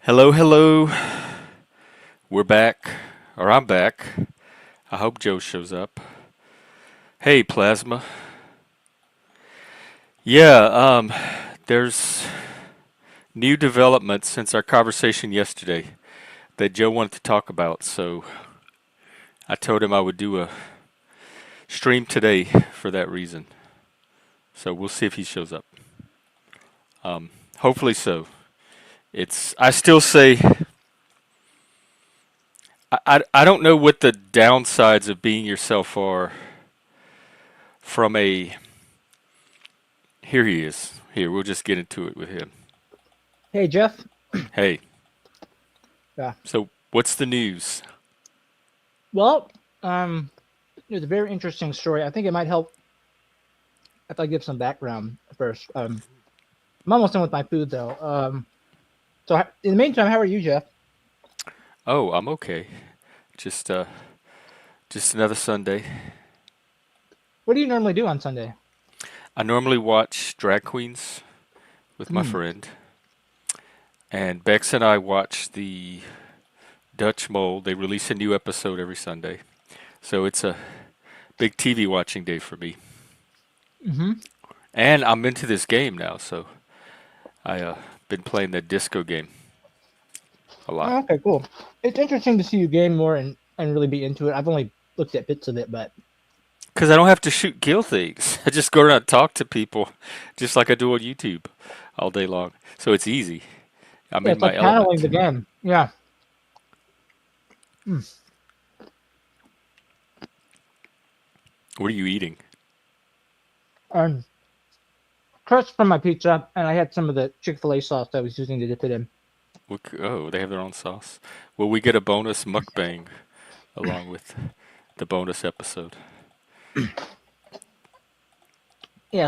Hello, hello. We're back, or I'm back. I hope Joe shows up. Hey, Plasma. Yeah, there's new developments since our conversation yesterday that Joe wanted to talk about, so I told him I would do a stream today for that reason. So we'll see if he shows up. Hopefully so. I still say, I don't know what the downsides of being yourself are from a Here he is. Here, we'll just get into it with him. Hey, Jeff. Hey, Yeah. so what's the news? Well, um, it was a very interesting story. I think it might help if I give some background first. I'm almost done with my food though. In the meantime, how are you, Jeff? Oh, I'm okay. Just uh just another Sunday. What do you normally do on Sunday? I normally watch drag queens with my Hmm. friend, and Bex and I watch the Dutch Mole. They release a new episode every Sunday. So it's a big TV watching day for me. Mm-hmm. And I'm into this game now, so I been playing that disco game a lot. Oh, okay, cool. It's interesting to see you game more and really be into it. I've only looked at bits of it, but Because I don't have to shoot kill things. I just go around and talk to people just like I do on YouTube all day long. So it's easy. I'm yeah, in it's my like channeling element. the game. Yeah. Mm. What are you eating? Um, crust from my pizza, and I had some of the Chick-fil-A sauce I was using to dip it in. Oh, they have their own sauce. Will we get a bonus mukbang along with the bonus episode? Yeah.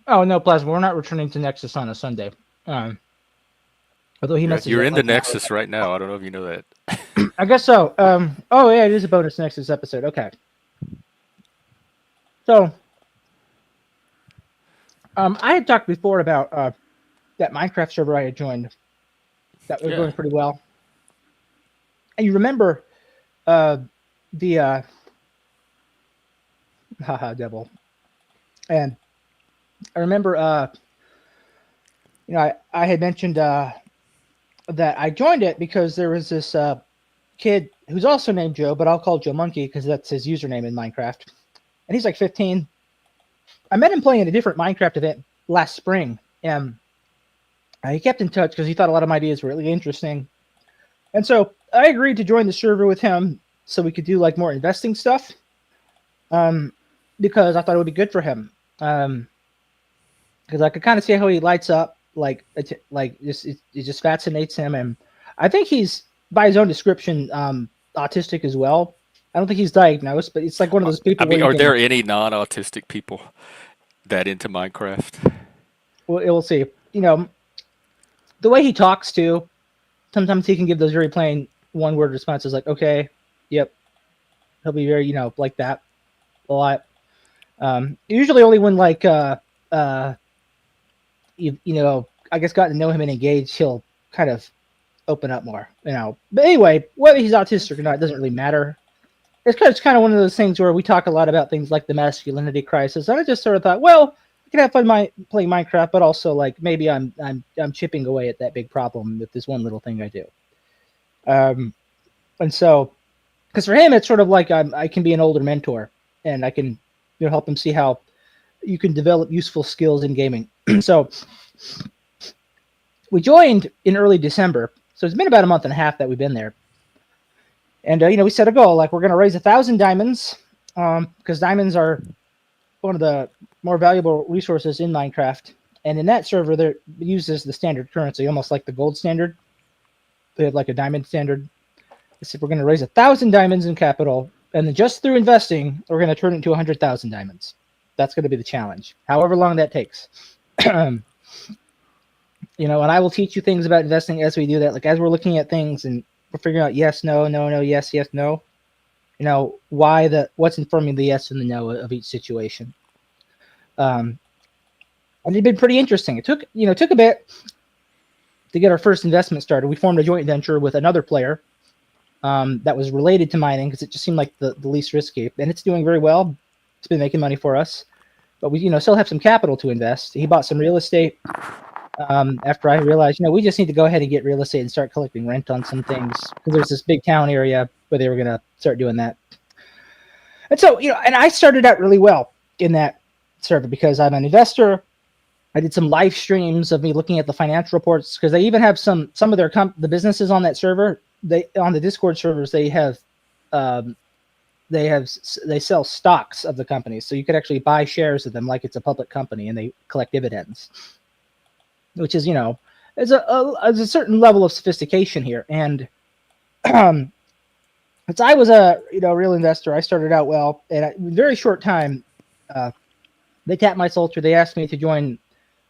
Oh no, Plasma, we're not returning to Nexus on a Sunday. Um, although he messaged You're that in the like an Nexus right now. I don't know if you know that. hour. I guess so. Oh yeah, it is a bonus Nexus episode. Okay. So, I had talked before about that Minecraft server I had joined that was Yeah. going pretty well. And you remember uh the haha devil. And I remember I had mentioned that I joined it because there was this kid who's also named Joe, but I'll call Joe Monkey because that's his username in Minecraft. And he's like 15. I met him playing at a different Minecraft event last spring, and he kept in touch because he thought a lot of my ideas were really interesting. And so I agreed to join the server with him so we could do like more investing stuff, um, because I thought it would be good for him. Because I could kind of see how he lights up, it just fascinates him, and I think he's by his own description autistic as well. I don't think he's diagnosed, but it's like one of those I people where mean, you are can there any non-autistic people that into Minecraft? we'll see. You know, the way he talks too. Sometimes he can give those very plain one-word responses, like "okay," "yep." He'll be very, like that a lot. Usually only when uh, I guess got to know him and engaged, he'll kind of open up more. But anyway, whether he's autistic or not, it doesn't really matter. It's kind of one of those things where we talk a lot about things like the masculinity crisis, and I just sort of thought, well, I can have fun playing Minecraft, but also like maybe I'm chipping away at that big problem with this one little thing I do. Um, and so, because for him, it's sort of like I can be an older mentor, and I can help him see how you can develop useful skills in gaming. So we joined in early December, so it's been about a month and a half that we've been there. And we set a goal like we're going to raise 1,000 diamonds, because diamonds are one of the more valuable resources in Minecraft. And in that server, they're used as the standard currency, almost like the gold standard. They have like a diamond standard. I said we're going to raise 1,000 diamonds in capital, and then just through investing, we're going to turn it into 100,000 diamonds. That's going to be the challenge, however long that takes. And I will teach you things about investing as we do that. Like as we're looking at things and we're figuring out yes, no, no, no, yes, yes, no. What's informing the yes and the no of each situation. Um, and it'd been pretty interesting. It took a bit to get our first investment started. We formed a joint venture with another player that was related to mining because it just seemed like the least risky, and it's doing very well. It's been making money for us, but we still have some capital to invest. He bought some real estate. After I realized, we just need to go ahead and get real estate and start collecting rent on some things because there's this big town area where they were going to start doing that. And so, and I started out really well in that server because I'm an investor. I did some live streams of me looking at the financial reports because they even have some of their the businesses on that server. On the Discord servers they sell stocks of the companies, so you could actually buy shares of them like it's a public company, and they collect dividends, which is there's a certain level of sophistication here. And since I was a real investor, I started out well, and in a very short time, they tapped my soldier. They asked me to join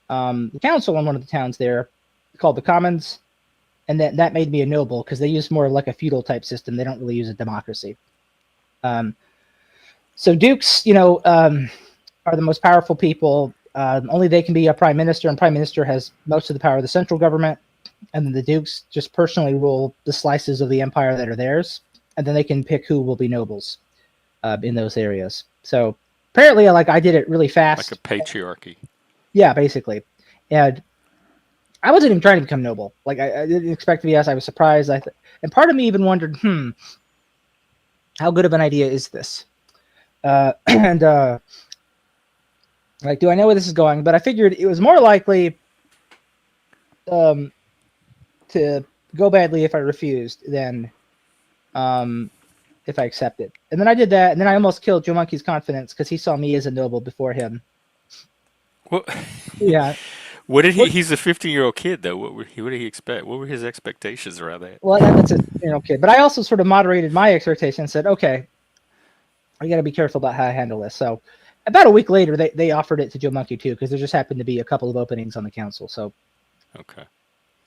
the council in one of the towns there, called the Commons, and that made me a noble because they use more like a feudal type system. They don't really use a democracy. So dukes, are the most powerful people. Only they can be a prime minister, and prime minister has most of the power of the central government, and then the dukes just personally rule the slices of the empire that are theirs, and then they can pick who will be nobles in those areas. So apparently, I did it really fast. Like a patriarchy. Yeah, basically. And I wasn't even trying to become noble. I didn't expect to be asked. I was surprised. And part of me even wondered, how good of an idea is this? Do I know where this is going? But I figured it was more likely to go badly if I refused than if I accepted. And then I did that, and then I almost killed Joe Monkey's confidence because he saw me as a noble before him. Well, yeah. What did he? He's a 15-year-old kid, though. What did he expect? What were his expectations around that? Well, that's a kid. But I also sort of moderated my expectations and said, okay, I got to be careful about how I handle this. So about a week later, they offered it to Joe Monkey too, because there just happened to be a couple of openings on the council. So okay,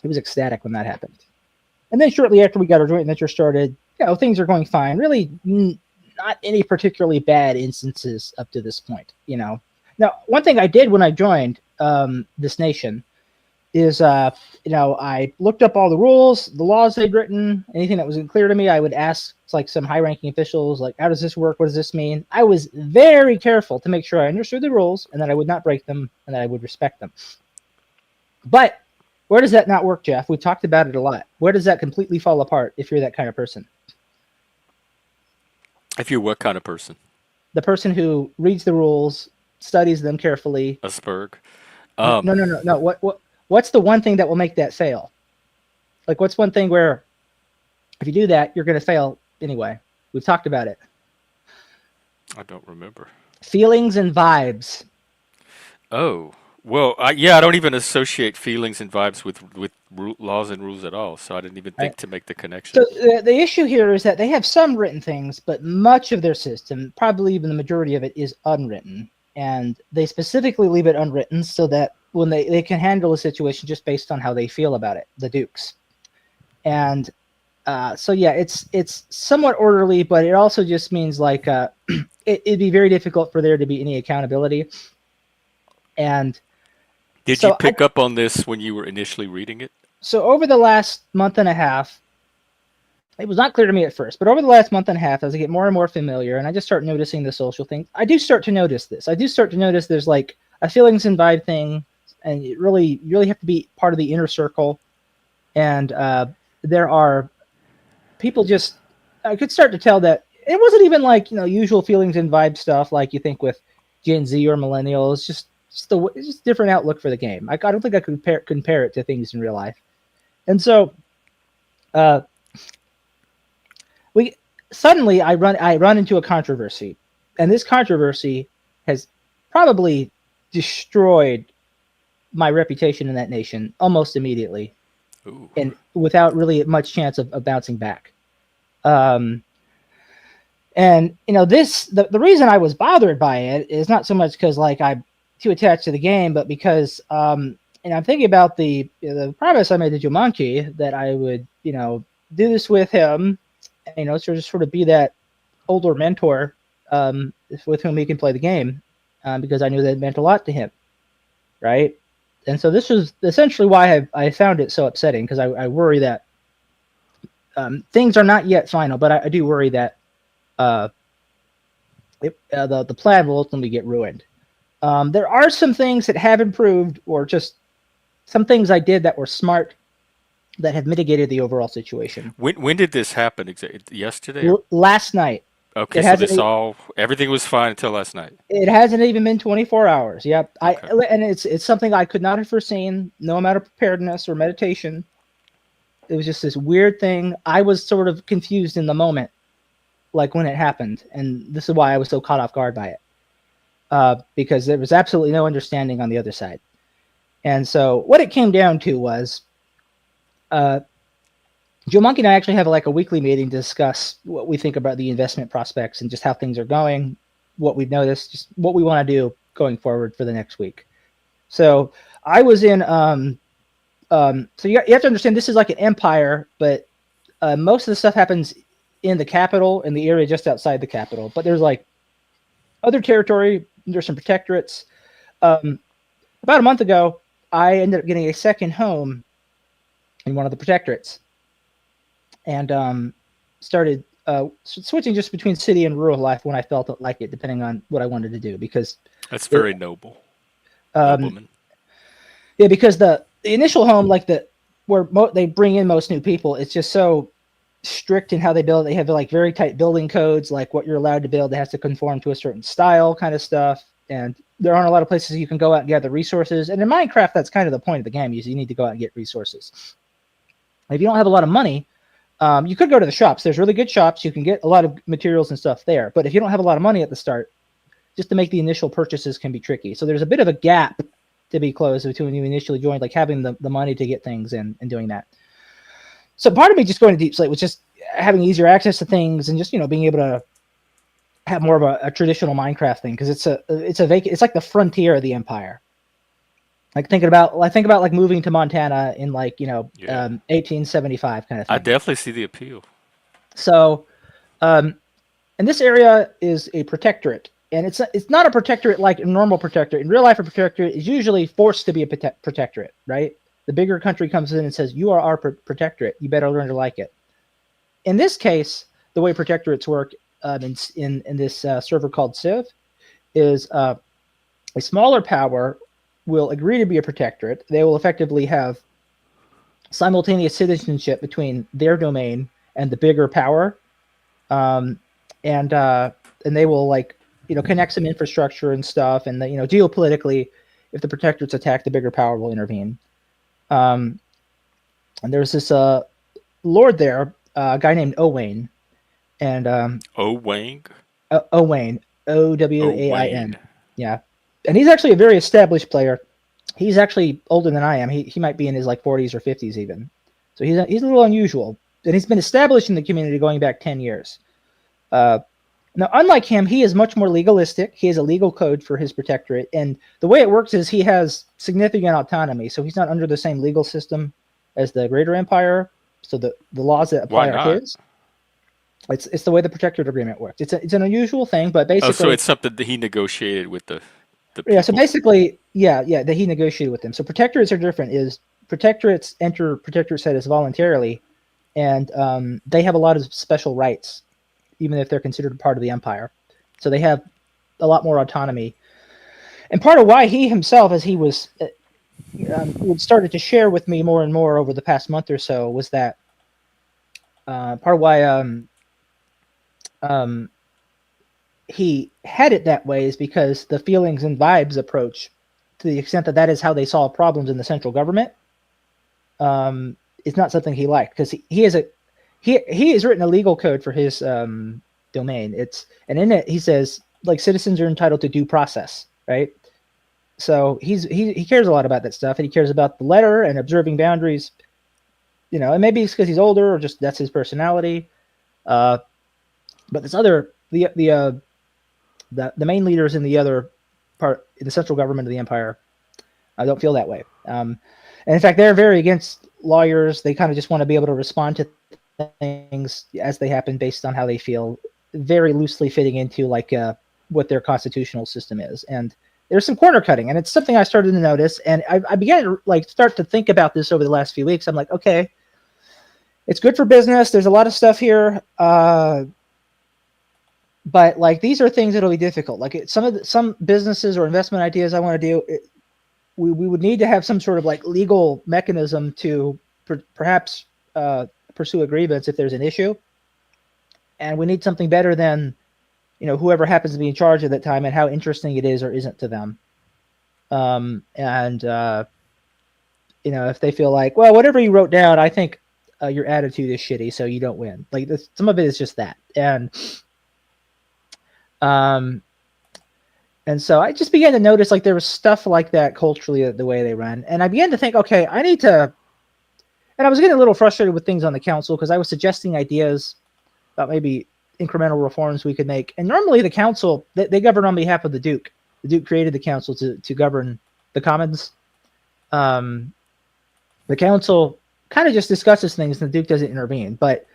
he was ecstatic when that happened. And then shortly after we got our joint venture started, things are going fine. Really, not any particularly bad instances up to this point. Now, one thing I did when I joined this nation is, I looked up all the rules, the laws they'd written, anything that wasn't clear to me. I would ask some high-ranking officials, how does this work? What does this mean? I was very careful to make sure I understood the rules and that I would not break them and that I would respect them. But where does that not work, Jeff? We talked about it a lot. Where does that completely fall apart if you're that kind of person? If you're what kind of person? The person who reads the rules, studies them carefully. A spurg. No. What's the one thing that will make that fail? What's one thing where if you do that, you're going to fail anyway? We've talked about it. I don't remember. Feelings and vibes. Oh, well, I don't even associate feelings and vibes with laws and rules at all, so I didn't even think to make the connection. So the issue here is that they have some written things, but much of their system, probably even the majority of it, is unwritten. And they specifically leave it unwritten so that when they can handle a situation just based on how they feel about it, the dukes. And it's somewhat orderly, but it also just means it'd be very difficult for there to be any accountability. And did you pick up on this when you were initially reading it? So over the last month and a half, it was not clear to me at first, but over the last month and a half, as I get more and more familiar, and I just start noticing the social things, I do start to notice this. I do start to notice there's a feelings and vibe thing, and you really have to be part of the inner circle. And there are people I could start to tell that it wasn't even usual feelings and vibe stuff like you think with Gen Z or millennials. It's just different outlook for the game. I don't think I could compare it to things in real life. And so I run into a controversy, and this controversy has probably destroyed my reputation in that nation almost immediately. Ooh. And without really much chance of bouncing back. And the reason I was bothered by it is not so much because I'm too attached to the game, but because I'm thinking about the promise I made to Joe Monkey that I would do this with him, sort of be that older mentor with whom he can play the game, because I knew that it meant a lot to him. right? And so this was essentially why I found it so upsetting, because I worry that things are not yet final, but I do worry that the plan will ultimately get ruined. There are some things that have improved, or just some things I did that were smart, that have mitigated the overall situation. When did this happen? Yesterday? Or? Last night, Okay, it so hasn't this all everything was fine until last night. it hasn't even been 24 hours. Yep. Okay. And it's something I could not have foreseen. No amount of preparedness or meditation. It was just this weird thing. I was sort of confused in the moment, like when it happened, and this is why I was so caught off guard by it, because there was absolutely no understanding on the other side. And so what it came down to was, Joe Monkey and I actually have like a weekly meeting to discuss what we think about the investment prospects and just how things are going, what we've noticed, just what we want to do going forward for the next week. So I was in, so you have to understand, this is like an empire, but most of the stuff happens in the capital, in the area just outside the capital. But there's like other territory, there's some protectorates. About a month ago, I ended up getting a second home in one of the protectorates, and started switching just between city and rural life when I felt like it, depending on what I wanted to do. Because That's very noble. um, Nobleman. yeah, because the initial home, like where they bring in most new people, it's just so strict in how they build. They have like very tight building codes, like what you're allowed to build. It has to conform to a certain style, kind of stuff. And there aren't a lot of places you can go out and gather resources. And in Minecraft, that's kind of the point of the game. You need to go out and get resources. If you don't have a lot of money, you could go to the shops. There's really good shops. You can get a lot of materials and stuff there. But if you don't have a lot of money at the start, just to make the initial purchases can be tricky. So there's a bit of a gap to be closed between when you initially joined, like having the money to get things and doing that. So part of me just going to Deep Slate was just having easier access to things, and just, being able to have more of a traditional Minecraft thing, because it's like the frontier of the empire. Like I think about like moving to Montana in 1875 kind of thing. I definitely see the appeal. So, and this area is a protectorate, and it's not a protectorate like a normal protectorate. In real life, a protectorate is usually forced to be a protectorate, right? The bigger country comes in and says, "You are our protectorate. You better learn to like it." In this case, the way protectorates work in this server called Civ is a smaller power will agree to be a protectorate. They will effectively have simultaneous citizenship between their domain and the bigger power, and they will connect some infrastructure and stuff, and geopolitically, if the protectorate's attacked, the bigger power will intervene. And there's this lord there, a guy named Owain, and Owain. Owain, Owain, yeah, and he's actually a very established player. He's actually older than I am. He might be in his 40s or 50s even, so he's a little unusual, and he's been established in the community going back 10 years. Now, unlike him, he is much more legalistic. He has a legal code for his protectorate, and the way it works is he has significant autonomy, so he's not under the same legal system as the Greater Empire. So the laws that apply are his. It's the way the protectorate agreement works. It's an unusual thing, but basically, so it's something that he negotiated with the people. Yeah. So basically, that he negotiated with them. So protectorates are different. Protectorates enter protectorate status voluntarily, and they have a lot of special rights, even if they're considered part of the empire. So they have a lot more autonomy. And part of why he himself, as he was started to share with me more and more over the past month or so, was that part of why he had it that way is because the feelings and vibes approach, to the extent that is how they solve problems in the central government, is not something he liked, because he has written a legal code for his domain. And in it he says citizens are entitled to due process, right? So he cares a lot about that stuff, and he cares about the letter and observing boundaries, and maybe it's because he's older, or just that's his personality. But this other the main leaders in the other part, in the central government of the empire, I don't feel that way. And in fact, they're very against lawyers. They kind of just want to be able to respond to things as they happen based on how they feel, very loosely fitting into what their constitutional system is. And there's some corner cutting, and it's something I started to notice. And I began to like start to think about this over the last few weeks. I'm like, okay, it's good for business. There's a lot of stuff here. But like these are things that'll be difficult. Like some businesses or investment ideas I want to do, we would need to have some sort of like legal mechanism to perhaps pursue a grievance if there's an issue. And we need something better than, whoever happens to be in charge at that time and how interesting it is or isn't to them. If they feel like, well, whatever you wrote down, I think your attitude is shitty, so you don't win. Like some of it is just that. And so I just began to notice like there was stuff like that culturally, the way they run. And I began to think, okay, I need to, and I was getting a little frustrated with things on the council because I was suggesting ideas about maybe incremental reforms we could make. And normally the council, they govern on behalf of the Duke. The Duke created the council to govern the commons. The council kind of just discusses things and the Duke doesn't intervene. But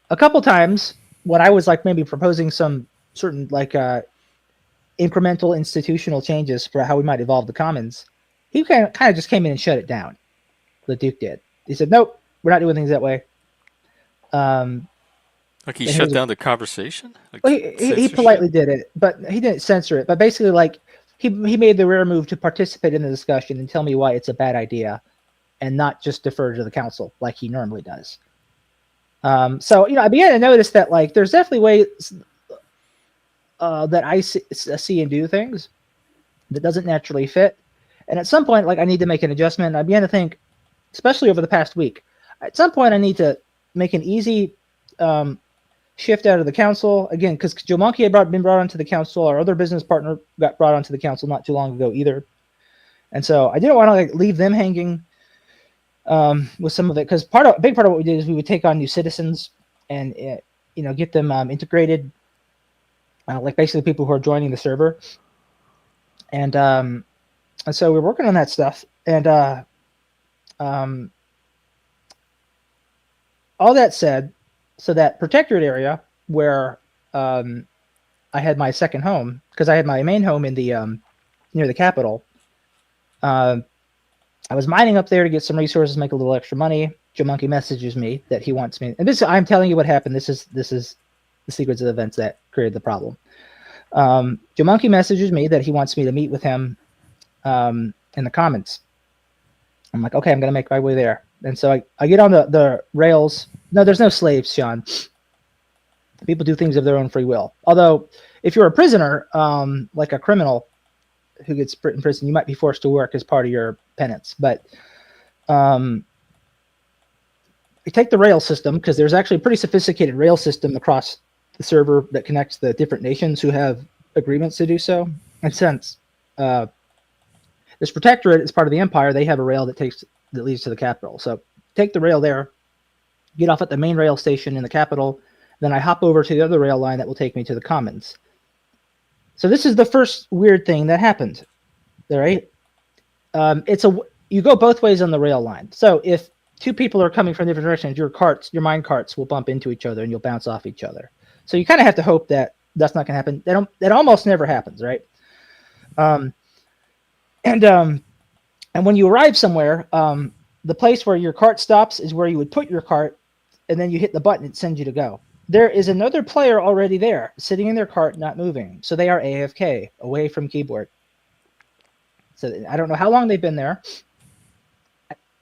a couple times when I was like maybe proposing some certain like incremental institutional changes for how we might evolve the commons, he kind of just came in and shut it down. The Duke did. He said, nope, we're not doing things that way. Like he shut down the conversation? Like well, he politely did it, but he didn't censor it. But basically, like he made the rare move to participate in the discussion and tell me why it's a bad idea, and not just defer to the council like he normally does. So I began to notice that like there's definitely ways that I see and do things that doesn't naturally fit, and at some point, like I need to make an adjustment. And I began to think, especially over the past week, at some point I need to make an easy shift out of the council again, because Joe Monkey had been brought onto the council. Our other business partner got brought onto the council not too long ago either, and so I didn't want to like leave them hanging with some of it, because a big part of what we did is we would take on new citizens and get them integrated, like basically people who are joining the server, and so we're working on that stuff, and all that said, so that protectorate area where I had my second home, because I had my main home in the near the capital. I was mining up there to get some resources, make a little extra money. Joe Monkey messages me that he wants me, and I'm telling you what happened. This is the sequence of events that created the problem. Joe Monkey messages me that he wants me to meet with him in the Commons. I'm like, okay, I'm gonna make my way there. And so I get on the rails. No, there's no slaves, Sean. People do things of their own free will. Although, if you're a prisoner, like a criminal who gets put in prison, you might be forced to work as part of your penance. But you take the rail system, because there's actually a pretty sophisticated rail system across the server that connects the different nations who have agreements to do so. And since this protectorate is part of the empire, they have a rail that leads to the capital. So take the rail there, get off at the main rail station in the capital, then I hop over to the other rail line that will take me to the Commons. So this is the first weird thing that happened. All right, you go both ways on the rail line. So if two people are coming from different directions, your mine carts will bump into each other and you'll bounce off each other. So you kind of have to hope that that's not going to happen. That almost never happens, right? And when you arrive somewhere, the place where your cart stops is where you would put your cart, and then you hit the button, it sends you to go. There is another player already there, sitting in their cart, not moving. So they are AFK, away from keyboard. So I don't know how long they've been there.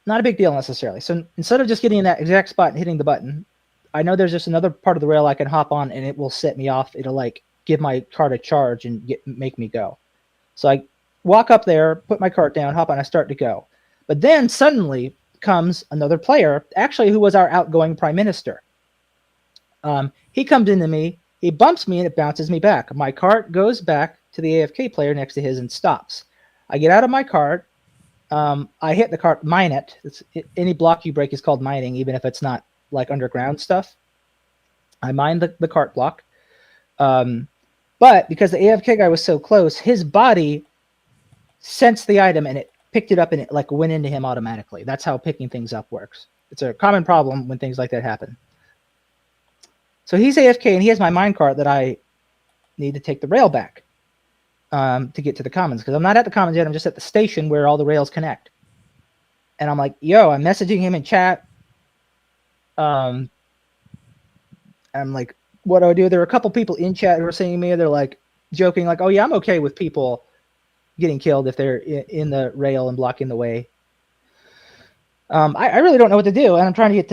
Not a big deal necessarily. So instead of just getting in that exact spot and hitting the button, I know there's just another part of the rail I can hop on, and it will set me off. It'll like give my cart a charge and make me go. So I walk up there, put my cart down, hop on, I start to go. But then suddenly comes another player, actually who was our outgoing prime minister. He comes into me, he bumps me, and it bounces me back. My cart goes back to the AFK player next to his and stops. I get out of my cart. I hit the cart, mine it. Any block you break is called mining, even if it's not like underground stuff. I mine the cart block. But because the AFK guy was so close, his body sensed the item and it picked it up and it like went into him automatically. That's how picking things up works. It's a common problem when things like that happen. So he's AFK and he has my minecart that I need to take the rail back. to get to the commons, because I'm not at the commons yet. I'm just at the station where all the rails connect. And I'm like, yo, I'm messaging him in chat. I'm like, what do I do? There were a couple people in chat who were saying to me, they're like joking, like, oh yeah, I'm okay with people getting killed if they're in the rail and blocking the way. I really don't know what to do, and I'm trying to get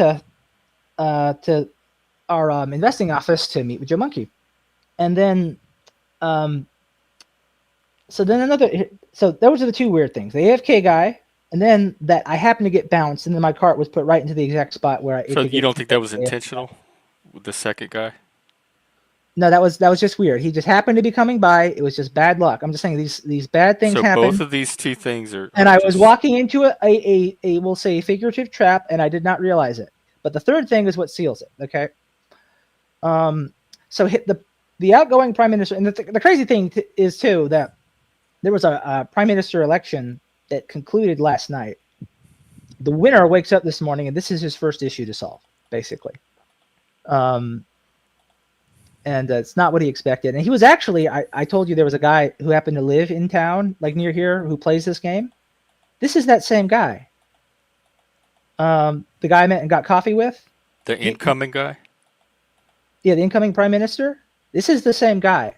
to our investing office to meet with Joe Monkey. And then so those are the two weird things: the AFK guy, and then that I happened to get bounced, and then my cart was put right into the exact spot where it So could you get. don't think that was intentional with the second guy? No, that was just weird. He just happened to be coming by. It was just bad luck. I'm just saying these bad things So both happen. of these two things are And I was just walking into a we'll say figurative trap, and I did not realize it. But the third thing is what seals it. Okay. So hit the outgoing prime minister, and the crazy thing is too that there was a prime minister election that concluded last night. The winner wakes up this morning, and this is his first issue to solve, basically. And it's not what he expected. And he was actually, I told you there was a guy who happened to live in town, like near here, who plays this game. This is that same guy. The guy I met and got coffee with. the incoming guy. Yeah, the incoming prime minister. This is the same guy.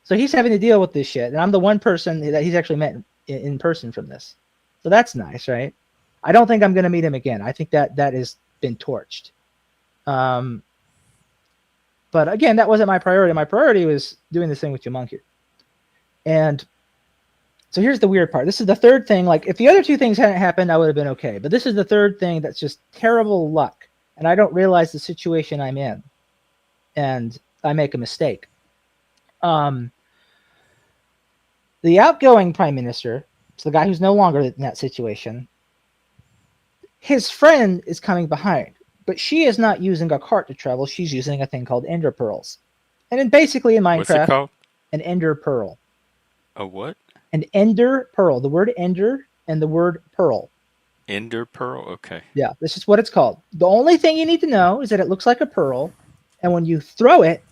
So he's having to deal with this shit. And I'm the one person that he's actually met in person from this. So that's nice, right? I don't think I'm going to meet him again. I think that has been torched. But again, that wasn't my priority. My priority was doing this thing with Jamonkey. And so here's the weird part. This is the third thing. Like, if the other two things hadn't happened, I would have been okay. But this is the third thing that's just terrible luck. And I don't realize the situation I'm in. And I make a mistake. The outgoing prime minister, so the guy who's no longer in that situation, his friend is coming behind. But she is not using a cart to travel. She's using a thing called ender pearls. And then basically in What's it Minecraft, called? an ender pearl. A what? An ender pearl. The word ender and the word pearl. Ender pearl? Okay. Yeah, this is what it's called. The only thing you need to know is that it looks like a pearl. And when you throw it,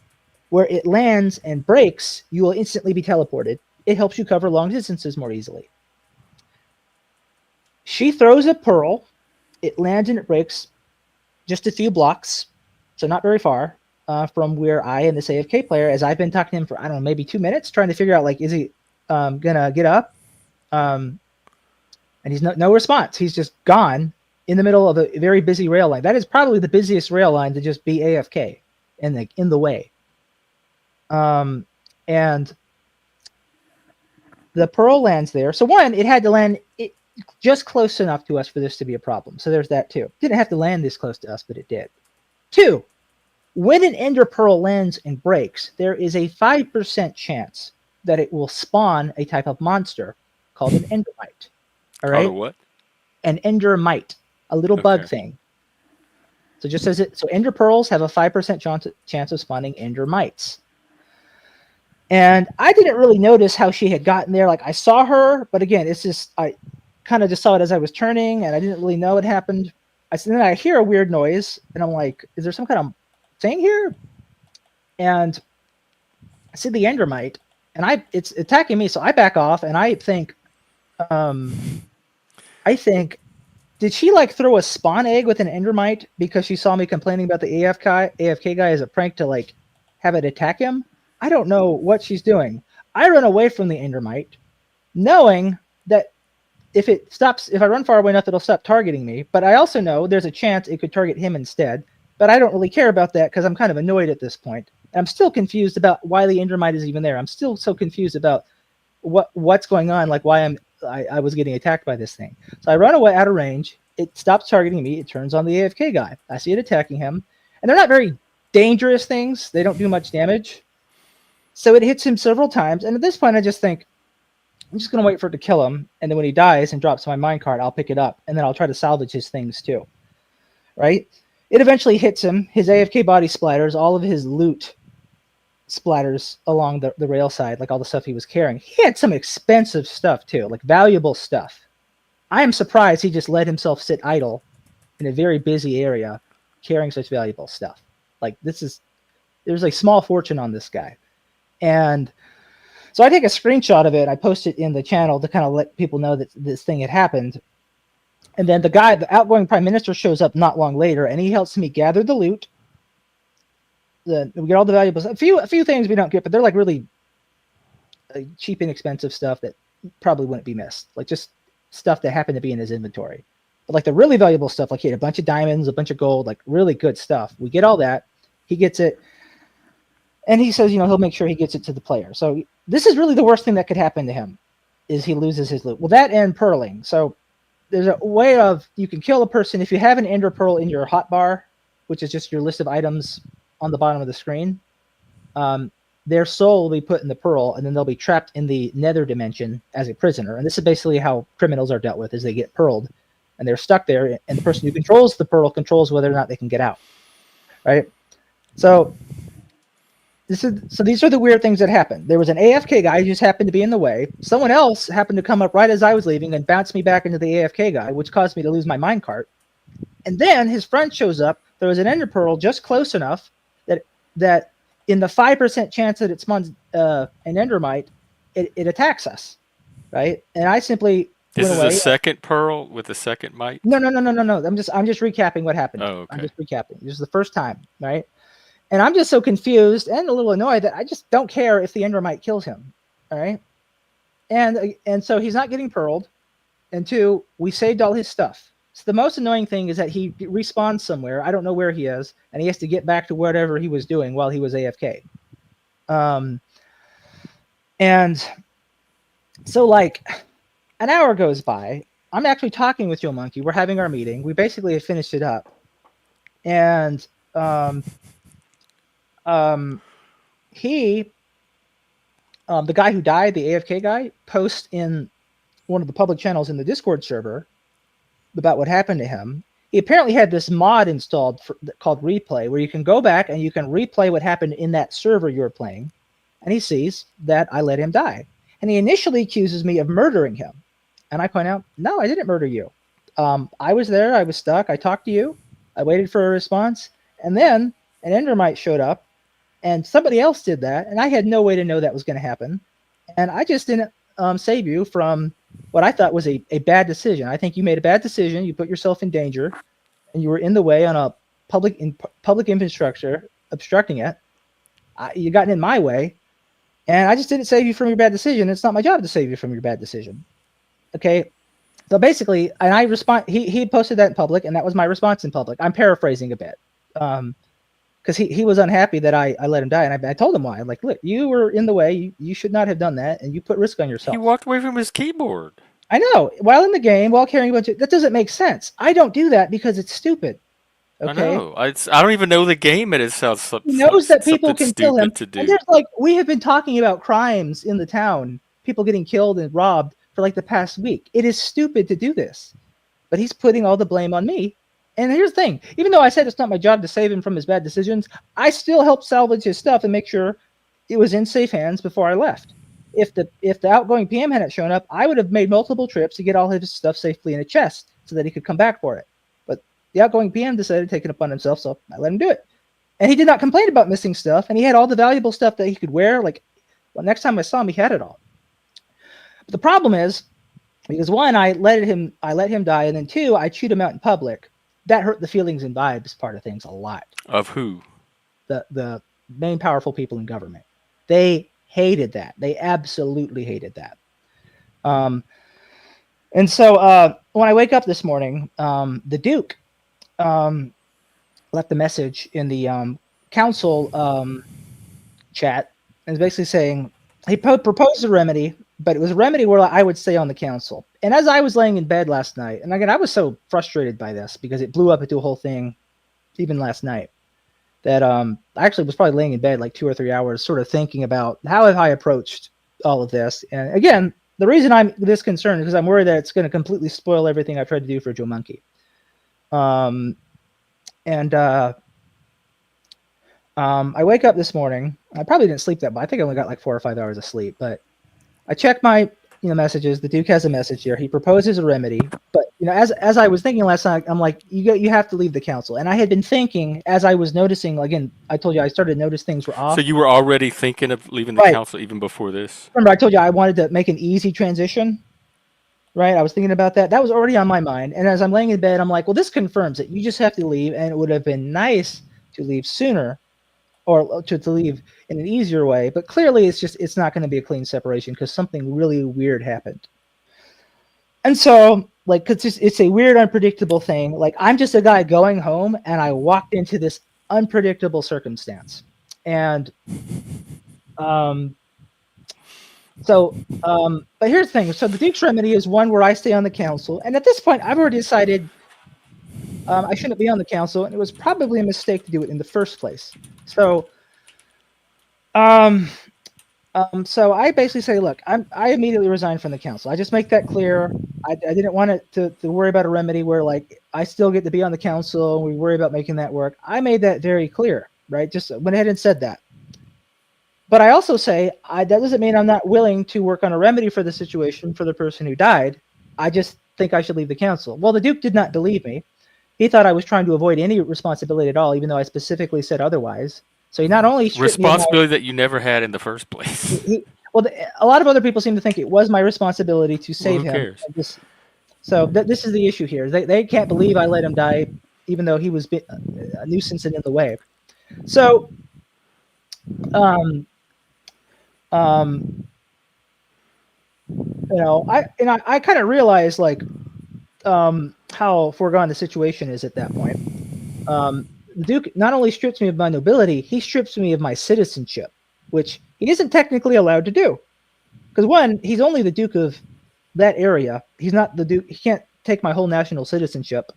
where it lands and breaks, you will instantly be teleported. It helps you cover long distances more easily. She throws a pearl. It lands and it breaks just a few blocks, so not very far from where I and this AFK player, as I've been talking to him for, I don't know, maybe 2 minutes, trying to figure out, like, is he gonna get up? And he's no response. He's just gone in the middle of a very busy rail line. That is probably the busiest rail line to just be AFK in the way. And the pearl lands there. So one, it had to land just close enough to us for this to be a problem. So there's that too. Didn't have to land this close to us, but it did. Two, when an ender pearl lands and breaks, there is a 5% chance that it will spawn a type of monster called an endermite. All right? Called a what? An endermite, a little bug thing. So just as so ender pearls have a 5% chance of spawning endermites. And I didn't really notice how she had gotten there. Like, I saw her, but again, it's just, I kind of just saw it as I was turning, and I didn't really know it happened. Then I hear a weird noise, and I'm like, is there some kind of thing here? And I see the endermite, and it's attacking me, so I back off, and I think, did she like throw a spawn egg with an endermite because she saw me complaining about the AFK guy as a prank to like have it attack him? I don't know what she's doing. I run away from the endermite, knowing that if I run far away enough, it'll stop targeting me. But I also know there's a chance it could target him instead. But I don't really care about that because I'm kind of annoyed at this point. And I'm still confused about why the endermite is even there. I'm still so confused about what's going on, like why I was getting attacked by this thing. So I run away out of range. It stops targeting me. It turns on the AFK guy. I see it attacking him. And they're not very dangerous things. They don't do much damage. So it hits him several times. And at this point, I just think, I'm just going to wait for it to kill him. And then when he dies and drops my minecart, I'll pick it up. And then I'll try to salvage his things too. Right? It eventually hits him. His AFK body splatters. All of his loot splatters along the rail side, like all the stuff he was carrying. He had some expensive stuff too, like valuable stuff. I am surprised he just let himself sit idle in a very busy area carrying such valuable stuff. Like, there's a small fortune on this guy. And So I take a screenshot of it. I post it in the channel to kind of let people know that this thing had happened. And then the outgoing prime minister, shows up not long later, and he helps me gather the loot. We get all the valuables. A few things we don't get, but they're like really cheap, inexpensive stuff that probably wouldn't be missed. Like just stuff that happened to be in his inventory. But like the really valuable stuff, like he had a bunch of diamonds, a bunch of gold, like really good stuff. We get all that. He gets it. And he says, he'll make sure he gets it to the player. So this is really the worst thing that could happen to him, is he loses his loot. Well, that and pearling. So there's a way of, you can kill a person if you have an ender pearl in your hotbar, which is just your list of items on the bottom of the screen. Their soul will be put in the pearl, and then they'll be trapped in the nether dimension as a prisoner. And this is basically how criminals are dealt with, is they get pearled, and they're stuck there, and the person who controls the pearl controls whether or not they can get out. Right? So these are the weird things that happen. There was an AFK guy who just happened to be in the way. Someone else happened to come up right as I was leaving and bounce me back into the AFK guy, which caused me to lose my minecart. And then his friend shows up. There was an ender pearl just close enough that in the 5% chance that it spawns an endermite, it attacks us, right? And I simply This went is away. a second pearl with a second mite? No. I'm just recapping what happened. Oh, okay. I'm just recapping. This is the first time, right? And I'm just so confused and a little annoyed that I just don't care if the endermite kills him, all right? And so he's not getting pearled. And two, we saved all his stuff. So the most annoying thing is that he respawns somewhere. I don't know where he is, and he has to get back to whatever he was doing while he was AFK. And so like an hour goes by. I'm actually talking with Joe Monkey. We're having our meeting. We basically have finished it up. And he, the guy who died, the AFK guy, posts in one of the public channels in the Discord server about what happened to him. He apparently had this mod installed called Replay, where you can go back and you can replay what happened in that server you're playing. And he sees that I let him die. And he initially accuses me of murdering him. And I point out, no, I didn't murder you. I was there. I was stuck. I talked to you. I waited for a response. And then an endermite showed up, and somebody else did that. And I had no way to know that was going to happen. And I just didn't save you from what I thought was a bad decision. I think you made a bad decision. You put yourself in danger, and you were in the way on a public infrastructure, obstructing it. You got in my way, and I just didn't save you from your bad decision. It's not my job to save you from your bad decision. Okay, so basically, and I respond. He posted that in public, and that was my response in public. I'm paraphrasing a bit, because he was unhappy that I let him die, and I told him why. I'm like, look, you were in the way. You should not have done that, and you put risk on yourself. He walked away from his keyboard. I know. While in the game, while carrying a bunch of, that doesn't make sense. I don't do that because it's stupid. Okay? I know. I don't even know the game, and it sounds He knows that people can kill him. to do. And there's like, we have been talking about crimes in the town, people getting killed and robbed for like the past week. It is stupid to do this, but he's putting all the blame on me. And here's the thing: even though I said it's not my job to save him from his bad decisions, I still helped salvage his stuff and make sure it was in safe hands before I left. If the outgoing PM hadn't shown up, I would have made multiple trips to get all his stuff safely in a chest so that he could come back for it. But the outgoing PM decided to take it upon himself, so I let him do it. And he did not complain about missing stuff, and he had all the valuable stuff that he could wear. Like, well, next time I saw him, he had it all. But the problem is, because one, I let him die, and then two, I chewed him out in public. That hurt the feelings and vibes part of things a lot. Of who? The main powerful people in government. They hated that. They absolutely hated that. And so when I wake up this morning, the Duke left a message in the council chat, and is basically saying he proposed a remedy, but it was a remedy where I would stay on the council. And as I was laying in bed last night, and again, I was so frustrated by this because it blew up into a whole thing even last night, that I actually was probably laying in bed like 2 or 3 hours sort of thinking about how have I approached all of this. And again, the reason I'm this concerned is because I'm worried that it's going to completely spoil everything I tried to do for Joe Monkey. I wake up this morning. I probably didn't sleep that much. I think I only got like 4 or 5 hours of sleep, but I check my messages. The Duke has a message here. He proposes a remedy, but as I was thinking last night, I'm like, you have to leave the council. And I had been thinking as I was noticing. Again, I told you I started to notice things were So off. you were already thinking of leaving the Right. council even before this? Remember, I told you I wanted to make an easy transition. Right. I was thinking about that. That was already on my mind. And as I'm laying in bed, I'm like, well, this confirms it. You just have to leave, and it would have been nice to leave sooner, or to leave in an easier way. But clearly, it's not going to be a clean separation because something really weird happened. And so, like, it's a weird, unpredictable thing. Like, I'm just a guy going home, and I walked into this unpredictable circumstance. And but here's the thing. So the Duke's remedy is one where I stay on the council. And at this point, I've already decided I shouldn't be on the council, and it was probably a mistake to do it in the first place. So, so I basically say, look, I immediately resign from the council. I just make that clear. I didn't want it to worry about a remedy where, like, I still get to be on the council and we worry about making that work. I made that very clear, right? Just went ahead and said that. But I also say that doesn't mean I'm not willing to work on a remedy for the situation for the person who died. I just think I should leave the council. Well, the Duke did not believe me. He thought I was trying to avoid any responsibility at all, even though I specifically said otherwise. So he not only stripped me of Responsibility that you never had in the first place. a lot of other people seem to think it was my responsibility to save Well, who him. cares? So this is the issue here. They can't believe I let him die, even though he was a nuisance and in the way. So, I kind of realized, like, how foregone the situation is at that point. The Duke not only strips me of my nobility, he strips me of my citizenship, which he isn't technically allowed to do. Because one, he's only the Duke of that area. He's not the Duke. He can't take my whole national citizenship.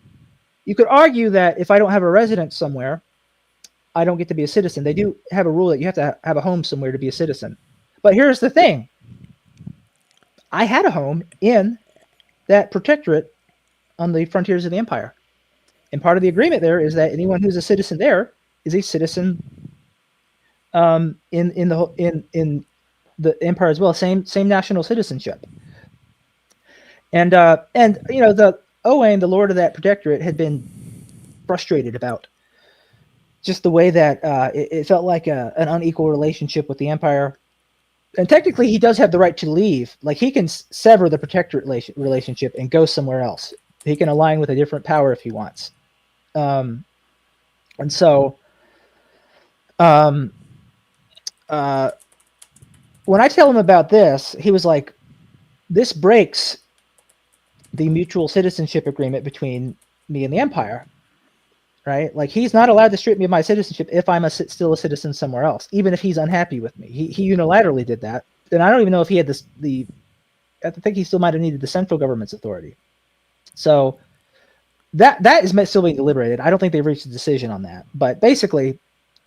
You could argue that if I don't have a residence somewhere, I don't get to be a citizen. They do have a rule that you have to have a home somewhere to be a citizen. But here's the thing. I had a home in that protectorate on the frontiers of the empire. And part of the agreement there is that anyone who's a citizen there is a citizen in the empire as well, same national citizenship. And the Owain, the lord of that protectorate, had been frustrated about just the way that it felt like an unequal relationship with the empire. And technically, he does have the right to leave. Like, he can sever the protectorate relationship and go somewhere else. He can align with a different power if he wants. And so, when I tell him about this, he was like, this breaks the mutual citizenship agreement between me and the empire, right? Like, he's not allowed to strip me of my citizenship if I'm still a citizen somewhere else, even if he's unhappy with me. He unilaterally did that. And I don't even know if he had I think he still might have needed the central government's authority. So that is still being deliberated. I don't think they've reached a decision on that. But basically,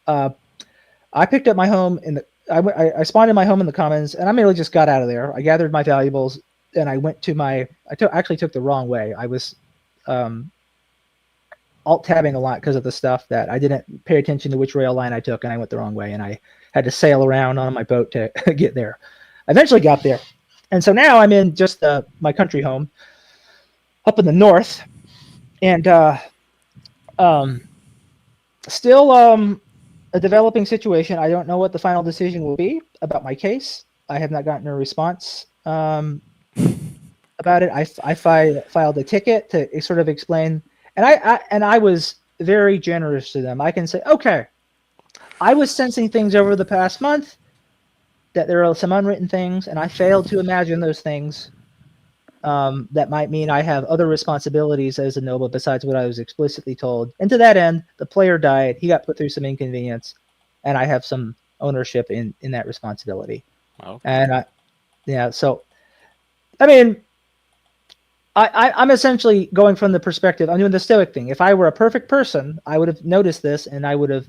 I picked up my home I spawned in my home in the Commons, and I merely just got out of there. I gathered my valuables, and I went to actually took the wrong way. I was alt-tabbing a lot because of the stuff that I didn't pay attention to which rail line I took, and I went the wrong way, and I had to sail around on my boat to get there. I eventually got there. And so now I'm in just my country home up in the north, and still a developing situation. I don't know what the final decision will be about my case. I have not gotten a response about it. I filed a ticket to sort of explain, and I was very generous to them. I can say, okay, I was sensing things over the past month that there are some unwritten things, and I failed to imagine those things that might mean I have other responsibilities as a noble besides what I was explicitly told. And to that end, the player died. He got put through some inconvenience, and I have some ownership in that responsibility. Okay. And so, I mean, I'm essentially going from the perspective, I'm doing the stoic thing. If I were a perfect person, I would have noticed this and I would have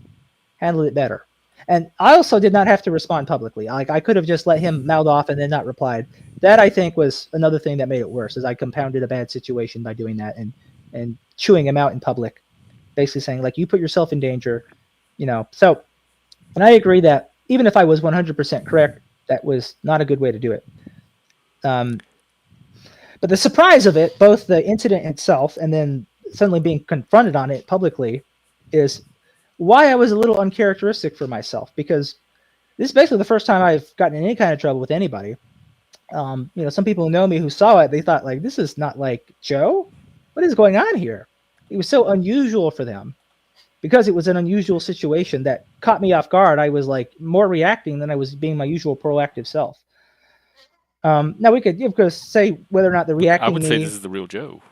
handled it better. And I also did not have to respond publicly. Like, I could have just let him mouth off and then not replied. That, I think, was another thing that made it worse, is I compounded a bad situation by doing that and chewing him out in public, basically saying, like, you put yourself in danger, So, and I agree that even if I was 100% correct, that was not a good way to do it. Um, but the surprise of it, both the incident itself and then suddenly being confronted on it publicly, is why I was a little uncharacteristic for myself, because this is basically the first time I've gotten in any kind of trouble with anybody. Some people who know me who saw it, they thought like, this is not like Joe. What is going on here? It was so unusual for them because it was an unusual situation that caught me off guard. I was like more reacting than I was being my usual proactive self. Now we could, of course, say whether or not the I reacting would say me. this is the real Joe.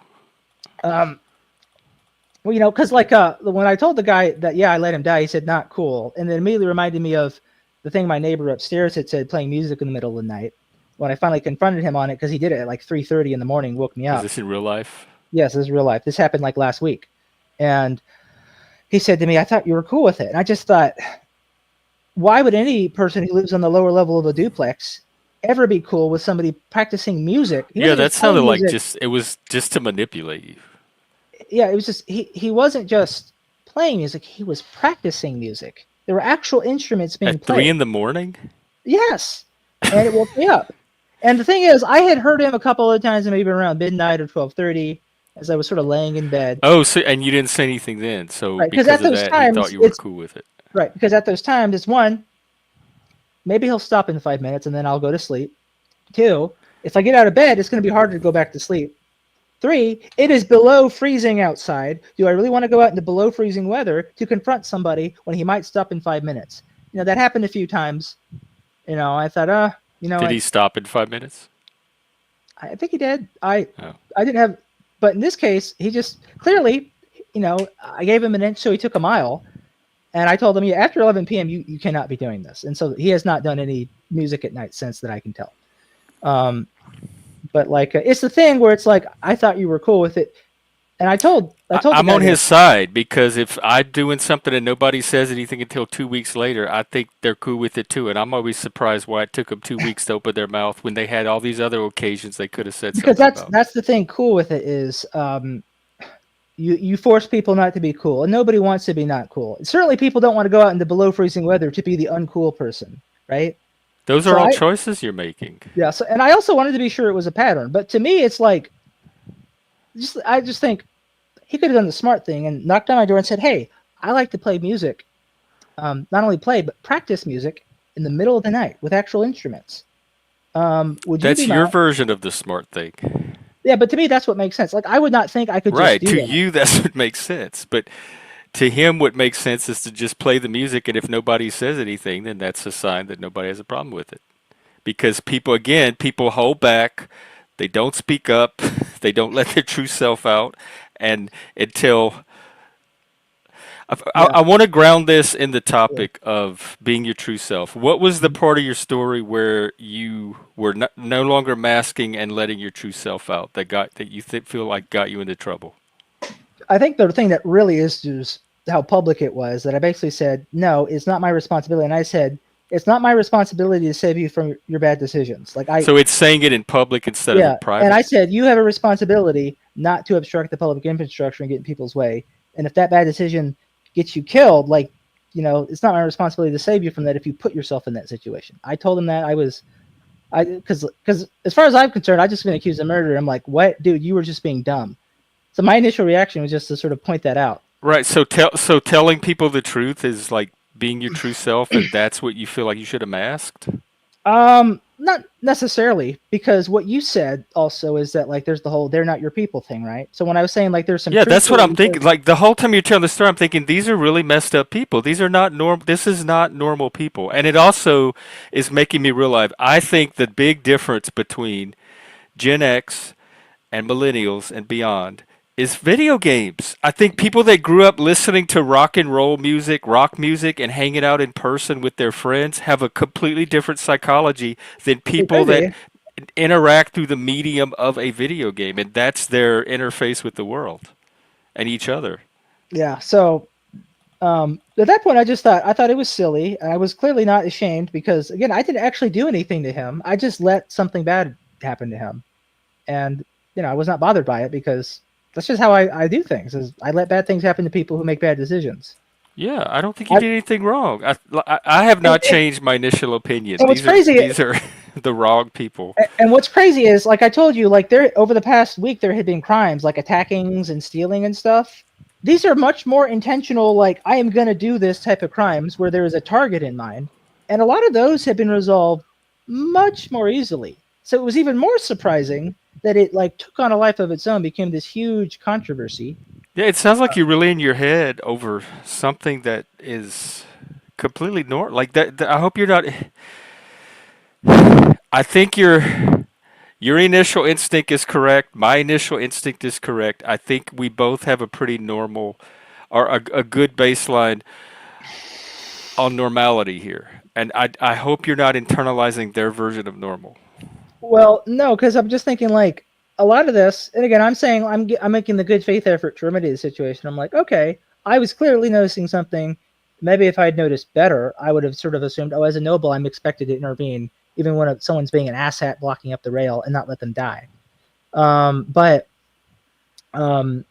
Well, because like when I told the guy that I let him die, he said not cool, and then immediately reminded me of the thing my neighbor upstairs had said, playing music in the middle of the night. When I finally confronted him on it, because he did it at like 3:30 in the morning, woke me Is up. this in real life? Yes, this is real life. This happened like last week, and he said to me, "I thought you were cool with it," and I just thought, why would any person who lives on the lower level of a duplex ever be cool with somebody practicing music? He Yeah, wasn't that just playing sounded like music. it was just to manipulate you. Yeah, it was just he wasn't just playing music, he was practicing music. There were actual instruments being At 3 played. in the morning? Yes. And it woke me up. And the thing is, I had heard him a couple of times, maybe around midnight or 12:30, as I was sort of laying in bed. Oh, so and you didn't say anything then. So Right, because because at of those that, he thought times you were it's cool with it. right, because at those times it's one, maybe he'll stop in 5 minutes and then I'll go to sleep. Two, if I get out of bed, it's going to be harder to go back to sleep. Three, it is below freezing outside. Do I really want to go out into below freezing weather to confront somebody when he might stop in 5 minutes? That happened a few times. I thought, Did he stop in 5 minutes? I think he did. I Oh. didn't have, but in this case, he just clearly, I gave him an inch, so he took a mile. And I told him, yeah, after 11 p.m., you cannot be doing this. And so he has not done any music at night since that I can tell. But like, it's the thing where it's like, I thought you were cool with it. And I told the I'm guy on that, his side because if I'm doing something and nobody says anything until 2 weeks later, I think they're cool with it too. And I'm always surprised why it took them 2 weeks to open their mouth when they had all these other occasions they could have said because something about. that's the thing cool with it is, you force people not to be cool, and nobody wants to be not cool. Certainly people don't want to go out into below freezing weather to be the uncool person, right? Those are So all choices you're making. and I also wanted to be sure it was a pattern, but to me it's like, I just think he could have done the smart thing and knocked on my door and said, hey, I like to play music, not only play but practice music in the middle of the night with actual instruments. Would you That's be your my version of the smart thing. Yeah, but to me that's what makes sense. Like, I would not think I could just Right. do To that. you, that's what makes sense. But to him, what makes sense is to just play the music, and if nobody says anything, then that's a sign that nobody has a problem with it. Because people hold back, they don't speak up, they don't let their true self out, and until Yeah, I want to ground this in the yeah. topic of being your true self. What was the part of your story where you were no longer masking and letting your true self out that you feel like got you into trouble? I think the thing that really is just how public it was, that I basically said, no, it's not my responsibility. And I said, it's not my responsibility to save you from your bad decisions. So it's saying it in public instead of in Yeah. And private? I said, you have a responsibility not to obstruct the public infrastructure and get in people's way. And if that bad decision gets you killed, it's not my responsibility to save you from that if you put yourself in that situation. I told him that because as far as I'm concerned, I just been accused of murder. I'm like, what, dude, you were just being dumb. So my initial reaction was just to sort of point that out. Right. So telling people the truth is like being your true self, and that's what you feel like you should have masked. Not necessarily, because what you said also is that, like, there's the whole "they're not your people" thing, right? So when I was saying, like, there's some Yeah, truth that's to what what I'm you thinking. said, Like the whole time you're telling the story, I'm thinking these are really messed up people. These are not norm. This is not normal people, and it also is making me realize. I think the big difference between Gen X and millennials and beyond is video games. I think people that grew up listening to rock and roll music, rock music, and hanging out in person with their friends have a completely different psychology than it people could that be, interact through the medium of a video game, and that's their interface with the world and each other. yeah. So at that point, I thought it was silly, and I was clearly not ashamed because, again, I didn't actually do anything to him. I just let something bad happen to him, and I was not bothered by it because that's just how I do things. Is I let bad things happen to people who make bad decisions. Yeah, I don't think you I, did anything wrong. I have and, not changed my initial opinion. and what's These are crazy these are the wrong people. And what's crazy is, like I told you, like there over the past week there had been crimes like attackings and stealing and stuff. These are much more intentional, like I am going to do this type of crimes where there is a target in mind, and a lot of those have been resolved much more easily. So it was even more surprising that it like took on a life of its own, became this huge controversy. Yeah, it sounds like you're really in your head over something that is completely normal. Like that, I hope you're not. I think your initial instinct is correct. My initial instinct is correct. I think we both have a pretty normal or a good baseline on normality here. And I hope you're not internalizing their version of normal. Well, no, because I'm just thinking like a lot of this, and again, I'm saying I'm making the good faith effort to remedy the situation. I'm like, okay, I was clearly noticing something. Maybe if I had noticed better, I would have sort of assumed, oh, as a noble, I'm expected to intervene, even when someone's being an asshat blocking up the rail and not let them die. But um,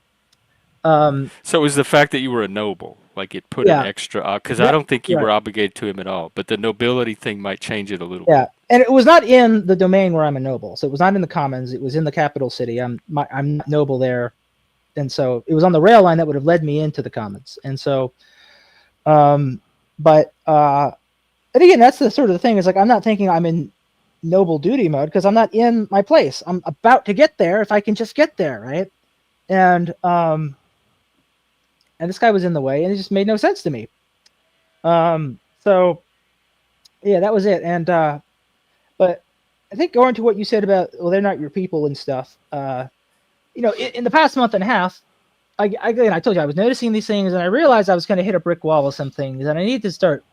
So it was the fact that you were a noble, like it put an yeah, extra, because I that don't think you right, were obligated to him at all. But the nobility thing might change it a little yeah, bit. and it was not in the domain where I'm a noble, so it was not in the commons. It was in the capital city. I'm not noble there, and so it was on the rail line that would have led me into the commons. And so, um, but and again, that's the sort of the thing is like I'm not thinking I'm in noble duty mode because I'm not in my place. I'm about to get there if I can just get there, right? And and this guy was in the way, and it just made no sense to me. So yeah, that was it. And but I think going to what you said about well, they're not your people and stuff. You know, in the past month and a half, again, I told you I was noticing these things, and I realized I was going to hit a brick wall with some things, and I need to start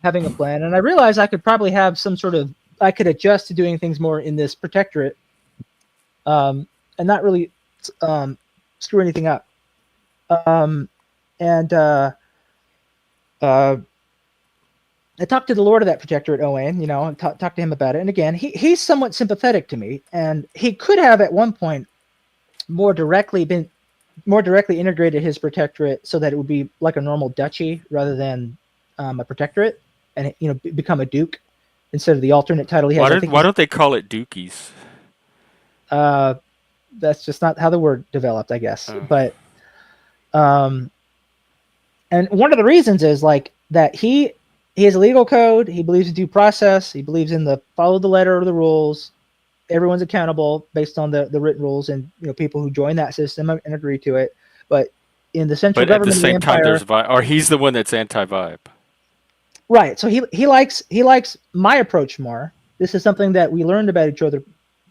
having a plan. And I realized I could probably have some sort of I could adjust to doing things more in this protectorate, and not really screw anything up. Um, and uh, I talked to the Lord of that protectorate, Owain. You know, and talked to him about it. And again, he's somewhat sympathetic to me, and he could have at one point more directly integrated his protectorate so that it would be like a normal duchy rather than a protectorate, and you know become a duke instead of the alternate title he has. I think Why he's don't they call it dookies? uh, that's just not how the word developed, I guess. Uh, But and one of the reasons is like that he has a legal code. He believes in due process. He believes in the follow the letter of the rules. Everyone's accountable based on the written rules, and you know people who join that system and agree to it. But in the central but at the government of the same time, there's empire, vibe, or he's the one that's anti-vibe. right? So he likes my approach more. This is something that we learned about each other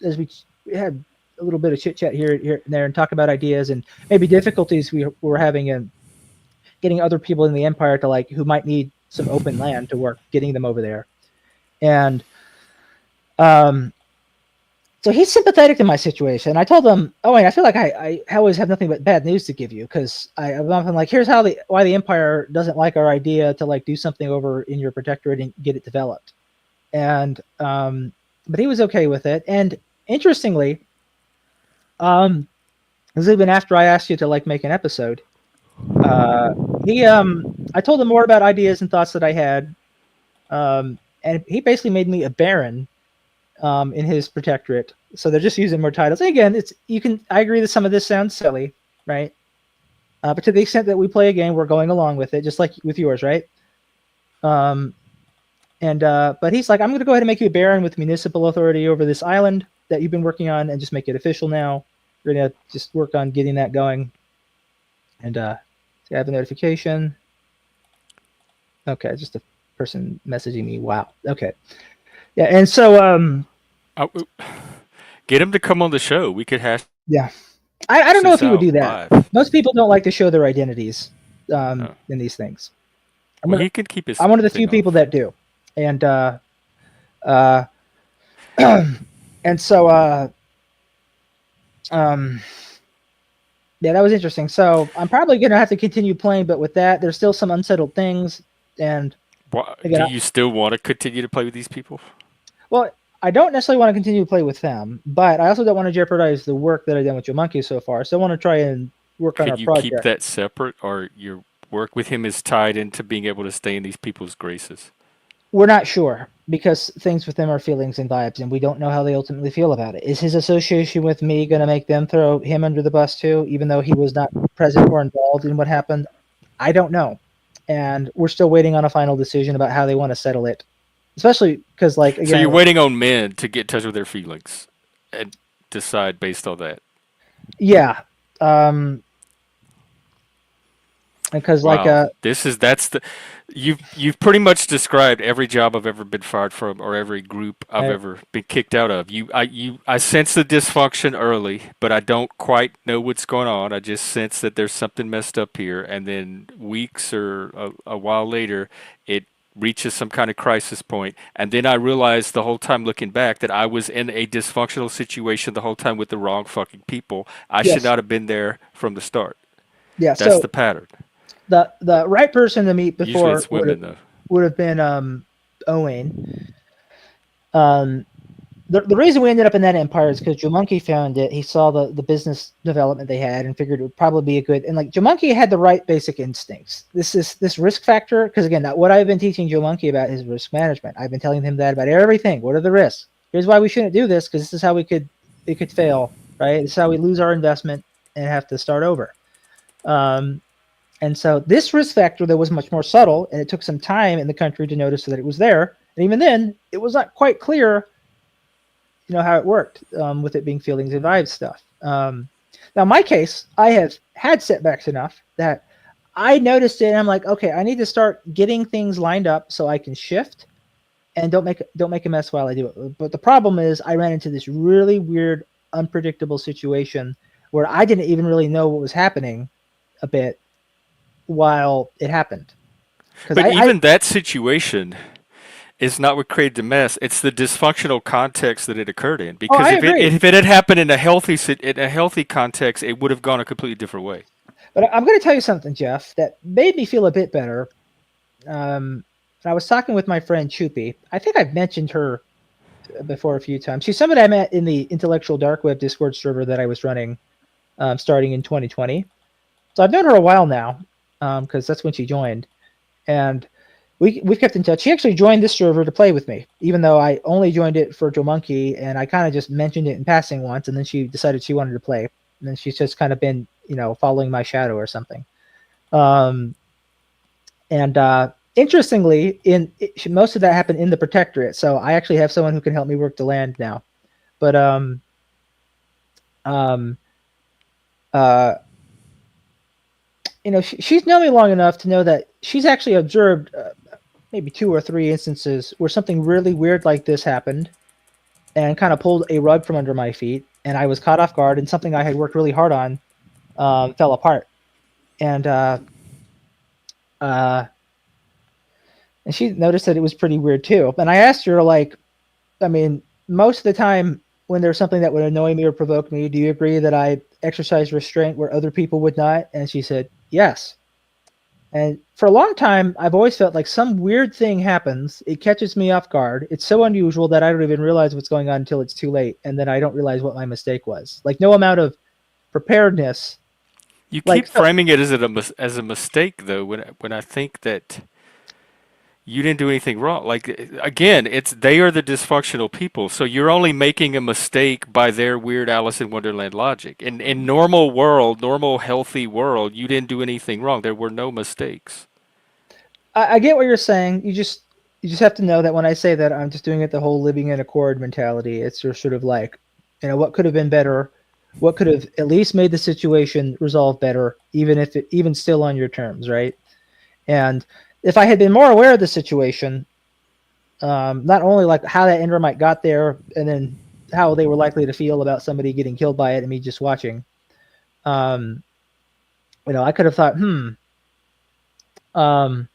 as we had a little bit of chit chat here and there and talk about ideas and maybe difficulties we were having in getting other people in the empire to like who might need some open land to work, getting them over there. And um, so he's sympathetic to my situation. I told him, "Oh, wait, I feel like I always have nothing but bad news to give you because I'm often like, here's why the Empire doesn't like our idea to like do something over in your protectorate and get it developed." And but he was okay with it. And interestingly, this has been after I asked you to like make an episode. He I told him more about ideas and thoughts that I had, and he basically made me a baron in his protectorate. So they're just using more titles. And again, I agree that some of this sounds silly, right? But to the extent that we play a game, we're going along with it, just like with yours, right? But he's like, I'm going to go ahead and make you a baron with municipal authority over this island that you've been working on, and just make it official now. We're going to just work on getting that going. And see, I have a notification. Okay, just a person messaging me. Wow. Okay. Yeah, and so I, get him to come on the show. We could hash yeah. I don't know this if he would out do that. live. Most people don't like to show their identities Oh. in these things. Well, he could keep his I'm one of the thing few people off. that do. And and so yeah, that was interesting. So I'm probably gonna have to continue playing, but with that, there's still some unsettled things. And Do again, you still want to continue to play with these people? well, I don't necessarily want to continue to play with them, but I also don't want to jeopardize the work that I've done with Joe Monkey so far. So I want to try and work on our Could you keep project. that separate, or your work with him is tied into being able to stay in these people's graces? We're not sure because things with them are feelings and vibes, and we don't know how they ultimately feel about it. Is his association with me going to make them throw him under the bus too, even though he was not present or involved in what happened? I don't know, and we're still waiting on a final decision about how they want to settle it. Especially because, like, So you're again, waiting on men to get in touch with their feelings and decide based on that. yeah, um, because like Wow, that's the you've pretty much described every job I've ever been fired from or every group I've I, ever been kicked out of. I sense the dysfunction early, but I don't quite know what's going on. I just sense that there's something messed up here, and then weeks or a while later, it reaches some kind of crisis point, and then I realize the whole time looking back that I was in a dysfunctional situation the whole time with the wrong fucking people. I should yes, not have been there from the start. yeah. That's So the pattern. the right person to meet Usually before it's women though. would have been Owen. Um, the reason we ended up in that empire is because Jumonkey found it. He saw the business development they had and figured it would probably be a good. And like Jumonkey had the right basic instincts. This risk factor, because again, what I've been teaching Jumonkey about is risk management. I've been telling him that about everything. What are the risks? Here's why we shouldn't do this, because this is how it could fail. Right? This is how we lose our investment and have to start over. Um, and so this risk factor that was much more subtle, and it took some time in the country to notice that it was there. And even then, it was not quite clear, how it worked, with it being feelings and vibes stuff. Now, in my case, I have had setbacks enough that I noticed it, and I'm like, okay, I need to start getting things lined up so I can shift and don't make a mess while I do it. But the problem is, I ran into this really weird, unpredictable situation where I didn't even really know what was happening a bit while it happened. Because But I even that situation is not what created the mess. It's the dysfunctional context that it occurred in. oh, Because I agree. if it had happened in a healthy context, it would have gone a completely different way. But I'm going to tell you something, Jeff, that made me feel a bit better. Um, I was talking with my friend Choopy. I think I've mentioned her before a few times. She's somebody I met in the intellectual dark web Discord server that I was running, starting in 2020. So I've known her a while now, because that's when she joined, and we've kept in touch. She actually joined this server to play with me, even though I only joined it for Joe Monkey, and I kind of just mentioned it in passing once, and then she decided she wanted to play, and then she's just kind of been, following my shadow or something. Um, and interestingly, most of that happened in the Protectorate, so I actually have someone who can help me work the land now. But um, uh, she's known me long enough to know that she's actually observed, maybe 2 or 3 instances where something really weird like this happened and kind of pulled a rug from under my feet, and I was caught off guard, and something I had worked really hard on fell apart. And uh, and she noticed that it was pretty weird too. And I asked her, like, I mean, most of the time when there's something that would annoy me or provoke me, do you agree that I exercise restraint where other people would not? And she said, yes. And for a long time, I've always felt like some weird thing happens. It catches me off guard. It's so unusual that I don't even realize what's going on until it's too late. And then I don't realize what my mistake was. Like, no amount of preparedness. You Like, keep so, framing it as a mistake though. When I think that you didn't do anything wrong. Like again, it's they are the dysfunctional people. So you're only making a mistake by their weird Alice in Wonderland logic. In normal world, normal healthy world, you didn't do anything wrong. There were no mistakes. I get what you're saying. You just have to know that when I say that, I'm just doing it the whole living in accord mentality. It's just sort of like, what could have been better, what could have at least made the situation resolve better, even still on your terms, right? And if I had been more aware of the situation, not only like how that Endermite got there, and then how they were likely to feel about somebody getting killed by it and me just watching, um, I could have thought, um,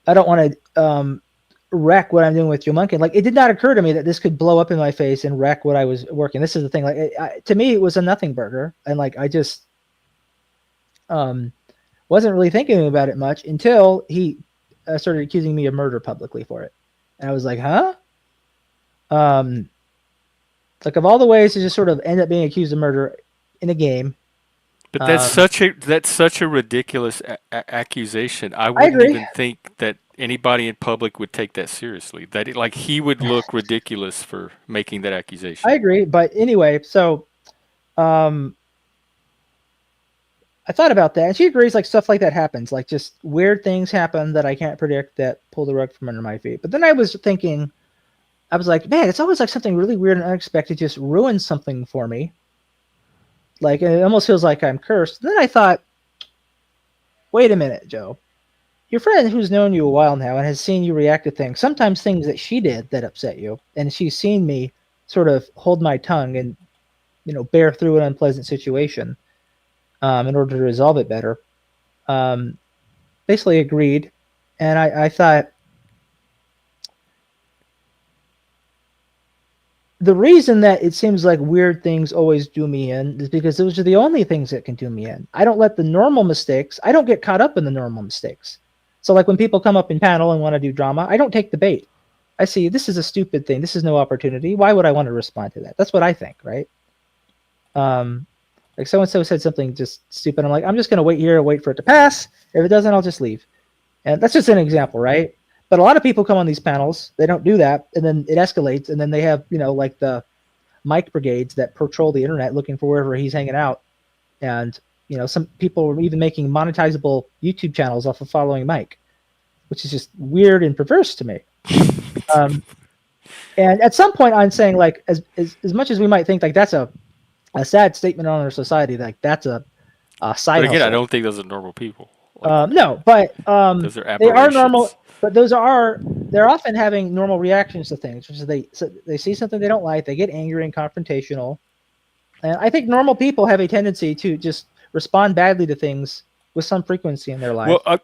I don't want to wreck what I'm doing with Joe Monkey. Like, it did not occur to me that this could blow up in my face and wreck what I was working. This is the thing. Like, to me, it was a nothing burger, and like I just wasn't really thinking about it much until he started accusing me of murder publicly for it, and I was like, huh? Um, like, of all the ways to just sort of end up being accused of murder in a game, But that's such a ridiculous accusation. I I wouldn't agree. even think that anybody in public would take that seriously. Like he would look ridiculous for making that I accusation. agree. But anyway, so um, I thought about that, and she agrees. Like stuff like that happens. Like just weird things happen that I can't predict that pull the rug from under my feet. But then I was thinking, I was like, man, it's always like something really weird and unexpected just ruins something for me. Like it almost feels like I'm cursed. And then I thought, wait a minute, Joe. Your friend who's known you a while now and has seen you react to things, sometimes things that she did that upset you, and she's seen me sort of hold my tongue and bear through an unpleasant situation in order to resolve it better. Um, Basically agreed, and I thought the reason that it seems like weird things always do me in is because those are the only things that can do me in. I don't let the normal mistakes, I don't get caught up in the normal mistakes. So like when people come up in panel and want to do drama, I don't take the bait. I see this is a stupid thing. This is no opportunity. Why would I want to respond to that? That's what I think, right? Um, like so and so said something just stupid. I'm like, I'm just gonna wait here and wait for it to pass. If it doesn't, I'll just leave. And that's just an example, right? But a lot of people come on these panels, they don't do that, and then it escalates, and then they have, like the Mike brigades that patrol the internet looking for wherever he's hanging out. And, some people are even making monetizable YouTube channels off of following Mike, which is just weird and perverse to me. Um, and at some point, I'm saying, like, as much as we might think, like, that's a sad statement on our society, like, that's a But side again, I hustle. don't think those are normal people. Like No, but those are they are normal. aberrations. But they're often having normal reactions to things, which is they see something they don't like, they get angry and confrontational. And I think normal people have a tendency to just respond badly to things with some frequency in their Well, life.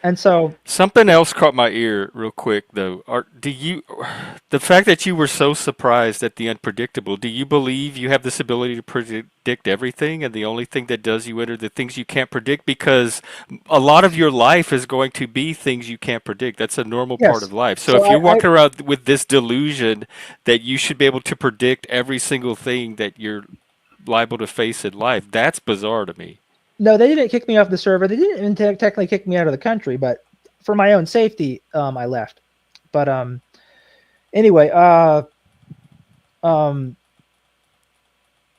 And so, something else caught my ear real quick though. The fact that you were so surprised at the unpredictable, do you believe you have this ability to predict everything and the only thing that does you in are the things you can't predict? Because a lot of your life is going to be things you can't predict. That's a normal part yes. of life. So So if you're walking around with this delusion that you should be able to predict every single thing that you're liable to face in life, that's bizarre to me. no, they didn't kick me off the server. They didn't even technically kick me out of the country, but for my own safety, I left. But anyway, um,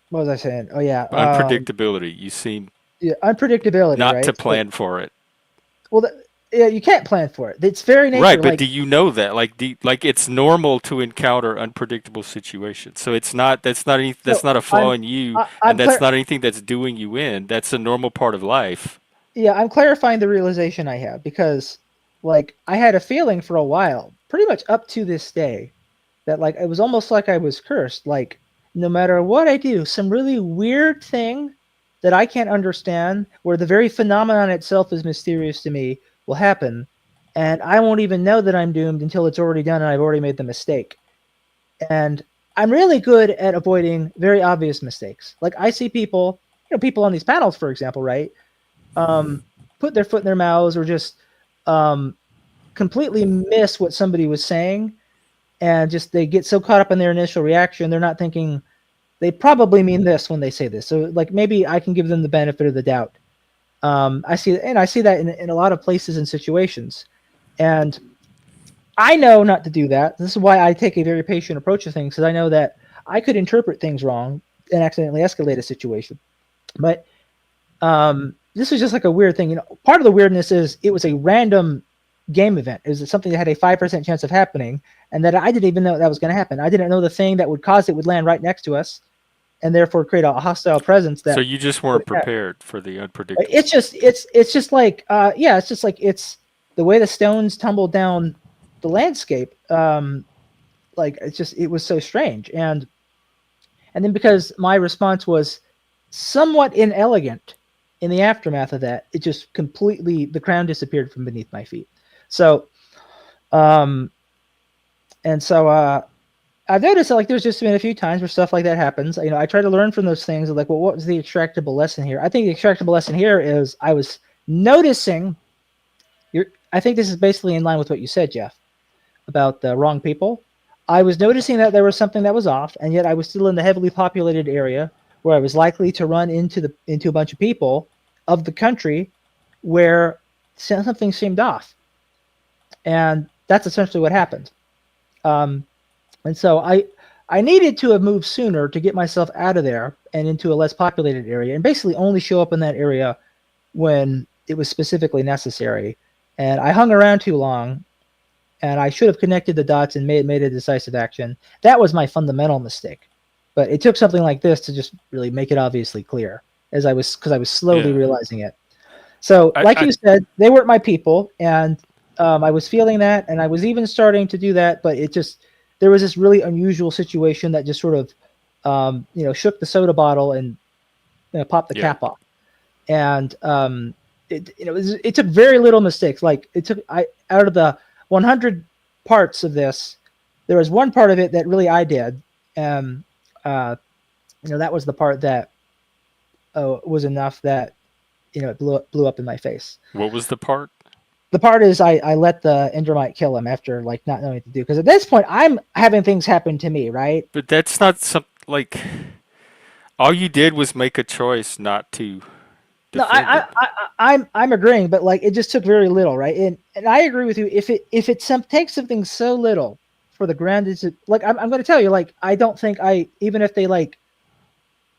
what was I saying? Oh yeah, Unpredictability. You seem yeah, unpredictability, not to right? So, plan for it. well, yeah, you can't plan for it. It's very nature. Right, but Like, do you know that? Like it's normal to encounter unpredictable situations. So no, that's not a flaw in you, I'm and that's clear. not anything that's doing you in. That's a normal part of life. Yeah, I'm clarifying the realization I have because, like, I had a feeling for a while, pretty much up to this day, that like it was almost like I was cursed. Like, no matter what I do, some really weird thing that I can't understand, where the very phenomenon itself is mysterious to me, will happen, and I won't even know that I'm doomed until it's already done and I've already made the mistake. And I'm really good at avoiding very obvious mistakes. Like I see people, people on these panels, for example, right? Put their foot in their mouths or just um, completely miss what somebody was saying, and just they get so caught up in their initial reaction, they're not thinking they probably mean this when they say this. So like maybe I can give them the benefit of the doubt. I see that in a lot of places and situations, and I know not to do that. This is why I take a very patient approach to things, because I know that I could interpret things wrong and accidentally escalate a situation. But this was just like a weird thing. Part of the weirdness is it was a random game event. It was something that had a 5% chance of happening, and that I didn't even know that was going to happen. I didn't know the thing that would cause it would land right next to us, and therefore create a hostile presence. So That you just weren't prepared for the unpredictable. it's just like it's just like it's the way the stones tumbled down the landscape. Like it was so strange, and then because my response was somewhat inelegant in the aftermath of that, it just completely, the crown disappeared from beneath my feet. So, um, and so, I've noticed that like there's just been a few times where stuff like that happens. I try to learn from those things. Like, well, what was the extractable lesson here? I think the extractable lesson here is I was noticing. I think this is basically in line with what you said, Jeff, about the wrong people. I was noticing that there was something that was off, and yet I was still in the heavily populated area where I was likely to run into a bunch of people of the country where something seemed off, and that's essentially what happened. Um, and so I needed to have moved sooner to get myself out of there and into a less populated area, and basically only show up in that area when it was specifically necessary. And I hung around too long, and I should have connected the dots and made a decisive action. That was my fundamental mistake. But it took something like this to just really make it obviously clear, because I was slowly Yeah. realizing it. So, like I you said, they weren't my people, and I was feeling that, and I was even starting to do that. But there was this really unusual situation that just sort of, shook the soda bottle and popped the yeah. cap off. And it took very little mistakes. Like I out of the 100 parts of this, there was one part of it that really I did, and that was the part that was enough that it blew up in my face. What was the part? The part is I let the Endermite kill him after like not knowing what to do, because at this point I'm having things happen to me, right? But that's not some like all you did was make a choice not to No, defend it. I'm agreeing, but like it just took very little, right? And I agree with you. If it takes something so little for the grand, is it like I'm going to tell you, like I don't think even if they like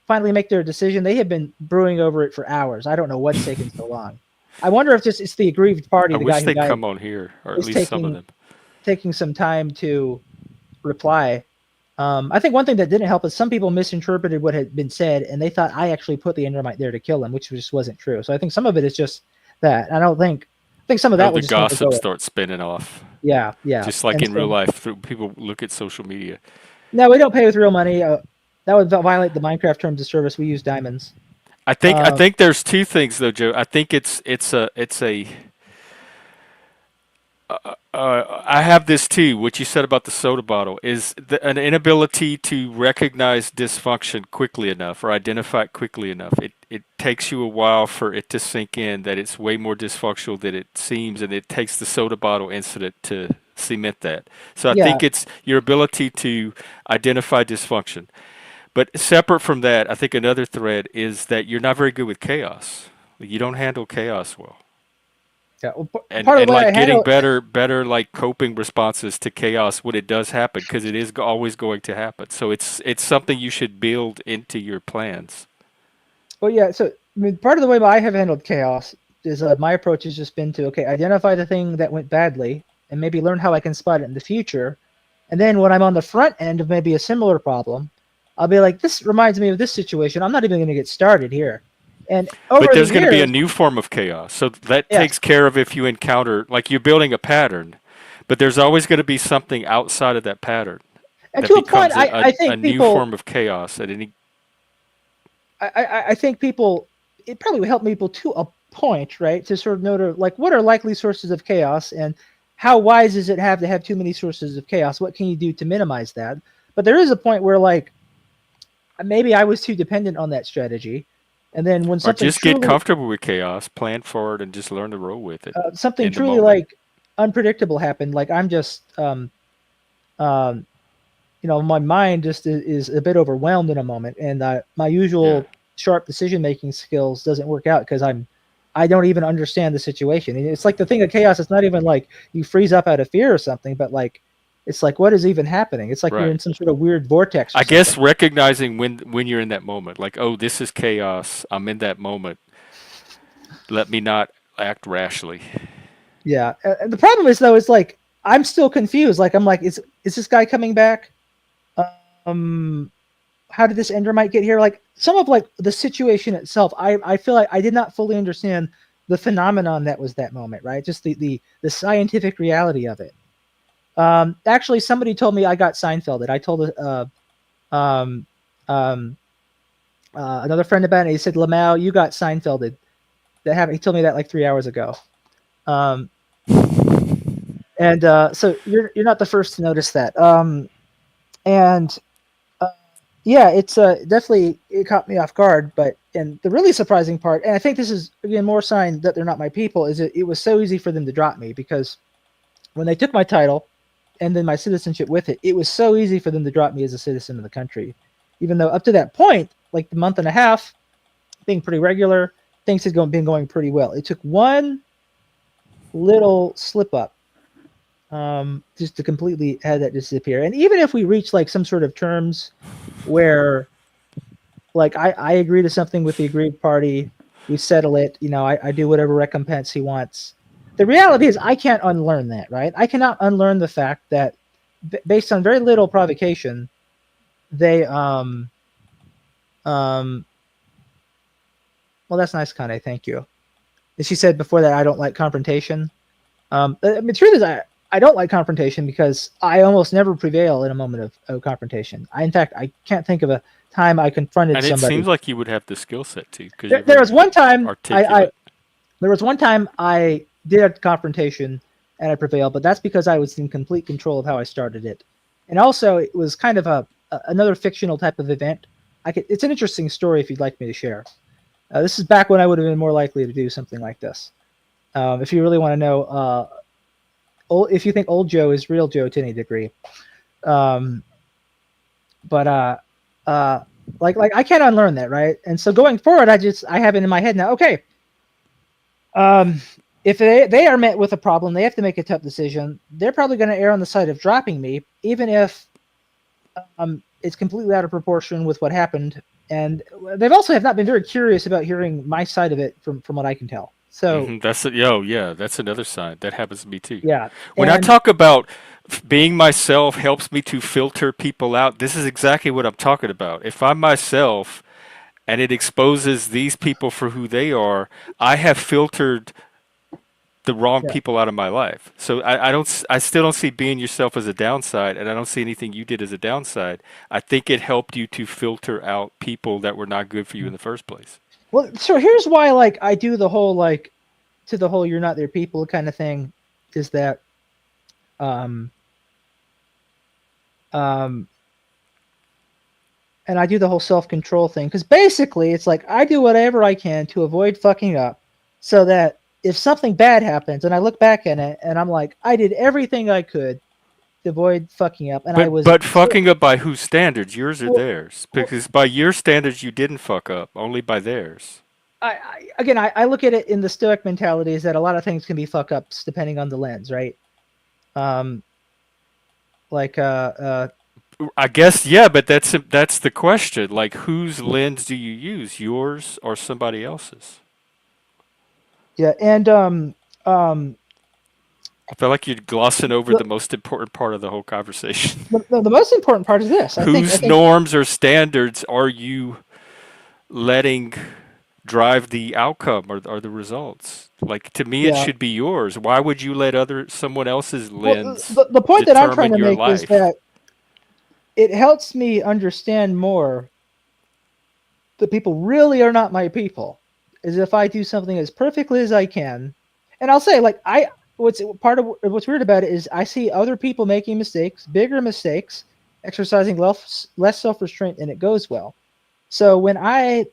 finally make their decision, they have been brewing over it for hours. I don't know what's taking so long. I wonder if it's the aggrieved party, I the guy wish who they'd died, come on here, or at is least some of them. taking some time to reply. I think one thing that didn't help is some people misinterpreted what had been said, and they thought I actually put the Endermite there to kill him, which just wasn't true. So I think some of it is just that. I think some of Oh, that the was just going to gossip go. starts spinning off, Yeah, yeah. just like And in real so, life. People look at social media. no, we don't pay with real money. That would violate the Minecraft terms of service. We use diamonds. I Uh, think there's two things though, Joe. I think it's a I have this too. What you said about the soda bottle is an inability to recognize dysfunction quickly enough or identify it quickly enough. It takes you a while for it to sink in that it's way more dysfunctional than it seems, and it takes the soda bottle incident to cement that. So I yeah, think it's your ability to identify dysfunction. But separate from that, I think another thread is that you're not very good with chaos. You don't handle chaos well, yeah. Well, part of and the way I like getting handle better like coping responses to chaos when it does happen, because it is always going to happen. So it's something you should build into your plans. Well, yeah. So, I mean, part of the way I have handled chaos is my approach has just been to identify the thing that went badly and maybe learn how I can spot it in the future. And then when I'm on the front end of maybe a similar problem, I'll be like, this reminds me of this situation. I'm not even going to get started here. And over But the there's going to be a years, new form of chaos. So that yes. takes care of if you encounter, like you're building a pattern, but there's always going to be something outside of that pattern And that to a point, becomes I a think new people, form of chaos at any. I think people, it probably would help people to a point, right? To sort of know like what are likely sources of chaos and how wise is it to have too many sources of chaos? What can you do to minimize that? But there is a point where like maybe I was too dependent on that strategy. And then when Or just get truly, comfortable with chaos, plan for it, and just learn to roll with it something in the truly moment. like unpredictable happened, like I'm just, um, my mind just is a bit overwhelmed in a moment, and my Yeah, usual sharp decision making skills doesn't work out because I don't even understand the situation. And it's like the thing of chaos. It's not even like you freeze up out of fear or something, but like it's like what is even happening? It's like you're in right. some sort of weird vortex or I something. guess recognizing when you're in that moment, like, oh, this is chaos. I'm in that moment. Let me not act rashly. Yeah, and the problem is though, it's like I'm still confused. Like I'm like, is this guy coming back? Um, how did this Endermite get here? Like some of like the situation itself, I feel like I did not fully understand the phenomenon that was that moment, right? Just the scientific reality of it. Actually, somebody told me I got Seinfelded. I told um, um, another friend about it. He said, "Lamau, you got Seinfelded." That happened. He told me that like 3 hours ago. Um, and so you're not the first to notice that. And yeah, it's definitely it caught me off guard. But and the really surprising part, and I think this is again more sign that they're not my people, is it was so easy for them to drop me because when they took my title and then my citizenship with it, it was so easy for them to drop me as a citizen of the country. even though up to that point, like the month and a half, being pretty regular, things had been going pretty well. It took one little slip up just to completely have that disappear. And even if we reach like some sort of terms where like I agree to something with the aggrieved party, we settle it, I do whatever recompense he wants. The reality is I can't unlearn that, right? I cannot unlearn the fact that based on very little provocation, they well, that's nice, Kanye, thank you. She said before that I don't like confrontation. I mean, the truth is I don't like confrontation because I almost never prevail in a moment of confrontation. In fact, I can't think of a time I confronted And it somebody. seems like you would have the skill set too, because There, you're there was very one time articulate. there was one time I did a confrontation and I prevailed, but that's because I was in complete control of how I started it. And also it was kind of another fictional type of event. It's an interesting story if you'd like me to share. This is back when I would have been more likely to do something like this. If you really want to know, if you think old Joe is real Joe to any degree. But like I can't unlearn that, right? And so going forward, I have it in my head now. Okay, if they are met with a problem, they have to make a tough decision. They're probably going to err on the side of dropping me, even if it's completely out of proportion with what happened. And they've also have not been very curious about hearing my side of it from what I can tell. So That's that's another side that happens to me too. yeah, When I and talk about being myself helps me to filter people out, this is exactly what I'm talking about. If I'm myself and it exposes these people for who they are, I have filtered the wrong yeah. people out of my life. So I still don't see being yourself as a downside, and I don't see anything you did as a downside. I think it helped you to filter out people that were not good for you in the first place. Well, so here's why, like, I do the whole like to the whole "you're not their people" kind of thing, is that um um and I do the whole self-control thing because basically it's like I do whatever I can to avoid fucking up, so that if something bad happens and I look back at it and I'm like, I did everything I could to avoid fucking up, and I was But fucking up by whose standards? Yours or well, theirs? Because by your standards you didn't fuck up, only by theirs. I look at it in the Stoic mentality is that a lot of things can be fuck ups depending on the lens, right? Um, like I guess yeah, but that's the question. Like, whose lens do you use? Yours or somebody else's? yeah, and I feel like you're glossing over the, the most important part of the whole conversation. the most important part is this. I Whose think norms or standards are you letting drive the outcome or the results? Like, to me, it yeah. should be yours. Why would you let someone else's Well, lens the point that I'm trying determine to your make is life? that it helps me understand more that people really are not my people. Is if I do something as perfectly as I can, and I'll say like what's part of what's weird about it is I see other people making mistakes, bigger mistakes, exercising less self-restraint, and it goes well. So when I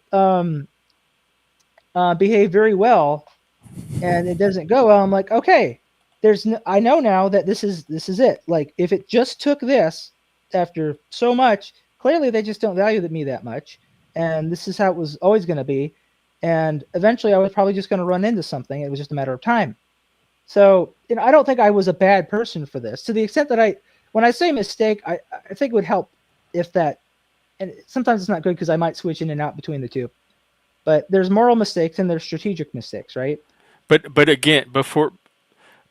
behave very well and it doesn't go well, I'm like, okay, I know now that this is it. Like if it just took this after so much, clearly they just don't value me that much, and this is how it was always going to be. And eventually, I was probably just going to run into something. It was just a matter of time. So, I don't think I was a bad person for this. To the extent that when I say mistake, I think it would help if that, and sometimes it's not good because I might switch in and out between the two. But there's moral mistakes and there's strategic mistakes, right? But again, before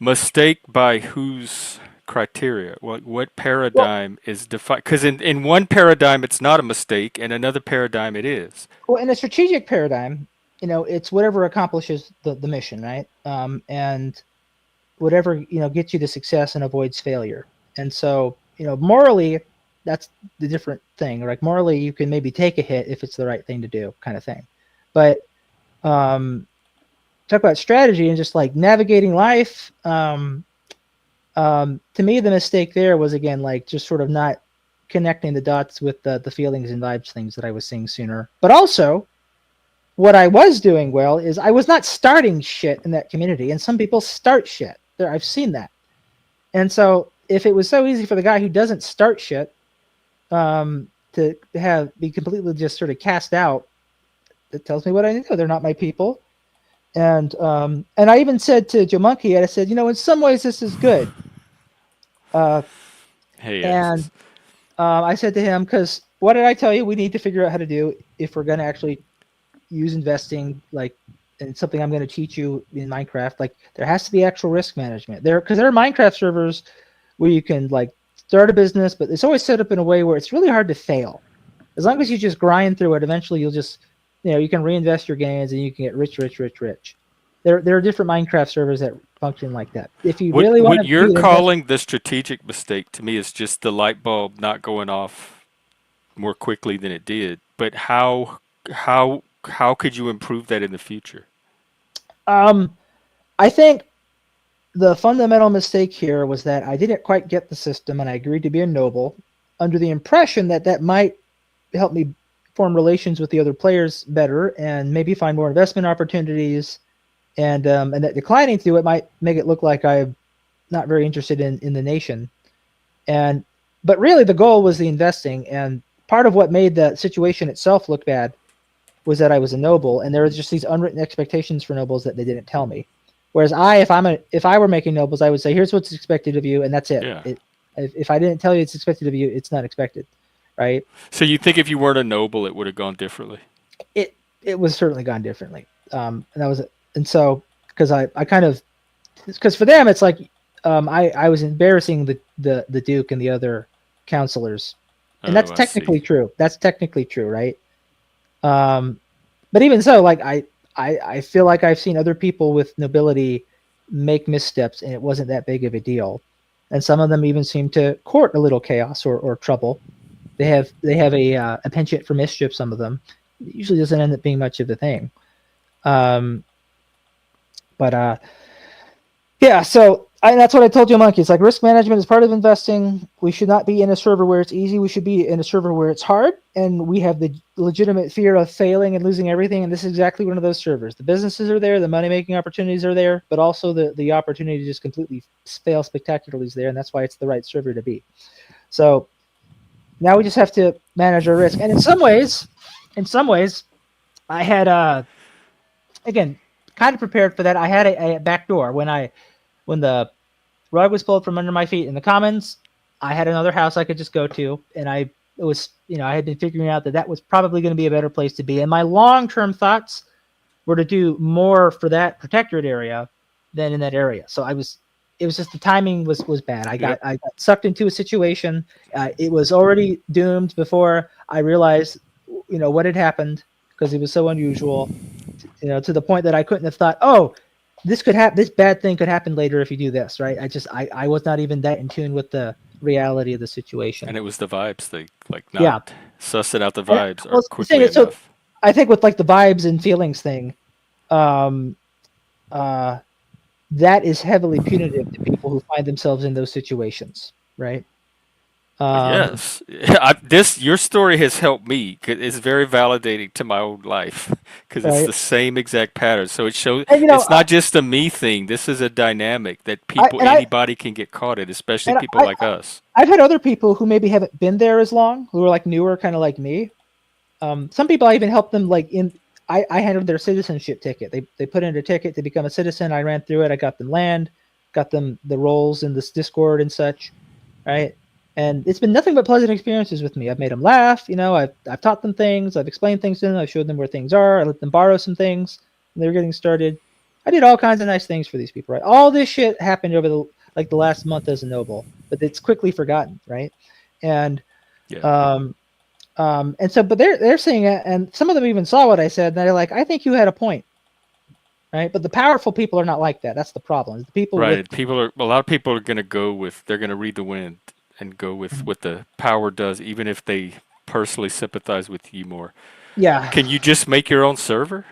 mistake by whose criteria? What Well, paradigm is defined? Because in one paradigm it's not a mistake, and another paradigm it is. well, in a strategic paradigm, it's whatever accomplishes the mission, right? And whatever gets you to success and avoids failure. And so, morally, that's the different thing. Like morally, you can maybe take a hit if it's the right thing to do, kind of thing. But talk about strategy and just like navigating life. To me, the mistake there was again like just sort of not connecting the dots with the feelings and vibes things that I was seeing sooner. But also, what I was doing well is I was not starting shit in that community, and some people start shit. I've seen that. And so if it was so easy for the guy who doesn't start shit, to have be completely just sort of cast out, it tells me what I need to know. They're not my people. And I even said to Joe Monkey, I said, in some ways this is good. Uh, Hey, and I said to him, because what did I tell you? We need to figure out how to do if we're going to actually use investing, like, and something I'm going to teach you in Minecraft. Like, there has to be actual risk management there, because there are Minecraft servers where you can like start a business, but it's always set up in a way where it's really hard to fail. As long as you just grind through it, eventually you'll just, you can reinvest your gains and you can get rich, rich, rich, rich. There are different Minecraft servers that function like that. If you what really want what to you're be an investor, calling the strategic mistake to me is just the light bulb not going off more quickly than it did. But how could you improve that in the future? I think the fundamental mistake here was that I didn't quite get the system, and I agreed to be a noble under the impression that that might help me form relations with the other players better and maybe find more investment opportunities. And that declining to do it might make it look like I'm not very interested in the nation. But really the goal was the investing, and part of what made the situation itself look bad was that I was a noble, and there was just these unwritten expectations for nobles that they didn't tell me. Whereas if I were making nobles, I would say, here's what's expected of you, and that's it. Yeah. If I didn't tell you it's expected of you, it's not expected, right? So you think if you weren't a noble, it would have gone differently? It it was certainly gone differently. And that was and so because I kind of because for them it's like I was embarrassing the Duke and the other counselors, and Oh, that's I see. technically true. That's technically true, right? Um, but even so, like I feel like I've seen other people with nobility make missteps, and it wasn't that big of a deal. And some of them even seem to court a little chaos or trouble. They have a penchant for mischief. Some of them it usually doesn't end up being much of a thing. Um, but yeah, so that's what I told you, Monkey. It's like risk management is part of investing. We should not be in a server where it's easy. We should be in a server where it's hard, and we have the legitimate fear of failing and losing everything. And this is exactly one of those servers. The businesses are there, the money-making opportunities are there, but also the opportunity to just completely fail spectacularly is there, and that's why it's the right server to be. So now we just have to manage our risk. And in some ways, I had again kind of prepared for that. I had a back door when the rug was pulled from under my feet in the commons. I had another house I could just go to, and I had been figuring out that was probably going to be a better place to be. And my long-term thoughts were to do more for that protectorate area than in that area. So it was just the timing was bad. I Yep. got sucked into a situation. It was already doomed before I realized what had happened, because it was so unusual. To the point that I couldn't have thought, oh, this could happen. This bad thing could happen later if you do this, right? I was not even that in tune with the reality of the situation. And it was the vibes thing, like Yeah. not sussing out the And, vibes or well, the thing quickly is, so enough. I think with like the vibes and feelings thing, um, uh, that is heavily punitive to people who find themselves in those situations, right? Um, Yes, your story has helped me. 'Cause it's very validating to my own life because it's right. the same exact pattern. So it shows And it's not just a me thing. This is a dynamic that I and I anybody can get caught in, especially and people like us. I've had other people who maybe haven't been there as long, who are like newer, kind of like me. Some people I even helped them like I handled their citizenship ticket. They put in a ticket to become a citizen. I ran through it. I got them land, got them the roles in this Discord and such, right? And it's been nothing but pleasant experiences with me. I've made them laugh. I've taught them things. I've explained things to them. I've showed them where things are. I let them borrow some things when they were getting started. I did all kinds of nice things for these people, right? All this shit happened over the last month as a noble, but it's quickly forgotten, right? And Yeah, um, but they're seeing it, and some of them even saw what I said, and they're like, "I think you had a point," right? But the powerful people are not like that. That's the problem. The people with right. A lot of people are gonna go with they're gonna read the wind and go with what the power does, even if they personally sympathize with you more. yeah. Can you just make your own server?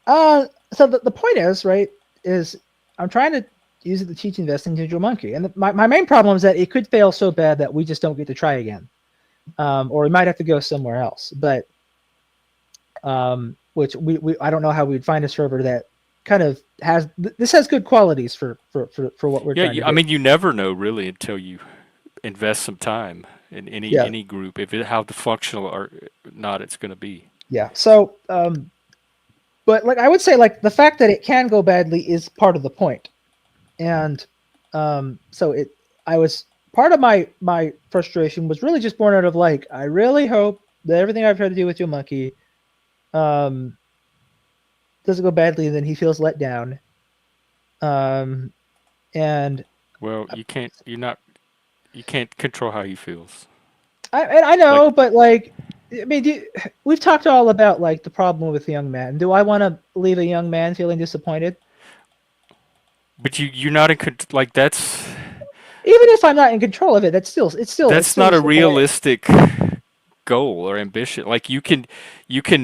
So the point is, right, is I'm trying to use it to teach investing to a monkey, and my main problem is that it could fail so bad that we just don't get to try again, or we might have to go somewhere else. But which we I don't know how we'd find a server that kind of this has good qualities for what we're Yeah, trying to I do. mean, you never know really until you invest some time. in Yeah. any group, if it how the functional or not it's going to be. Yeah. So, but like I would say, like the fact that it can go badly is part of the point. And so it, I was part of my frustration was really just born out of like I really hope that everything I've tried to do with Joe Monkey um, doesn't go badly, and then he feels let down. Um, and Well, you can't control how he feels. I Like, know, but like I mean, we've talked all about like the problem with the young man. Do I want to leave a young man feeling disappointed? but you're not in like Even if I'm not in control of it, it's that's still not a disappointing. realistic goal or ambition. Like you can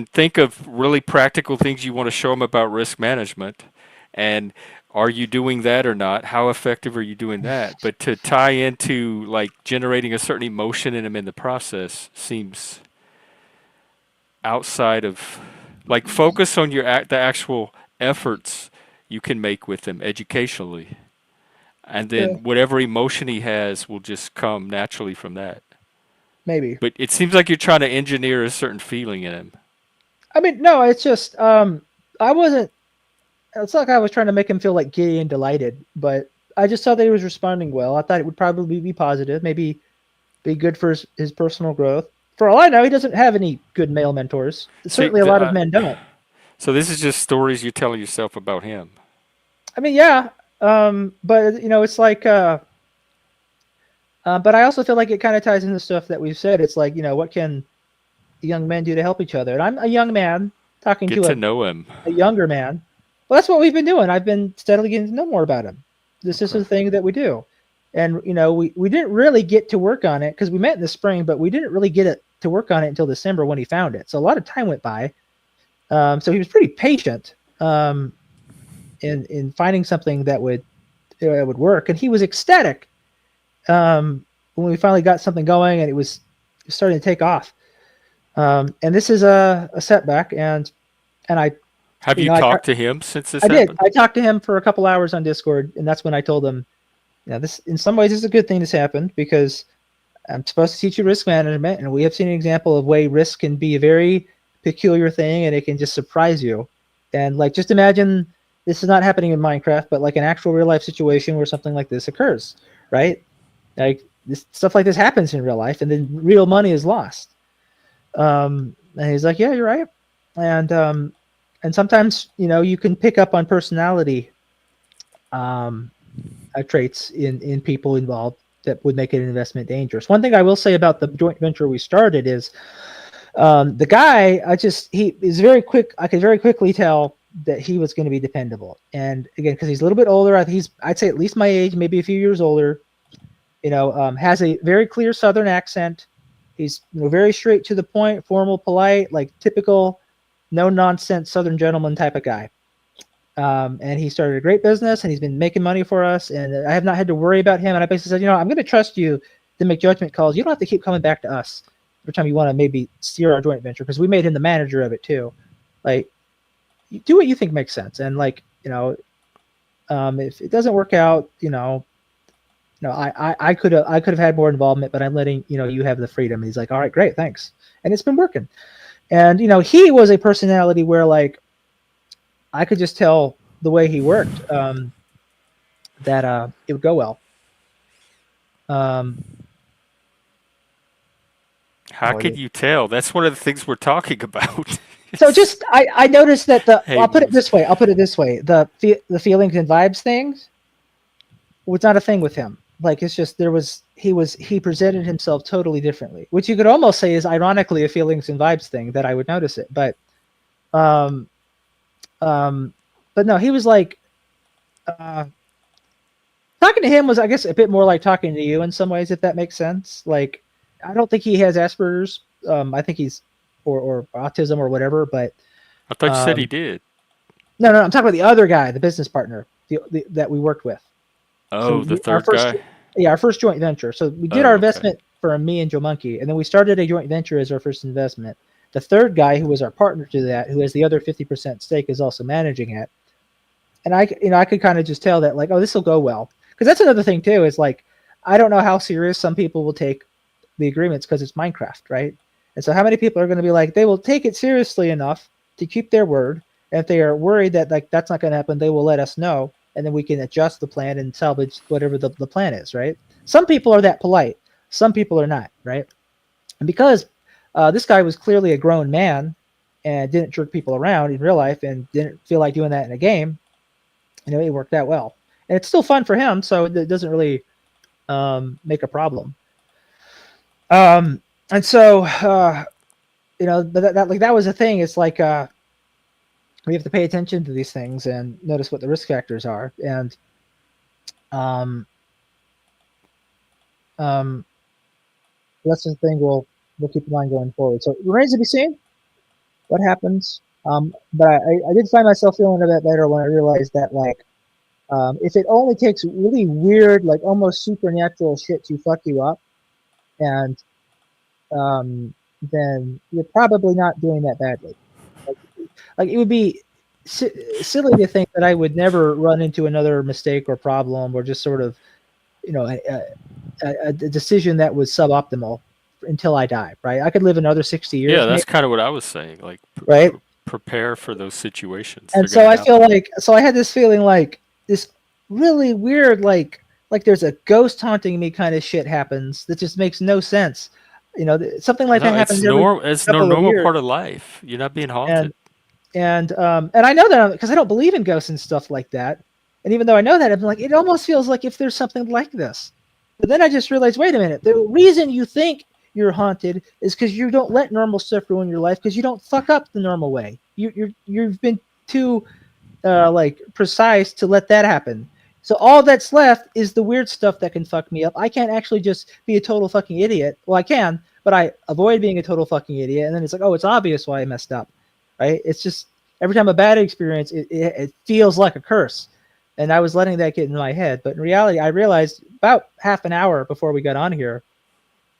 think of really practical things you want to show them about risk management, and are you doing that or not? How effective are you doing that? But to tie into like generating a certain emotion in them in the process seems outside of like focus on the actual efforts you can make with them educationally, and Yeah, then whatever emotion he has will just come naturally from that. maybe. But it seems like you're trying to engineer a certain feeling in him. I mean, no, it's just I wasn't. It's not like I was trying to make him feel like giddy and delighted, but I just thought that he was responding well. I thought it would probably be positive, maybe be good for his personal growth. For all I know, he doesn't have any good male mentors. See, Certainly, a lot of men don't. so this is just stories you're telling yourself about him. I mean, yeah, but you know, it's like, but I also feel like it kind of ties into stuff that we've said. It's like, you know, what can young men do to help each other? And I'm a young man talking Get to to know him. a younger man. Well, that's what we've been doing. I've been steadily getting to know more about him. This is Okay. the thing that we do. And, you know, we didn't really get to work on it because we met in the spring, but we didn't really get it to work on it until December when he found it. So a lot of time went by. So he was pretty patient in finding something that would work. And he was ecstatic when we finally got something going and it was starting to take off. And this is a setback. And I, Have you you know, talked to him since this I did. happened? I talked to him for a couple hours on Discord, and that's when I told him, you know, this in some ways is a good thing this happened because I'm supposed to teach you risk management, and we have seen an example of way risk can be a very peculiar thing, and it can just surprise you. And like, just imagine this is not happening in Minecraft, but like an actual real life situation where something like this occurs, right? Like this stuff like this happens in real life, and then real money is lost. And he's like, "Yeah, you're right." And sometimes you know you can pick up on personality um, traits in people involved that would make an investment dangerous. One thing I will say about the joint venture we started is the guy. He is very quick. I could very quickly tell that he was going to be dependable. And again, because he's a little bit older, I'd say at least my age, maybe a few years older. You know, has a very clear Southern accent. He's, you know, very straight to the point, formal, polite, like typical, no nonsense Southern gentleman type of guy. And he started a great business, and he's been making money for us. And I have not had to worry about him. And I basically said, you know, I'm going to trust you to make judgment calls. You don't have to keep coming back to us every time you want to maybe steer our joint venture, because we made him the manager of it too. Like, you do what you think makes sense. And like, you know, if it doesn't work out, you know, no, I could have had more involvement, but I'm letting you know you have the freedom. And he's like, all right, great, thanks, and it's been working. And you know, he was a personality where like I could just tell the way he worked that it would go well. Um, How oh, can you tell? That's one of the things we're talking about. so just I noticed that I'll Hate put it moves. this way. I'll put it this way. The feelings and vibes things was not a thing with him. Like it's just he presented himself totally differently, which you could almost say is ironically a feelings and vibes thing that I would notice it. Um um but no, he was like uh talking to him was I guess a bit more like talking to you in some ways, if that makes sense. Like I don't think he has Asperger's. I think he's or autism or whatever, but I thought you said he um did. no, I'm talking about the other guy, the business partner, that we worked with. So Oh, the our third first, guy? yeah, our first joint venture. So we did our Oh, okay. investment for me and Joe Monkey, and then we started a joint venture as our first investment. The third guy, who was our partner to that, who has the other 50% stake, is also managing it. And I could kind of just tell that like, oh, this will go well, because that's another thing too. Is like, I don't know how serious some people will take the agreements because it's Minecraft, right? And so how many people are going to be like, they will take it seriously enough to keep their word. And if they are worried that like that's not going to happen, they will let us know, and then we can adjust the plan and salvage whatever the plan is, right? Some people are that polite. Some people are not, right? And because this guy was clearly a grown man and didn't jerk people around in real life and didn't feel like doing that in a game, it worked out well. And it's still fun for him, so it doesn't really make a problem. And so, but that was the thing. It's like we have to pay attention to these things and notice what the risk factors are. And that's the thing we'll keep in mind going forward. So it remains to be seen what happens. But I did find myself feeling a bit better when I realized that, like, if it only takes really weird, like almost supernatural shit to fuck you up, and then you're probably not doing that badly. Like it would be silly to think that I would never run into another mistake or problem or just sort of, a decision that was suboptimal until I die, right? I could live another 60 years. Yeah, that's maybe, kind of what I was saying. Like, right? prepare for those situations. And They're so going to I feel happen. like, so I had this feeling like this really weird, like there's a ghost haunting me kind of shit happens that just makes no sense. Something like No, that it's happens every normal. It's no couple of normal years. part of life. You're not being haunted. And and I know that because I don't believe in ghosts and stuff like that. And even though I know that, I'm like, it almost feels like if there's something like this. But then I just realized, wait a minute, the reason you think you're haunted is because you don't let normal stuff ruin your life because you don't fuck up the normal way. You've been too like precise to let that happen. So all that's left is the weird stuff that can fuck me up. I can't actually just be a total fucking idiot. Well, I can, but I avoid being a total fucking idiot. And then it's like, oh, it's obvious why I messed up, right? It's just every time a bad experience, it feels like a curse. And I was letting that get in my head. But in reality, I realized about half an hour before we got on here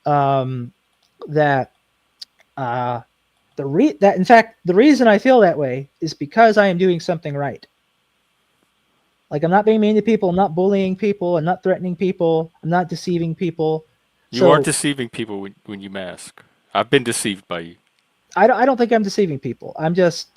that that in fact the reason I feel that way is because I am doing something right. Like I'm not being mean to people, I'm not bullying people, I'm not threatening people, I'm not deceiving people. You aren't So deceiving people when you mask. I've been deceived by you. I don't think I'm deceiving people. I'm just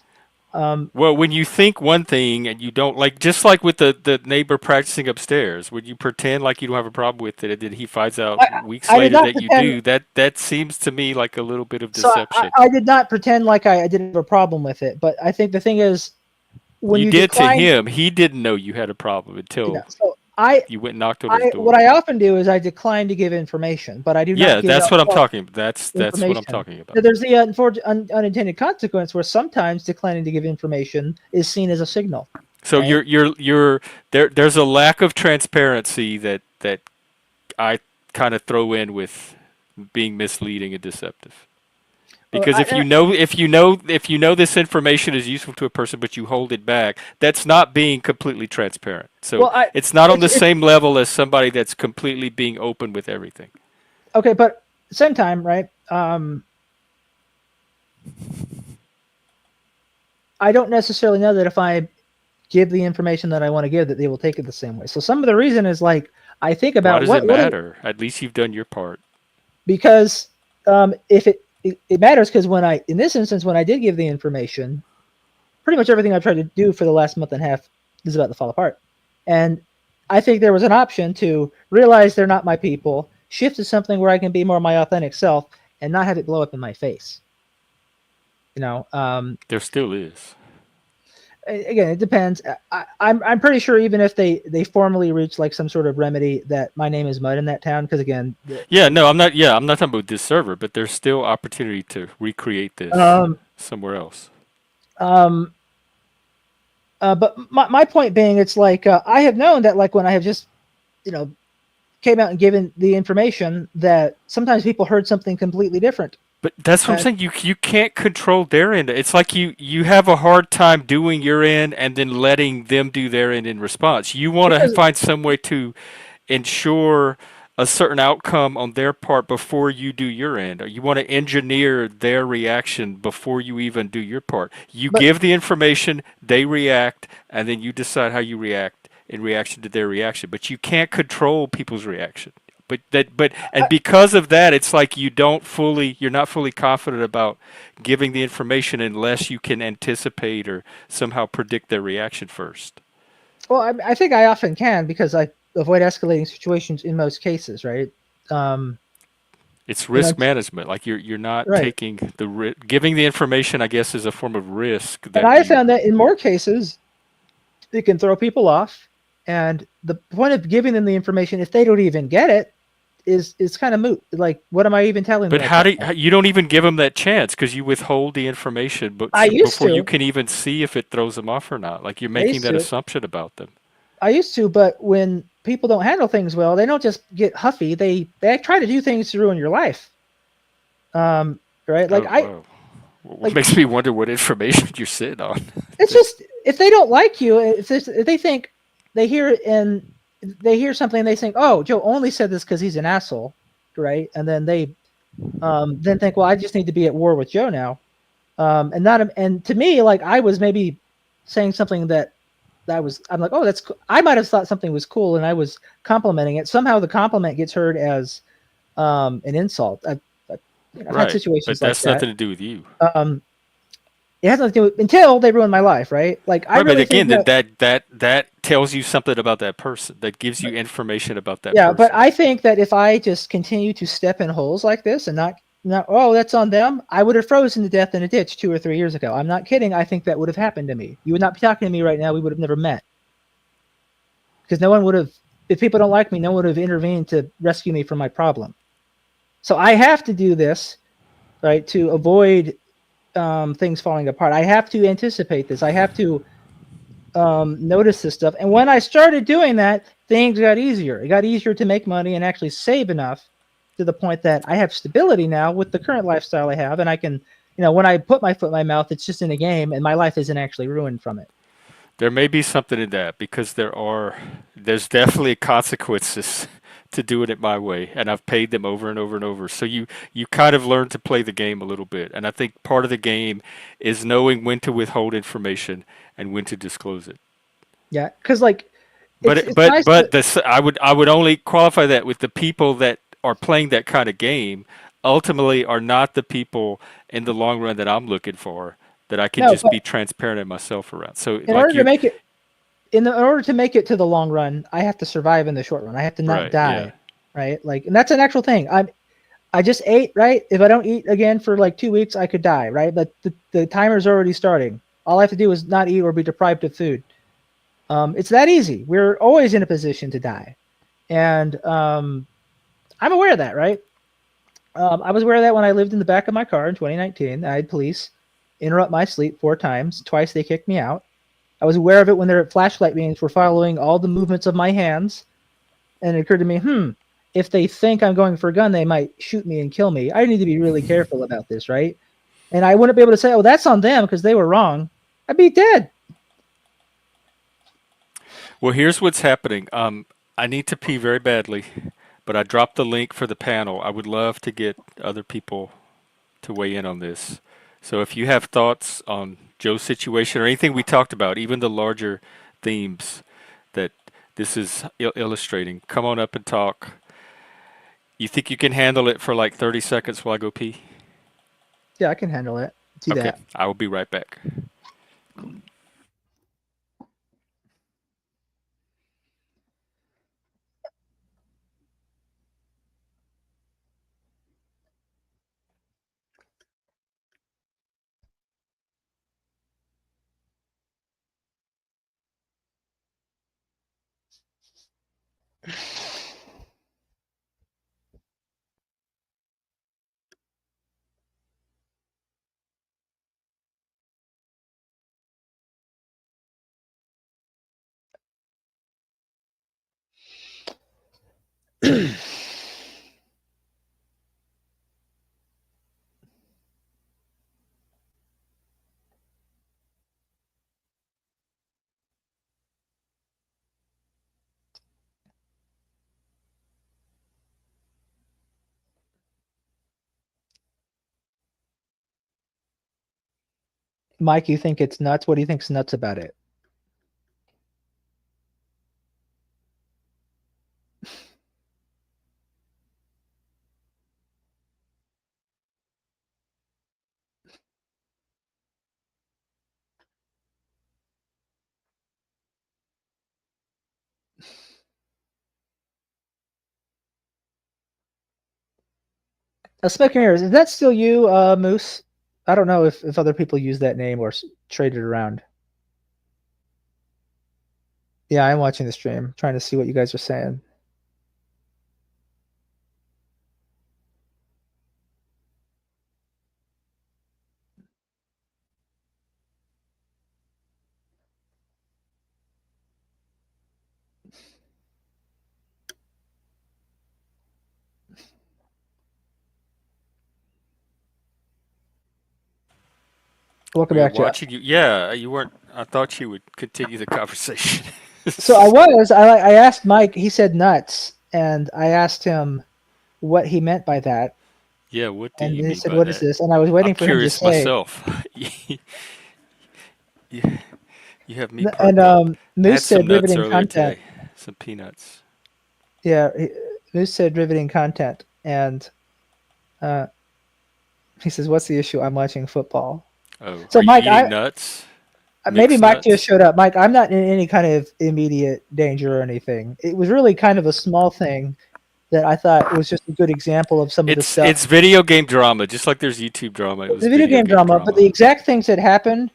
Well, when you think one thing and you don't, like, just like with the neighbor practicing upstairs, when you pretend like you don't have a problem with it and then he finds out I, weeks I did later not that you pretend. do, that seems to me like a little bit of So deception. I did not pretend like I didn't have a problem with it. But I think the thing is when You you did to decline, him. He didn't know you had a problem until so I you went and knocked on his what door. I often do is I decline to give information, but I do not Yeah, give that's out what I'm false talking about. That's what I'm information. talking So about. there's the unintended consequence where sometimes declining to give information is seen as a signal, So right? you're there's a lack of transparency that I kind of throw in with being misleading and deceptive. Because if you know this information is useful to a person, but you hold it back, that's not being completely transparent. So well, I it's not on the it's same level as somebody that's completely being open with everything. okay, but at the same time, right? I don't necessarily know that if I give the information that I want to give, that they will take it the same way. So some of the reason is like I think Why about does it what is, matter? At least you've done your part. because if it matters because when I in this instance when I did give the information, pretty much everything I've tried to do for the last month and a half is about to fall apart, and I think there was an option to realize they're not my people, shift to something where I can be more my authentic self, and not have it blow up in my face. You know, There still is. again, it depends. I'm pretty sure even if they formally reach like some sort of remedy that my name is mud in that town, because again, Yeah, no, I'm not. Yeah, I'm not talking about this server, but there's still opportunity to recreate this um somewhere else. um but my point being, it's like I have known that like when I have just you know came out and given the information that sometimes people heard something completely different. But that's what I'm And saying. You can't control their end. It's like you have a hard time doing your end and then letting them do their end in response. You want to because find some way to ensure a certain outcome on their part before you do your end. Or you want to engineer their reaction before you even do your part. You but give the information, they react, and then you decide how you react in reaction to their reaction. But you can't control people's reaction. And because of that, it's like you're not fully confident about giving the information unless you can anticipate or somehow predict their reaction first. Well, I think I often can because I avoid escalating situations in most cases, right? Um, It's you know, risk management. Like you're not right. taking giving the information. I guess is a form of risk And that I you. found that in more cases, it can throw people off. And the point of giving them the information, if they don't even get it, is kind of moot. Like, what am I even telling them But at that point? you don't even give them that chance because you withhold the information, I used before you to. can even see if it throws them off or not. Like you're I making used that to. assumption about them. I used to, but when people don't handle things well, they don't just get huffy. They try to do things to ruin your life. Um, right? Oh wow. What Like makes me wonder what information you're sitting on. it's just if they don't like you, if they think they hear and they hear something, and they think, oh, Joe only said this because he's an asshole, right? And then they then think, well, I just need to be at war with Joe now. And not and to me, like I was maybe saying something that I'm like, oh, that's cool. I might have thought something was cool, and I was complimenting it. Somehow the compliment gets heard as an insult. I've had Right, but situations like that's that. nothing to do with you. Um, it has nothing to do with, until they ruin my life, right? Like I Right, but really think again, that, that tells you something about that person. That gives you information about that yeah, but person. I think that if I just continue to step in holes like this and not oh, that's on them, I would have frozen to death in a ditch 2 or 3 years ago. I'm not kidding. I think that would have happened to me. You would not be talking to me right now. We would have never met because no one would have. If people don't like me, no one would have intervened to rescue me from my problem. So I have to do this, right, to avoid things falling apart. I have to anticipate this. I have to notice this stuff. And when I started doing that, things got easier. It got easier to make money and actually save enough to the point that I have stability now with the current lifestyle I have. And I can, when I put my foot in my mouth, it's just in a game and my life isn't actually ruined from it. There may be something in that because there's definitely consequences to doing it my way, and I've paid them over and over and over. So you kind of learn to play the game a little bit, and I think part of the game is knowing when to withhold information and when to disclose it. Yeah. Cause like But it's nice to, I would only qualify that with the people that are playing that kind of game ultimately are not the people in the long run that I'm looking for that I can no, just but be transparent in myself around. So in like order to you make it, in order to make it to the long run, I have to survive in the short run. I have to not right, yeah. die. Right. Like, and that's an actual thing. I just ate, right? If I don't eat again for like 2 weeks, I could die, right? But the timer's already starting. All I have to do is not eat or be deprived of food. It's that easy. We're always in a position to die. And I'm aware of that, right? I was aware of that when I lived in the back of my car in 2019. I had police interrupt my sleep 4 times. Twice they kicked me out. I was aware of it when their flashlight beams were following all the movements of my hands. And it occurred to me, if they think I'm going for a gun, they might shoot me and kill me. I need to be really careful about this, right? And I wouldn't be able to say, oh, that's on them because they were wrong. I'd be dead. Well, here's what's happening. I need to pee very badly, but I dropped the link for the panel. I would love to get other people to weigh in on this. So if you have thoughts on Joe's situation or anything we talked about, even the larger themes that this is illustrating, come on up and talk. You think you can handle it for like 30 seconds while I go pee? Yeah, I can handle it. Do Okay, that. I will be right back. Mike, you think it's nuts? What do you think's nuts about it? Smoke and Mirrors, is that still you, Moose? I don't know if other people use that name or trade it around. Yeah, I'm watching the stream, trying to see what you guys are saying. Welcome We were back, Jeff. watching you. Yeah, you weren't. I thought you would continue the conversation. So I asked Mike, he said nuts, and I asked him what he meant by that, Yeah, what do and you he mean said, by "What is that? this?" And I was I'm waiting for him to curious say, myself. you, you have me and perked up. I Moose had some said nuts riveting earlier content. today, some peanuts. Yeah, Moose said riveting content, and uh, he says, "What's the issue? I'm watching football." Oh, are So you Mike, eating nuts? maybe Mixed Mike just nuts? showed up. Mike, I'm not in any kind of immediate danger or anything. It was really kind of a small thing that I thought was just a good example of some of the stuff. It's video game drama, just like there's YouTube drama. It was The video video game game drama, but drama. the exact things that happened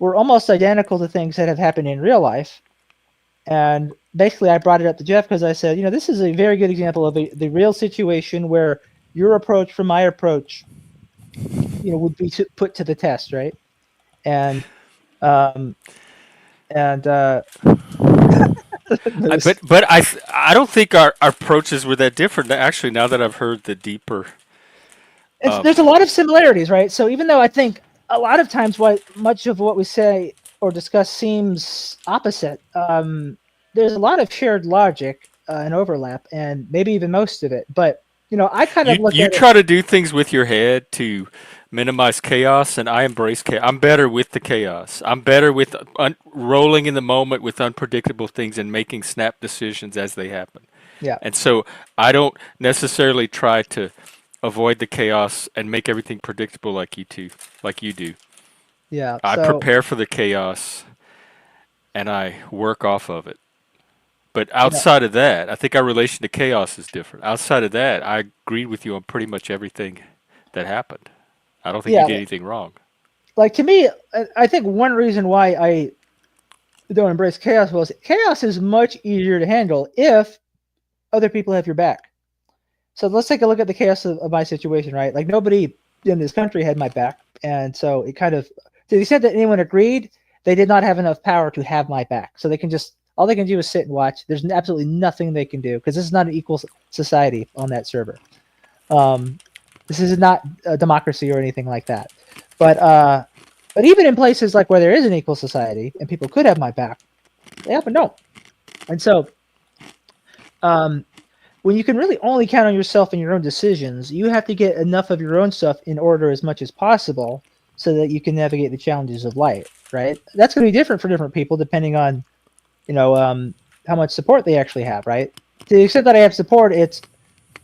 were almost identical to things that have happened in real life. And basically, I brought it up to Jeff because I said, this is a very good example of the real situation where your approach from my approach, would be put to the test, right? And um, and Moose. But I don't think our approaches were that different. Actually, now that I've heard the deeper, um, There's a lot of similarities, right? So even though I think a lot of times much of what we say or discuss seems opposite, there's a lot of shared logic and overlap, and maybe even most of it. But I kind of look you at it. try to do things with your head to minimize chaos, and I embrace chaos. I'm better with the chaos. I'm better with rolling in the moment with unpredictable things and making snap decisions as they happen. Yeah, And so I don't necessarily try to avoid the chaos and make everything predictable like you do. yeah. I So prepare for the chaos and I work off of it. But yeah, outside of that, I think our relation to chaos is different. Outside of that, I agreed with you on pretty much everything that happened. I don't think you yeah. did anything wrong. Like to me, I think one reason why I don't embrace chaos was chaos is much easier to handle if other people have your back. So let's take a look at the chaos of my situation, right? Like nobody in this country had my back, and so it kind of, to the extent that anyone agreed, they did not have enough power to have my back. So they can just, all they can do is sit and watch. There's absolutely nothing they can do because this is not an equal society on that server. This is not a democracy or anything like that. But even in places like where there is an equal society and people could have my back, they often don't. And so, um, when you can really only count on yourself and your own decisions, you have to get enough of your own stuff in order as much as possible so that you can navigate the challenges of life, right? That's going to be different for different people depending on, how much support they actually have, right? To the extent that I have support, it's,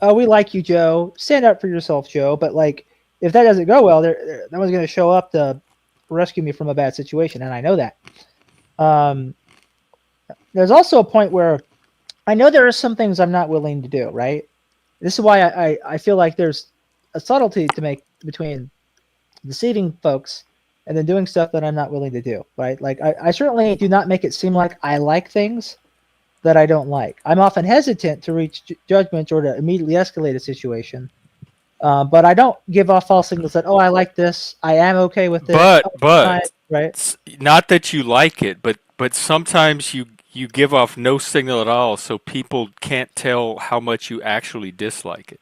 oh, we like you, Joe. Stand up for yourself, Joe. But like, if that doesn't go well, no one's going to show up to rescue me from a bad situation, and I know that. Um, there's also a point where I know there are some things I'm not willing to do, right? This is why I feel like there's a subtlety to make between deceiving folks and then doing stuff that I'm not willing to do, right? Like I certainly do not make it seem like I like things that I don't like. I'm often hesitant to reach judgment or to immediately escalate a situation. But I don't give off false signals that, oh, I like this. I am okay with it. Oh, fine, But right? not that you like it, but sometimes you give off no signal at all, so people can't tell how much you actually dislike it.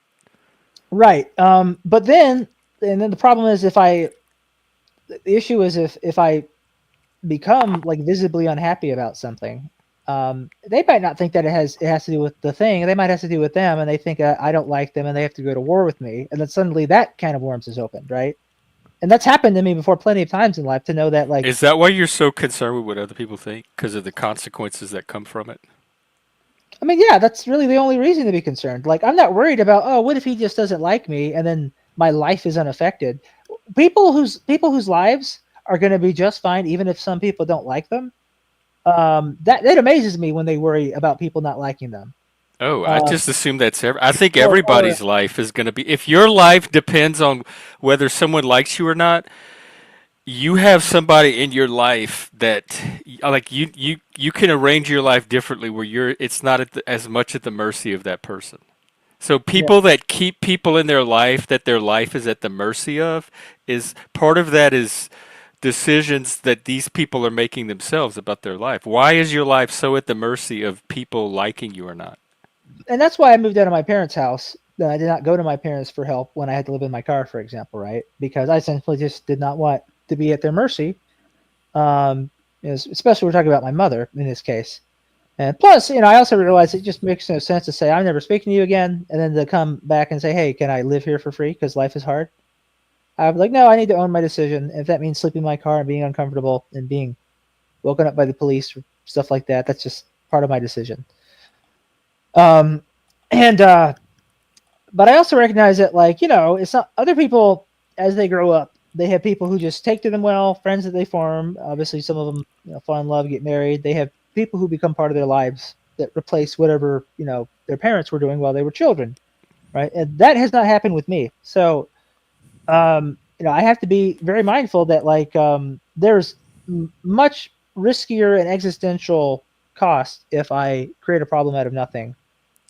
Right. But then, and then the problem is the issue is if I become like visibly unhappy about something, they might not think that it has to do with the thing. They might have to do with them, and they think I don't like them, and they have to go to war with me. And then suddenly that can of worms is opened, right? And that's happened to me before plenty of times in life to know that like, Is that why you're so concerned with what other people think? Because of the consequences that come from it? I mean, yeah, that's really the only reason to be concerned. Like, I'm not worried about, oh, what if he just doesn't like me and then my life is unaffected. People whose lives are going to be just fine, even if some people don't like them. That amazes me when they worry about people not liking them. Oh, I Um, just assume that's I think or everybody's life is going to be. If your life depends on whether someone likes you or not, you have somebody in your life that, like, you can arrange your life differently where it's not as much at the mercy of that person. So yeah, people that keep people in their life that their life is at the mercy of, is part of that is decisions that these people are making themselves about their life. Why is your life so at the mercy of people liking you or not? and that's why I moved out of my parents' house. I did not go to my parents for help when I had to live in my car, for example, right? Because I simply just did not want to be at their mercy. Um, Especially we're talking about my mother in this case. And plus, I also realized it just makes no sense to say I'm never speaking to you again, and then to come back and say, "Hey, can I live here for free because life is hard?" I'm like, no, I need to own my decision. If that means sleeping in my car and being uncomfortable and being woken up by the police or stuff like that, that's just part of my decision. Um, and But I also recognize that, like, it's not other people as they grow up. They have people who just take to them well, friends that they form. Obviously, some of them fall in love, get married. They have people who become part of their lives that replace whatever their parents were doing while they were children, right? And that has not happened with me. So, I have to be very mindful that, like, there's much riskier and existential cost if I create a problem out of nothing,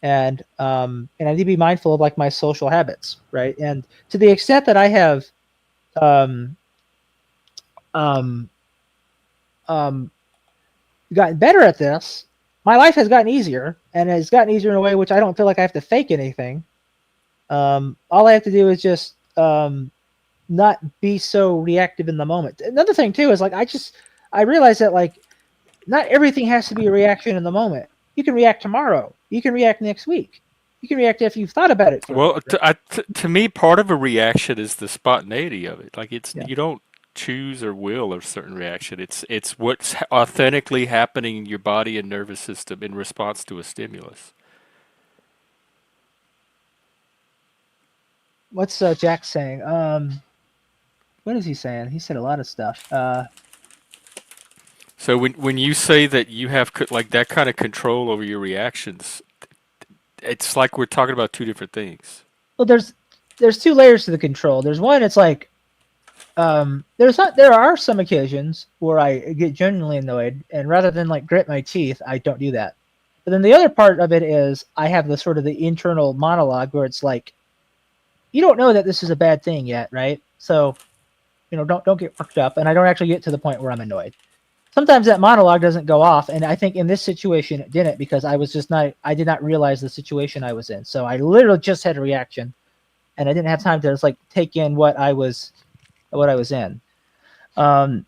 and I need to be mindful of, like, my social habits, right? And to the extent that I have um, um, um, gotten better at this, my life has gotten easier, and has gotten easier in a way which I don't feel like I have to fake anything. All I have to do is just not be so reactive in the moment. Another thing too is, like, I realize that, like, not everything has to be a reaction in the moment. You can react tomorrow. You can react next week. You can react after you've thought about it for a Well, week, right? to me, part of a reaction is the spontaneity of it. Like, it's, Yeah. you don't choose or will a certain reaction. It's what's authentically happening in your body and nervous system in response to a stimulus. What's Jack saying? What is he saying? He said a lot of stuff. So when you say that you have like that kind of control over your reactions, it's like we're talking about two different things. Well, there's two layers to the control. There's one. It's like there's not. There are some occasions where I get genuinely annoyed, and rather than, like, grit my teeth, I don't do that. But then the other part of it is I have the sort of the internal monologue where it's like, you don't know that this is a bad thing yet, right? So don't get worked up, and I don't actually get to the point where I'm annoyed. Sometimes that monologue doesn't go off, and I think in this situation it didn't, because I did not realize the situation I was in. So I literally just had a reaction, and I didn't have time to just, like, take in what I was in. Um,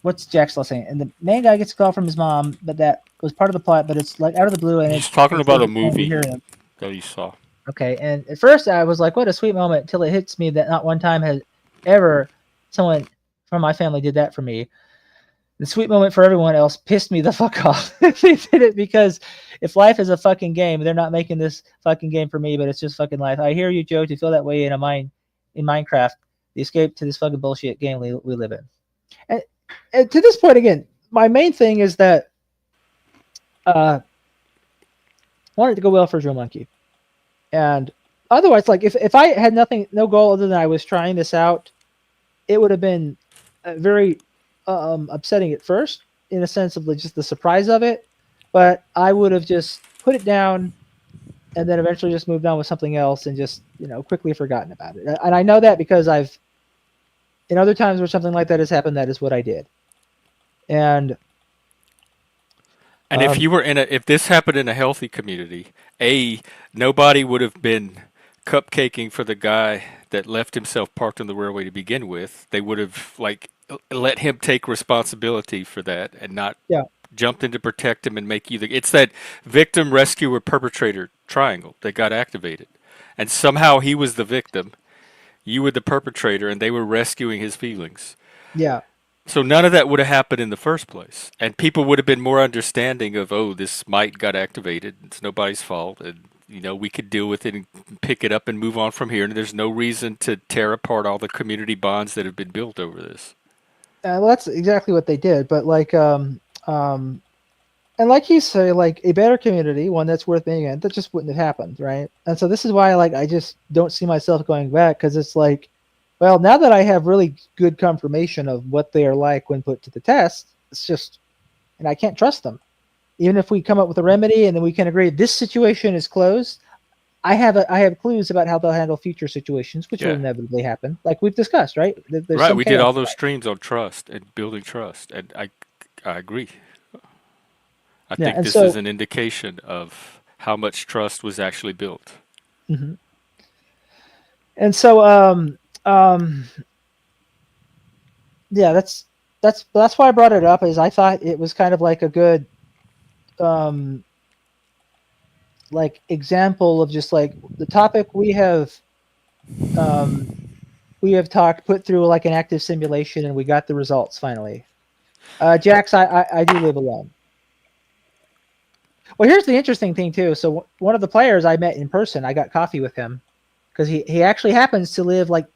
what's Jack still saying? And the main guy gets a call from his mom, but that was part of the plot. But it's, like, out of the blue, and He's it's talking it's about a disappointing to movie hear him. that he saw. Okay, and at first I was like, "What a sweet moment," until it hits me that not one time has ever someone from my family did that for me. The sweet moment for everyone else pissed me the fuck off. They did it because if life is a fucking game, they're not making this fucking game for me, but it's just fucking life. I hear you, Joe, to feel that way in Minecraft, the escape to this fucking bullshit game we live in. And, and to this point again, my main thing is that I wanted to go well for Joe Monkey. And otherwise, like, if I had no goal other than I was trying this out, it would have been very upsetting at first, in a sense of, like, just the surprise of it. But I would have just put it down and then eventually just moved on with something else and just quickly forgotten about it. And I know that because I've in other times where something like that has happened, that is what I did. And And if um, you were if this happened in a healthy community, nobody would have been cupcaking for the guy that left himself parked on the railway to begin with. They would have, like, let him take responsibility for that and not yeah, jumped in to protect him and make you the. It's that victim, rescuer, perpetrator triangle that got activated, and somehow he was the victim, you were the perpetrator, and they were rescuing his feelings. yeah, So none of that would have happened in the first place, and people would have been more understanding of, oh, this might got activated. It's nobody's fault, and we could deal with it and pick it up and move on from here. And there's no reason to tear apart all the community bonds that have been built over this. well, that's exactly what they did. But, like, And like you say, like a better community, one that's worth being in, that just wouldn't have happened, right? And so this is why, like, I just don't see myself going back, because it's like, well, now that I have really good confirmation of what they are like when put to the test, it's just, and I can't trust them. Even if we come up with a remedy and then we can agree this situation is closed, I have clues about how they'll handle future situations, which will Yeah. inevitably happen, like we've discussed, right? There's Right. some We did chaos. all those streams on trust and building trust, and I agree. I Yeah, think and this is so, an indication of how much trust was actually built. mhm. And so, yeah, that's why I brought it up. Is I thought it was kind of like a good, um, like example of just like the topic um, we have talked, put through like an active simulation, and we got the results finally. Jax, I do live alone. Well, here's the interesting thing too. So one of the players I met in person, I got coffee with him because he actually happens to live like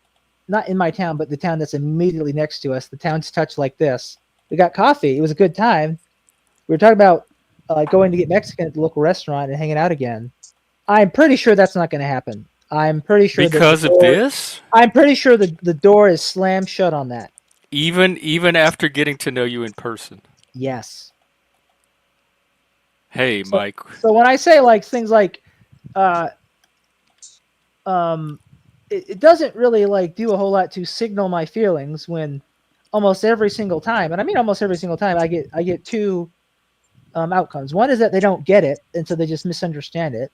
not in my town, but the town that's immediately next to us. The town's touched like this. We got coffee. It was a good time. We were talking about going to get Mexican at the local restaurant and hanging out again. I'm pretty sure that's not going to happen. I'm pretty sure that the Because of door. this, I'm pretty sure the door is slammed shut on that. even after getting to know you in person. Yes. Hey, So Mike. so when I say like things like, uh, um, it doesn't really like do a whole lot to signal my feelings when almost every single time, and I mean almost every single time, I get two outcomes. One is that they don't get it, and so they just misunderstand it.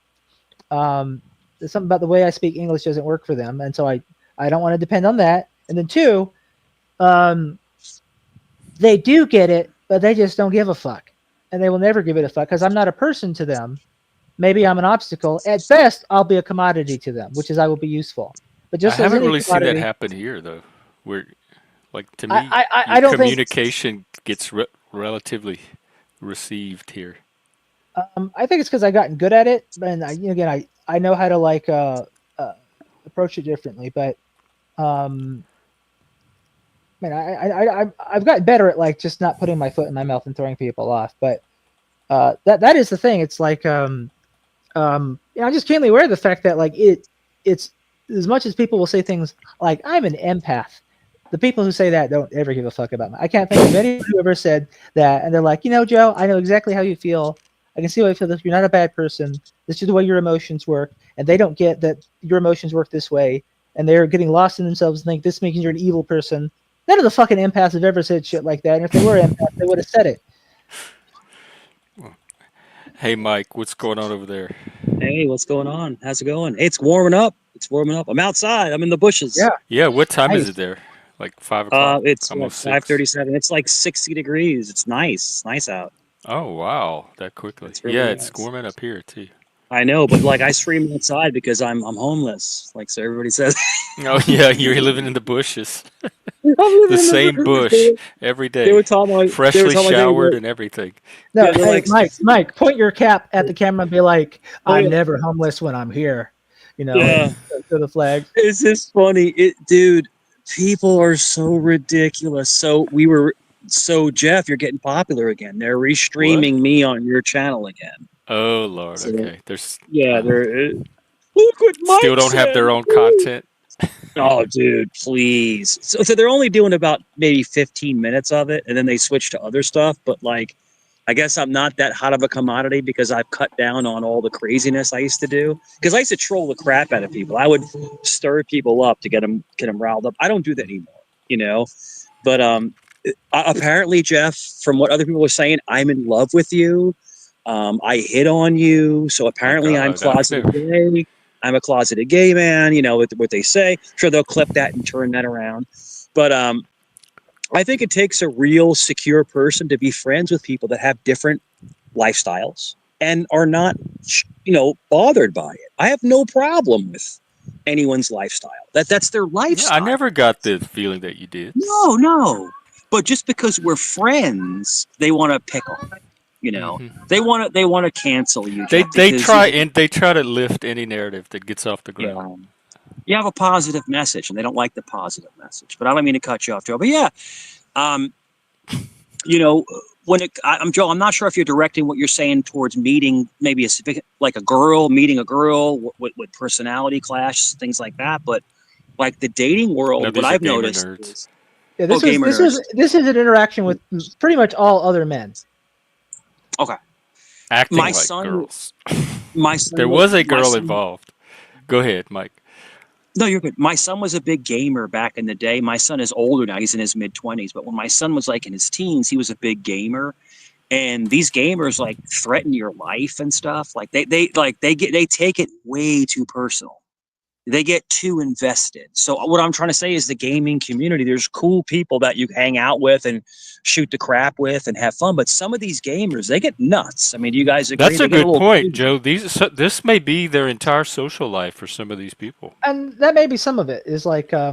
There's something about the way I speak English doesn't work for them, and so I don't want to depend on that. And then two, um, they do get it, but they just don't give a fuck, and they will never give it a fuck because I'm not a person to them. Maybe I'm an obstacle. At best, I'll be a commodity to them, which is I will be useful. But I just as haven't any really seen that commodity, happen here, though. Where, like, to I, me, I, I your I don't think. communication gets relatively received here. I think it's because I've gotten good at it, and again, I know how to like uh, approach it differently. But um, man, I've gotten better at like just not putting my foot in my mouth and throwing people off. But that is the thing. It's like I'm just keenly aware of the fact that like it's as much as people will say things like I'm an empath. The people who say that don't ever give a fuck about me. I can't think of anyone who ever said that, and they're like, Joe, I know exactly how you feel. I can see why you feel this. You're not a bad person. This is the way your emotions work, and they don't get that your emotions work this way, and they're getting lost in themselves and think this means you're an evil person. None of the fucking empaths have ever said shit like that, and if they were empaths, they would have said it. Hey, Mike, what's going on over there? Hey, what's going on? How's it going? Hey, it's warming up. It's warming up. I'm outside. I'm in the bushes. Yeah, Yeah, what time is nice. it there? Like 5 o'clock, It's what, almost 6. 5:37. It's like 60 degrees. It's nice. It's nice out. Oh wow, that quickly. It's Yeah, really it's nice. warming up here too. I know, but like I scream outside because I'm homeless. Like so everybody says. Oh yeah, you're living in the bushes. I'm The living in same the bushes. bush every They day, were telling my they were freshly telling my baby, showered like, and everything. No, yeah, they're hey, like, Mike, point your cap at the camera and be like, oh "I'm yeah, never homeless when I'm here," yeah. to the flag. It's just funny. Dude, people are so ridiculous. So Jeff, you're getting popular again. They're What? restreaming me on your channel again. Oh Lord. So Okay. There's yeah, they're look what still Mike don't have said. their own Woo. content. Oh, dude, please. So they're only doing about maybe 15 minutes of it, and then they switch to other stuff. But like, I guess I'm not that hot of a commodity because I've cut down on all the craziness I used to do. Because I used to troll the crap out of people. I would stir people up to get them riled up. I don't do that anymore, you know. But apparently, Jeff, from what other people were saying, I'm in love with you. I hit on you, so Oh apparently I'm God, I've closeted never. gay. I'm a closeted gay man. You know what they say. Sure, they'll clip that and turn that around. But I think it takes a real secure person to be friends with people that have different lifestyles and are not, bothered by it. I have no problem with anyone's lifestyle. That's their Yeah, I lifestyle. never got the feeling that you did. No, no. But just because we're friends, they want to pick on it. You know, Hmm. they want to cancel you, They Jeff, they because try and they try to lift any narrative that gets off the you ground. know you have a positive message, and they don't like the positive message. But I don't mean to cut you off, Joe. But yeah, um, you know, I'm Joe. I'm not sure if you're directing what you're saying towards meeting maybe like a girl meeting a girl with personality clash, things like that. But like the dating world, No, what these are I've gamer noticed nerds. is Yeah, this is gamer this nerds. is this is an interaction with pretty much all other men. Okay, Acting my like son, girls. my son, There was- was a my girl son. involved. Go ahead, Mike. No, you're good. My son was a big gamer back in the day. My son is older now; he's in his mid-20s. But when my son was like in his teens, he was a big gamer. And these gamers like threaten your life and stuff. Like they take it way too personal. They get too invested. So what I'm trying to say is the gaming community, there's cool people that you hang out with and shoot the crap with and have fun. But some of these gamers, they get nuts. I mean, do you guys agree? That's They a get a good little point, crazy. Joe. This may be their entire social life for some of these people. And that may be some of it. Is like Yeah.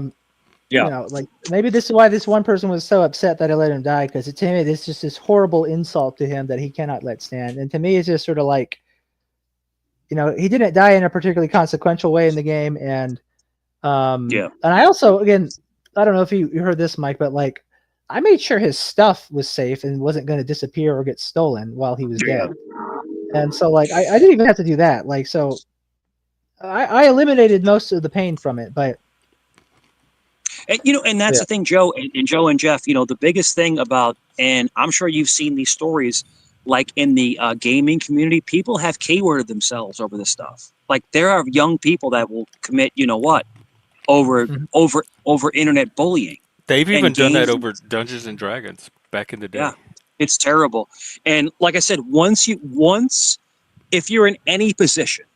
you know, like maybe this is why this one person was so upset that I let him die, because to me this is just this horrible insult to him that he cannot let stand. And to me it's just sort of like, you know, he didn't die in a particularly consequential way in the game. And Yeah. and I also, again, I don't know if you heard this, Mike, but like I made sure his stuff was safe and wasn't going to disappear or get stolen while he was dead. And so like I didn't even have to do that. Like, so I eliminated most of the pain from it. But And, you know, and that's Yeah. the thing, Joe and Joe and Jeff, you know, the biggest thing about, and I'm sure you've seen these stories, like in the gaming community, people have keyworded themselves over this stuff. Like there are young people that will commit, you know what, over Mhm. over internet bullying. They've And even done that games- over Dungeons and Dragons back in the day. Yeah, it's terrible. And like I said, once if you're in any position,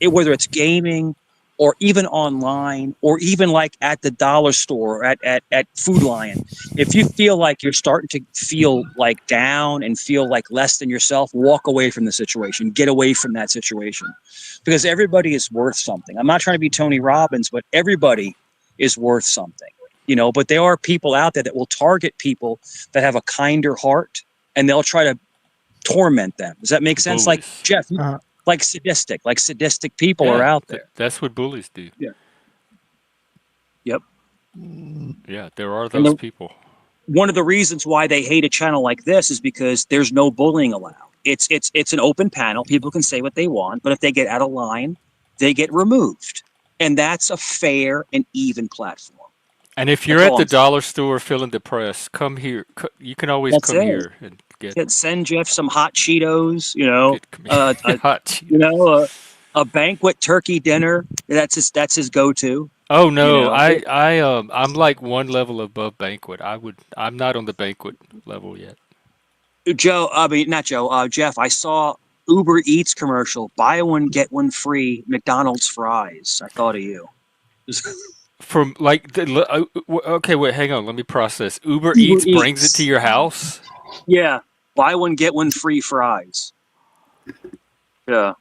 whether it's gaming or even online or even like at the dollar store or at Food Lion, if you feel like you're starting to feel like down and feel like less than yourself, walk away from the situation. Get away from that situation. Because everybody is worth something. I'm not trying to be Tony Robbins, but everybody is worth something. You know, but there are people out there that will target people that have a kinder heart, and they'll try to torment them. Does that make sense? Like Bullies. Jeff, Uh-huh. like sadistic people are out there. That's what bullies do. Yeah. Yep. Yeah, there are And those people. one of the reasons why they hate a channel like this is because there's no bullying allowed. It's an open panel. People can say what they want, but if they get out of line, they get removed. And that's a fair and even platform. And if you're That's at all the I'm saying. dollar store feeling depressed, come here. You can always That's come it. here and get Send Jeff some hot Cheetos, you know, hot Cheetos. you know, a banquet turkey dinner. That's his go-to. Oh no, You know? I'm like one level above banquet. I'm not on the banquet level yet. Jeff, I saw Uber Eats commercial, buy one, get one free, McDonald's fries. I thought of you. From like okay, wait, hang on, let me process. Uber Uber Eats brings it Eats. to your house? Yeah, buy one, get one free fries. Yeah.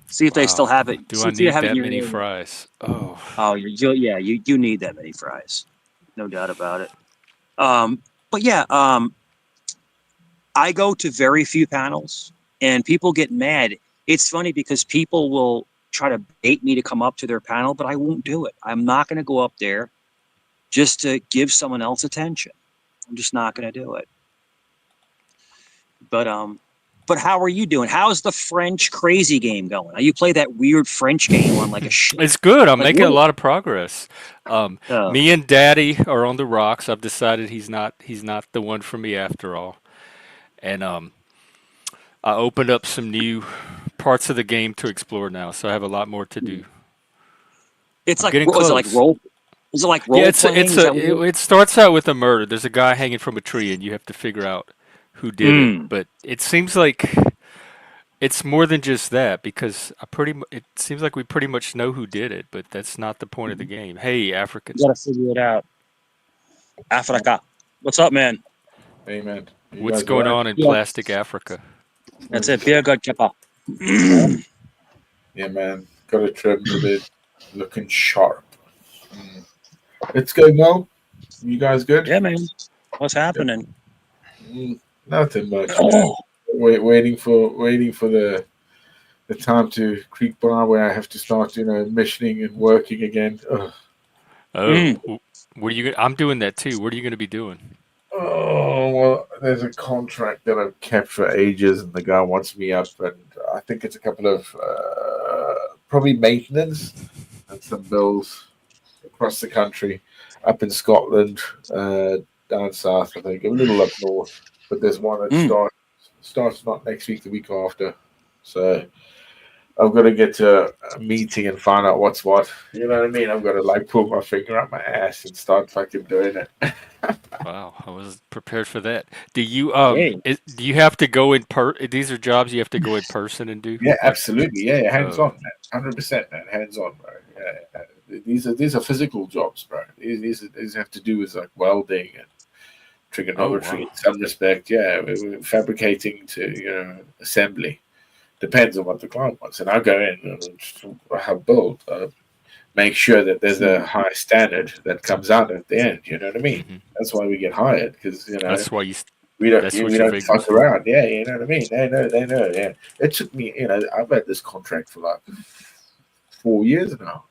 See if they still have it. Do See I if they need have it that in your many area. fries? Oh. Oh, you need that many fries. No doubt about it. But yeah, I go to very few panels and people get mad. It's funny because people will try to bait me to come up to their panel, but I won't do it. I'm not going to go up there just to give someone else attention. I'm just not going to do it. But how are you doing? How's the French crazy game going? Now, you play that weird French game on like a ship. It's good. I'm Like, making a what? lot of progress. Me and Daddy are on the rocks. I've decided he's not the one for me after all. And I opened up some new parts of the game to explore now, so I have a lot more to do. It's I'm like getting is it like close. role? Is it like role Yeah, playing? Is that what it is? it starts out with a murder. There's a guy hanging from a tree, and you have to figure out who did it. But it seems like it's more than just that, because it seems like we pretty much know who did it, but that's not the point of the game. Hey, African. You gotta figure it out. Africa. What's up, man? Hey man, you What's guys going alright? on in Yeah. plastic Africa? That's it. Be a good kipper. Yeah man, got a trim a bit, looking sharp. It's going well. You guys good? Yeah, man. What's happening? Nothing much, man. Waiting for the time to creep by where I have to start, missioning and working again. Ugh. Oh, what are you? I'm doing that too. What are you going to be doing? Oh well, there's a contract that I've kept for ages, and the guy wants me up, and I think it's a couple of probably maintenance and some bills across the country, up in Scotland, down south, I think, a little up north. But there's one that starts not next week, the week after. So I've got to get to a meeting and find out what's what. You know what I mean? I've got to like pull my finger up my ass and start fucking doing it. Wow, I was prepared for that. Do you Hey. do you have to go in these are jobs you have to go in person and do? Yeah, Like, absolutely. Yeah, hands on, man. 100%, man. Hands on, bro. Yeah. These are physical jobs, bro. These have to do with like welding and trigonometry in some respect. Yeah, we're fabricating to assembly. Depends on what the client wants, and I go in and I have build. Make sure that there's a high standard that comes out at the end. You know what I mean? Mhm. That's why we get hired, because That's why you. we don't That's what we you're don't big fuck for. around. Yeah, you know what I mean. They know. Yeah, it took me. I've had this contract for like 4 years now,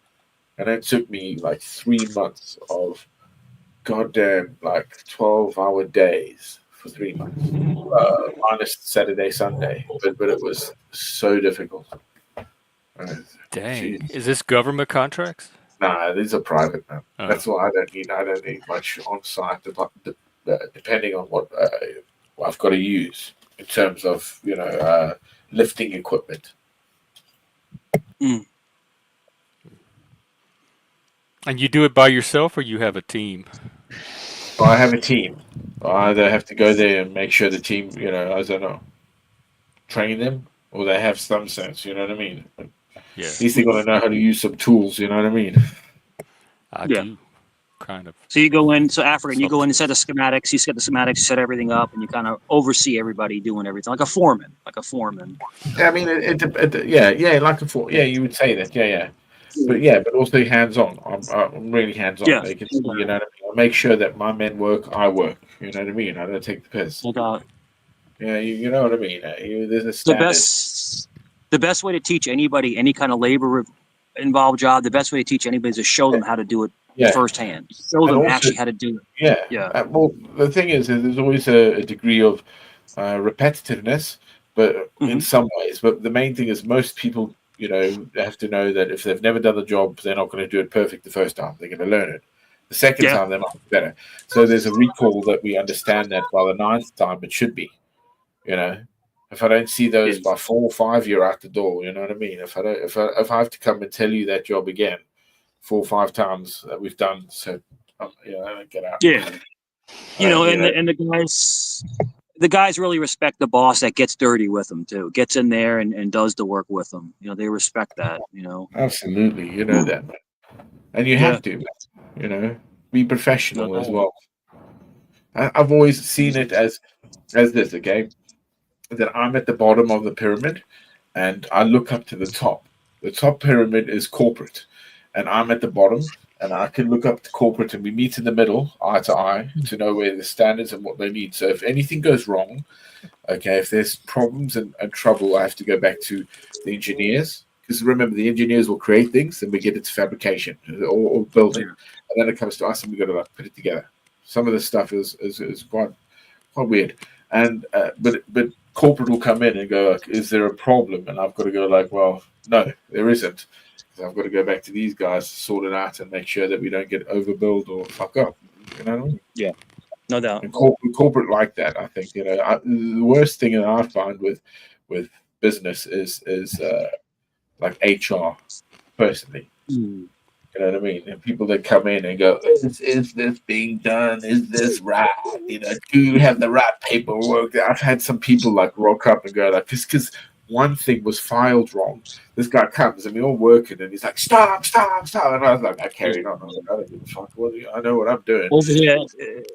and it took me like 3 months of goddamn like 12-hour days for 3 months, minus Saturday, Sunday. But it was so difficult. Dang, Jeez. is this government contracts? Nah, these are private, man. Oh. That's why I don't need much on site, depending on what I've got to use in terms of lifting equipment. And you do it by yourself, or you have a team? I have a team. I either have to go there and make sure the team, I don't know, train them, or they have some sense. You know what I mean? Yeah, At least they got to know how to use some tools. You know what I mean? I do, kind of. So you go in, African, you go in and set the schematics, you set the schematics, set everything up, and you kind of oversee everybody doing everything, like a foreman. I mean, yeah, like a four. Yeah, you would say that. Yeah. But also hands on. I'm really hands on. Yeah. They can see, you know what I mean? I make sure that my men work, I work. You know what I mean? I don't take the piss. No doubt. Yeah, you know what I mean. There's a standard. The best way to teach anybody any kind of labor involved job, the best way to teach anybody is to show them how to do it firsthand. Show them also, actually how to do it. Yeah. Well, the thing is there's always a degree of repetitiveness, but in some ways. But the main thing is most people, have to know that if they've never done the job, they're not going to do it perfect the first time. They're going to learn it. The second time, they might be better. So there's a recall that we understand that by the 9th time, it should be. If I don't see those by 4 or 5, you're out the door. You know what I mean? If I have to come and tell you that job again 4 or 5 times that we've done, so I don't get out. Yeah, and the guys really respect the boss that gets dirty with them too, gets in there and does the work with them. They respect that. Absolutely, that, man. And you have to, be professional as well. I've always seen it as this, okay? That I'm at the bottom of the pyramid and I look up to the top. The top pyramid is corporate and I'm at the bottom and I can look up to corporate and we meet in the middle, eye to eye, to know where the standards and what they need. So if anything goes wrong, okay, if there's problems and trouble, I have to go back to the engineers. Because remember, the engineers will create things and we get it to fabrication or building. And then it comes to us and we got to put it together. Some of this stuff is quite weird. And but corporate will come in and go, like, is there a problem? And I've got to go like, well, no, there isn't. So I've got to go back to these guys to sort it out and make sure that we don't get overbilled or fuck up. You know what I mean? Yeah, no doubt. And corporate like that, I think. The worst thing that I find with business is like HR, personally. You know what I mean? And people that come in and go, is this being done? Is this right? Do you have the right paperwork? I've had some people like rock up and go like, because one thing was filed wrong. This guy comes and we all working and he's like, stop. And I was like, I carried on. I was like, I don't give a fuck. I know what I'm doing.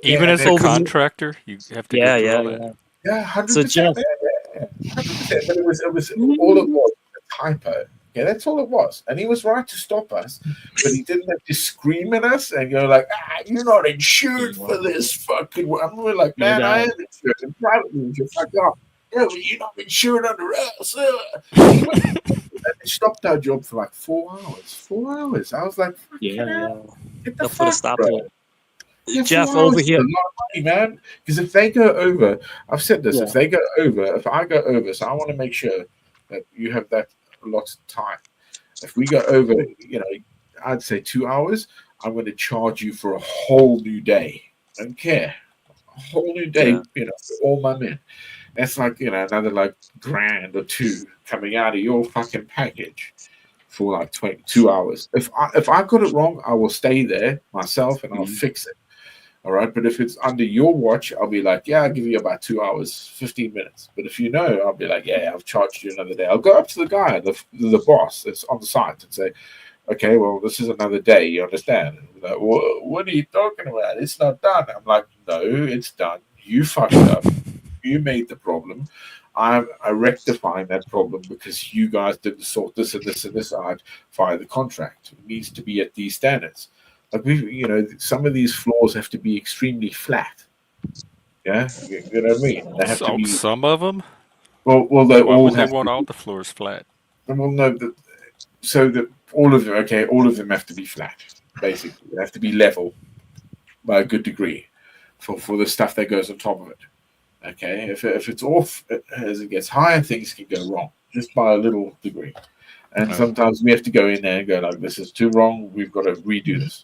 Even as a contractor, you have to go through all that. Yeah, 100%. Yeah. 100%. But it was all it was a typo. Yeah, that's all it was. And he was right to stop us, but he didn't have to scream at us and go like, you're not insured for this fucking one. We're like, man, I am insured. And privately, you fuck off. Yeah, but you're not insured under us. And they stopped our job for like 4 hours. 4 hours. I was like, get the fuck, bro. Yeah, Jeff, 4 hours over is here. a lot of money, man. Because if they go over, I've said this, Yeah. if they go over, if I go over, so I want to make sure that you have that lot of time. If we go over, I'd say 2 hours, I'm going to charge you for a whole new day. I don't care. A whole new day, for all my men. That's like, another like grand or two coming out of your fucking package for like 22 hours. If I got it wrong, I will stay there myself and I'll fix it. All right. But if it's under your watch, I'll be like, yeah, I'll give you about 2 hours, 15 minutes. But if I'll be like, yeah, I've charged you another day. I'll go up to the guy, the boss that's on the site and say, okay, well, this is another day. You understand? And like, what are you talking about? It's not done. I'm like, no, it's done. You fucked up. You made the problem. I'm rectifying that problem because you guys didn't sort this and this and this out via the contract. It needs to be at these standards. Like some of these floors have to be extremely flat. Yeah, you know what I mean. They have to be. Some of them. Well, they Why all would they have want to all be. the floors flat? Well, no, so that all of them. Okay, all of them have to be flat. Basically, they have to be level by a good degree for the stuff that goes on top of it. Okay, if it's off as it gets higher, things can go wrong just by a little degree. And sometimes we have to go in there and go like, this is too wrong. We've got to redo this.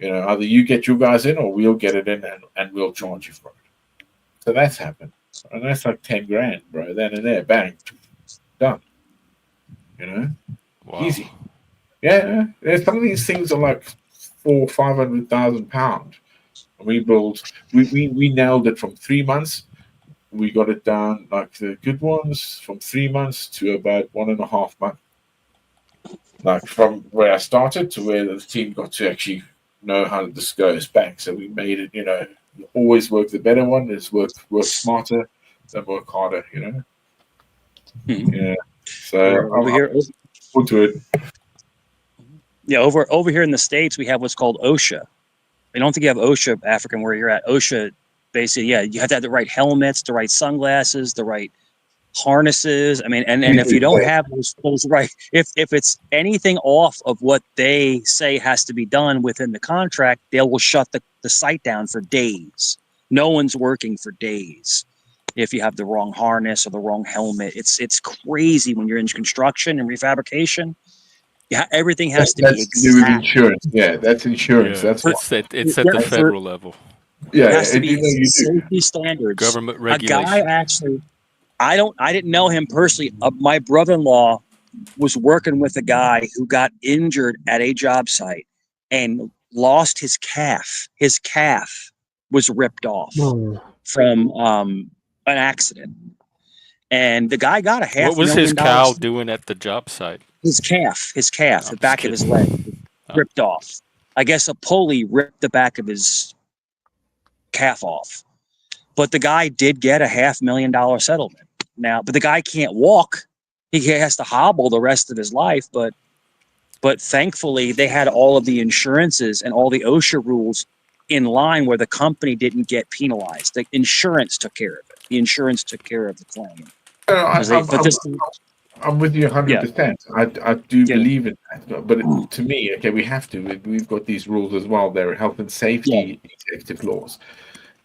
Either you get your guys in or we'll get it in and we'll charge you for it. So that's happened. And that's like 10 grand, bro. Then and there, bang, done. Wow. Easy. Yeah. Some of these things are like £500,000. We nailed it from 3 months. We got it down like the good ones from 3 months to about 1.5 months. Like from where I started to where the team got to actually know how this goes back. So we made it, always work the better one is work smarter than work harder, Yeah. So over here. I'm to it. Yeah, over here in the States, we have what's called OSHA. I don't think you have OSHA, African, where you're at. OSHA, basically, you have to have the right helmets, the right sunglasses, the right harnesses. I mean, and if you don't have those right, if it's anything off of what they say has to be done within the contract, they will shut the site down for days. No one's working for days if you have the wrong harness or the wrong helmet. It's crazy when you're in construction and refabrication. Yeah, everything has to be exact. Insurance. Yeah, that's insurance. Yeah, That's what. it's at the federal level. It has to be safety standards. Government regulation. A guy actually, I didn't know him personally. My brother-in-law was working with a guy who got injured at a job site and lost his calf. His calf was ripped off from an accident, and the guy got a $500,000. What was his cow doing at the job site? His calf, the back of his leg, ripped off. I guess a pulley ripped the back of his calf off. But the guy did get a $500,000 settlement now. But the guy can't walk; he has to hobble the rest of his life. But thankfully, they had all of the insurances and all the OSHA rules in line where the company didn't get penalized. The insurance took care of it. The insurance took care of the claim. I'm with you 100%. I do believe in that. But to me, okay, we've got these rules as well. They're health and safety executive laws.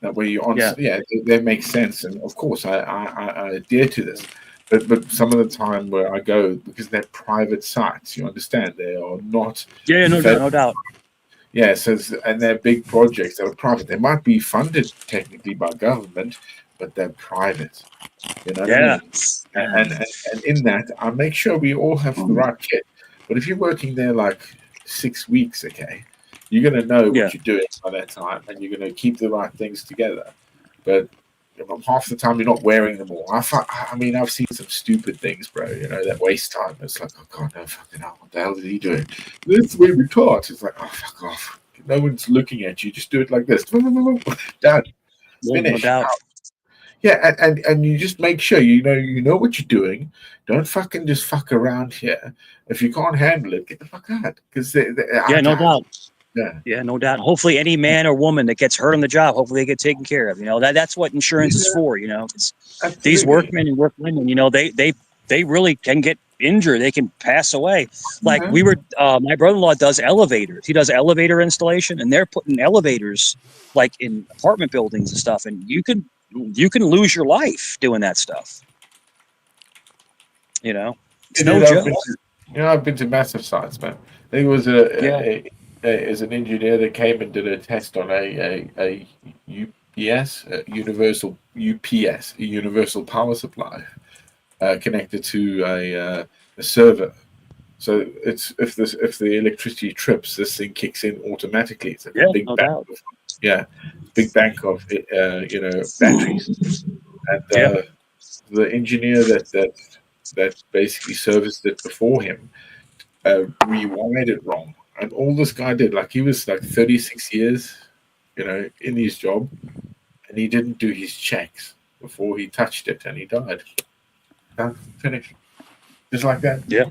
That way you're on, they make sense. And of course, I adhere to this. But some of the time where I go, because they're private sites, you understand, they are not. Yeah, no doubt. Yeah, and they're big projects that are private. They might be funded technically by government, but they're private. You know what I mean? And in that, I make sure we all have the right kit. But if you're working there like 6 weeks, okay, you're going to know what you're doing by that time, and you're going to keep the right things together. But half the time, you're not wearing them all. I mean, I've seen some stupid things, bro. That waste time. It's like, oh god, no fucking hell, what the hell is he doing? This is the way we taught. It's like, oh fuck off. No one's looking at you. Just do it like this. Done. Finish. No doubt. Yeah, and you just make sure you know what you're doing. Don't fucking just fuck around here. If you can't handle it, get the fuck out. Because no doubt. Yeah, no doubt. Hopefully, any man or woman that gets hurt on the job, hopefully they get taken care of. That's what insurance is for. These workmen and workwomen, they really can get injure, they can pass away. Like Mhm. we were, my brother-in-law does elevators. He does elevator installation, and they're putting elevators like in apartment buildings and stuff. And you can lose your life doing that stuff. You know, it's no Dude, joke. I've been to massive sites, man. I think it was Yeah. as an engineer that came and did a test on a UPS, a universal power supply, connected to a server. So it's if the electricity trips, this thing kicks in automatically. It's like a Yeah, big no bank doubt. of batteries, and Yeah. the engineer that basically serviced it before him rewired it wrong, and all this guy did, like he was like 36 years, in his job, and he didn't do his checks before he touched it, and he died. Done, finished, just like that. Yeah.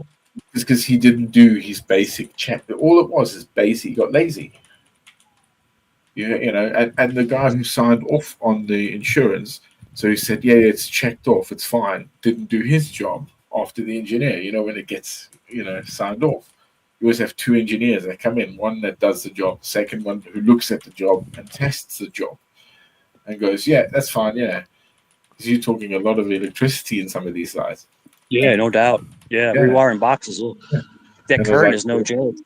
Just because he didn't do his basic check. All it was is basic. He got lazy. And the guy who signed off on the insurance, so he said, yeah, it's checked off, it's fine. Didn't do his job after the engineer. When it gets, signed off. You always have two engineers that come in, one that does the job, second one who looks at the job and tests the job and goes, yeah, that's fine, yeah. Because you're talking a lot of electricity in some of these sites. Yeah, no doubt. Yeah, Yeah. rewiring boxes. That And current like, is no joke.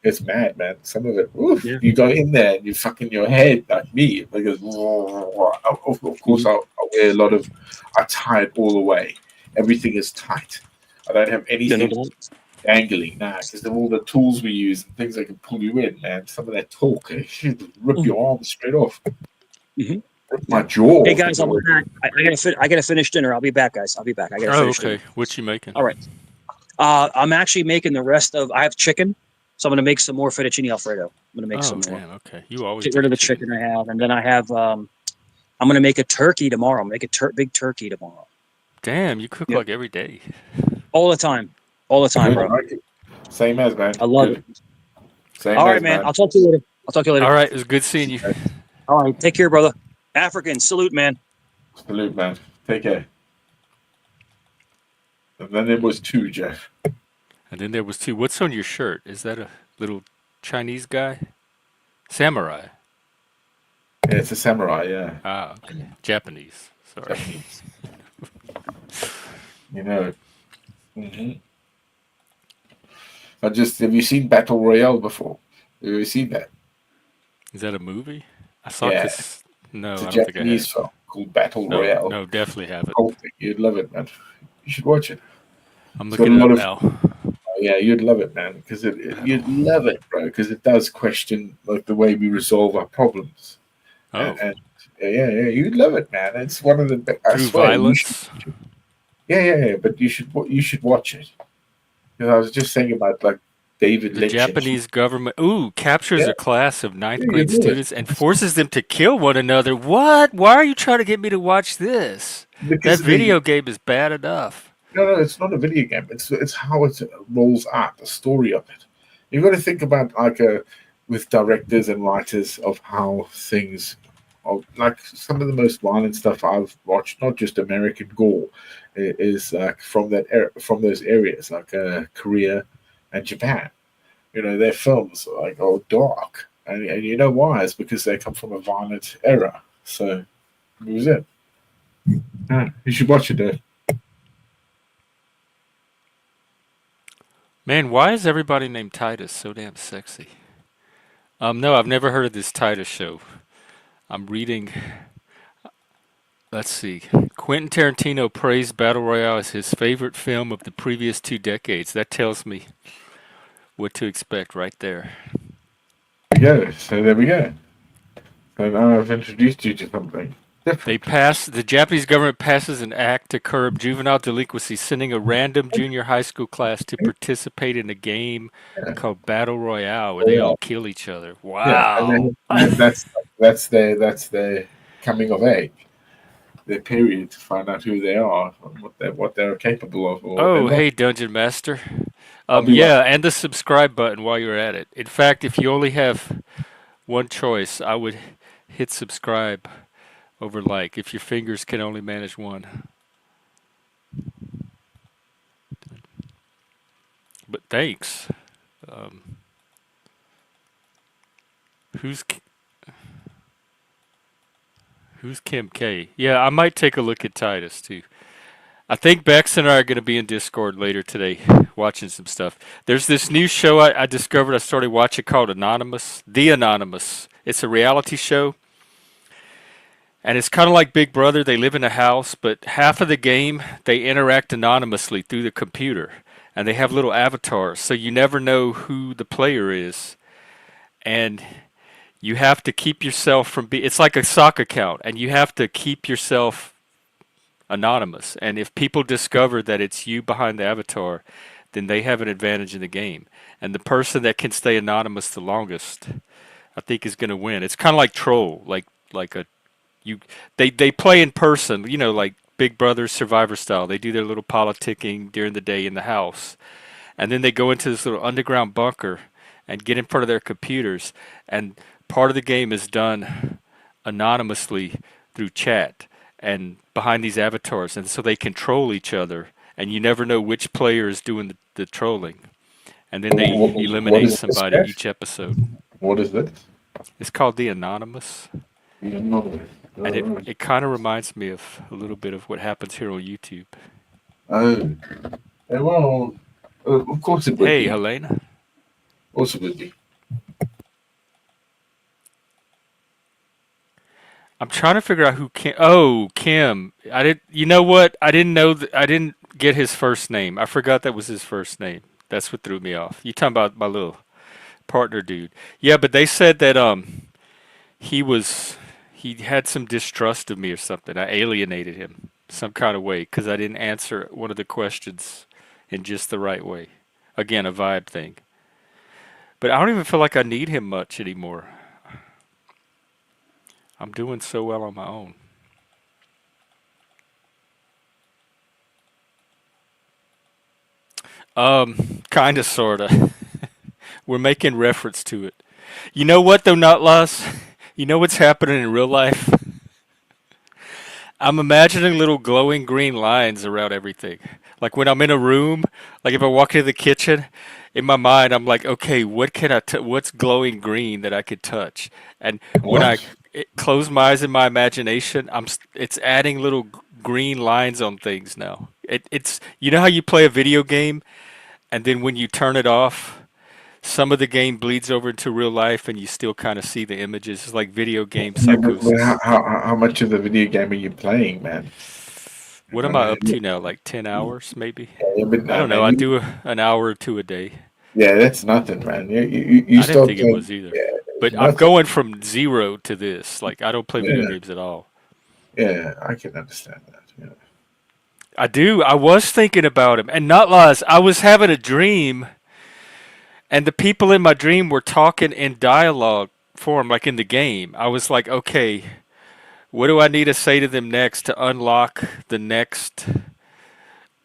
it's mad, man. Some of it, oof, Yeah. you go in there and you fucking your head like me because of course I wear a lot of. I tie it all the way. Everything is tight. I don't have Yeah, no anything doubt. dangling now because of all the tools we use and things that can pull you in, man. Some of that talk, it should rip your arm straight off. Mhm. Rip my jaw. Hey off guys, I'll be back. I gotta finish dinner. I'll be back, guys. I'll be back. I gotta Oh, finish okay. dinner. What you making? All right. I'm actually making the rest of. I have chicken, so I'm gonna make some more fettuccine alfredo. I'm gonna make Oh, some more. damn. Okay. You always Get rid of make the chicken I have, and then I have. I'm gonna make a turkey tomorrow. Make a big turkey tomorrow. Damn, you cook Yep. like every day. All the time, Good, bro. like it. Same as, man. I love Good. it. Same All as, right, man. man. I'll talk to you later. All right. It was good seeing you. All right. Take care, brother. African salute, man. Salute, man. Take care. And then there was two, Jeff. And then there was two. What's on your shirt? Is that a little Chinese guy? Samurai. Yeah, it's a samurai, yeah. Ah, okay. Japanese. Sorry. Japanese. You know. Hmm. Have you seen Battle Royale before? Have you seen that? Is that a movie? I saw Yeah. this. No, It's a I don't think I Japanese have. film called Battle No, Royale. no, definitely haven't. Whole thing. You'd love it, man. You should watch it. I'm It's got a looking it lot up of now. yeah, you'd love it, man, because you'd love it, bro, because it does question like the way we resolve our problems. Oh, And yeah, you'd love it, man. It's one of the I through swear, violence. yeah. But you should watch it. Because I was just saying about like David The Lynch Japanese government, captures yeah, a class of ninth you'd grade love it students and forces them to kill one another. What? Why are you trying to get me to watch this? That because video game is bad enough. no, it's not a video game. It's how it rolls out, the story of it. You've got to think about like with directors and writers of how things are like some of the most violent stuff I've watched, not just American gore, is like from from those areas like Korea and Japan. Their films are like dark, and you know why? It's because they come from a violent era. So that was it. Yeah, you should watch it, though. Man, why is everybody named Titus so damn sexy? No, I've never heard of this Titus show. I'm reading. Let's see. Quentin Tarantino praised Battle Royale as his favorite film of the previous 2 decades. That tells me what to expect right there. There we go. So there we go. So now I've introduced you to something different. The Japanese government passes an act to curb juvenile delinquency, sending a random junior high school class to participate in a game Yeah. called Battle Royale, where they all kill each other. Yeah, Wow. and then that's their coming of age, their period to find out who they are, and what they're capable of, or what they're Oh, not. hey, Dungeon Master. I'll be right. Yeah, and the subscribe button while you're at it. In fact, if you only have one choice, I would hit subscribe over like if your fingers can only manage one. But thanks. Um, who's who's Kim K? Yeah, I might take a look at Titus too. I think Bex and I are going to be in Discord later today watching some stuff. There's this new show I discovered I started watching called Anonymous. The Anonymous. It's a reality show. And it's kind of like Big Brother. They live in a house, but half of the game they interact anonymously through the computer. And they have little avatars, so you never know who the player is. And you have to keep yourself from being. It's like a sock account, and you have to keep yourself anonymous. And if people discover that it's you behind the avatar, then they have an advantage in the game. And the person that can stay anonymous the longest, I think, is going to win. It's kind of like Troll, like a you. They play in person, like Big Brother Survivor style. They do their little politicking during the day in the house, and then they go into this little underground bunker and get in front of their computers. And part of the game is done anonymously through chat and behind these avatars, and so they control each other, and you never know which player is doing the trolling, and then they What eliminate is this, somebody Jeff? each episode. What is this? It's called The Anonymous, Anonymous. and it kind of reminds me of a little bit of what happens here on YouTube. Oh, well, of course it would Hey, be. Helena. Of course it would be. I'm trying to figure out who Kim. Oh, Kim. I did. You know what? I didn't know. I didn't get his first name. I forgot that was his first name. That's what threw me off. You talking about my little partner dude? Yeah, but they said that he had some distrust of me or something. I alienated him some kind of way because I didn't answer one of the questions in just the right way. Again, a vibe thing. But I don't even feel like I need him much anymore. I'm doing so well on my own. Kinda, sorta. We're making reference to it. You know what though, not loss? You know what's happening in real life? I'm imagining little glowing green lines around everything. Like when I'm in a room, like if I walk into the kitchen, in my mind I'm like, okay, what can what's glowing green that I could touch? And when I What? close my eyes in my imagination, it's adding little green lines on things now. It's how you play a video game and then when you turn it off, some of the game bleeds over into real life and you still kind of see the images. It's like video game Yeah, but psychosis. how much of the video game are you playing, man? What am I Uh, up to now? Like 10 hours maybe? yeah, but I no, don't know. man. I do an hour or two a day. Yeah, that's nothing, man. You I didn't start think it playing. was either. Yeah, it's But I'm nothing. going from 0 to this. Like I don't play video Yeah, games at all. yeah, I can understand that. Yeah. I do. I was thinking about him. And not lies, I was having a dream and the people in my dream were talking in dialogue form like in the game. I was like, okay, what do I need to say to them next to unlock the next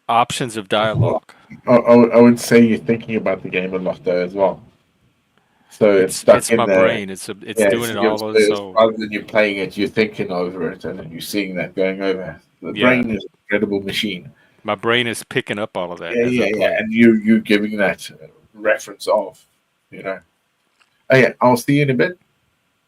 options of Well, dialogue? I would say you're thinking about the game a lot though as well. So it's stuck It's in my there. brain. It's Yeah, doing it all on its it's own. rather than you playing it, you're thinking over it and then you're seeing that going over. The Yeah, brain is an incredible machine. my brain is picking up all of that Yeah, as I yeah, yeah. play. And you giving that reference of, you know. Oh yeah, I'll see you in a bit.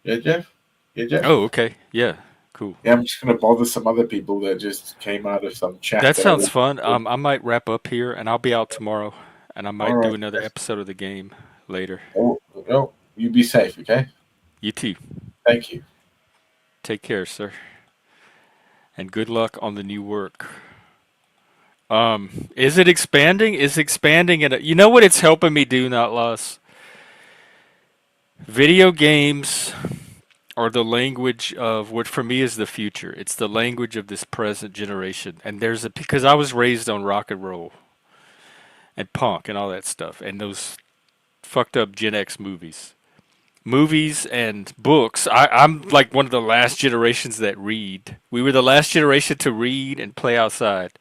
Yeah, Jeff. Yeah, Jeff. Oh, okay. Yeah, cool. Yeah, I'm just gonna bother some other people that just came out of some chat That that I sounds was. fun. I might wrap up here, and I'll be out tomorrow, and I All might do right. another episode of the game later. Oh, you be safe, okay? You too. Thank you. Take care, sir, and good luck on the new work. Is it expanding? Is expanding, and you know what it's helping me do, not less. Video games are the language of what for me is the future. It's the language of this present generation, and because I was raised on rock and roll and punk and all that stuff, and those fucked up Gen X movies and books. I'm like one of the last generations that read. We were the last generation to read and play outside.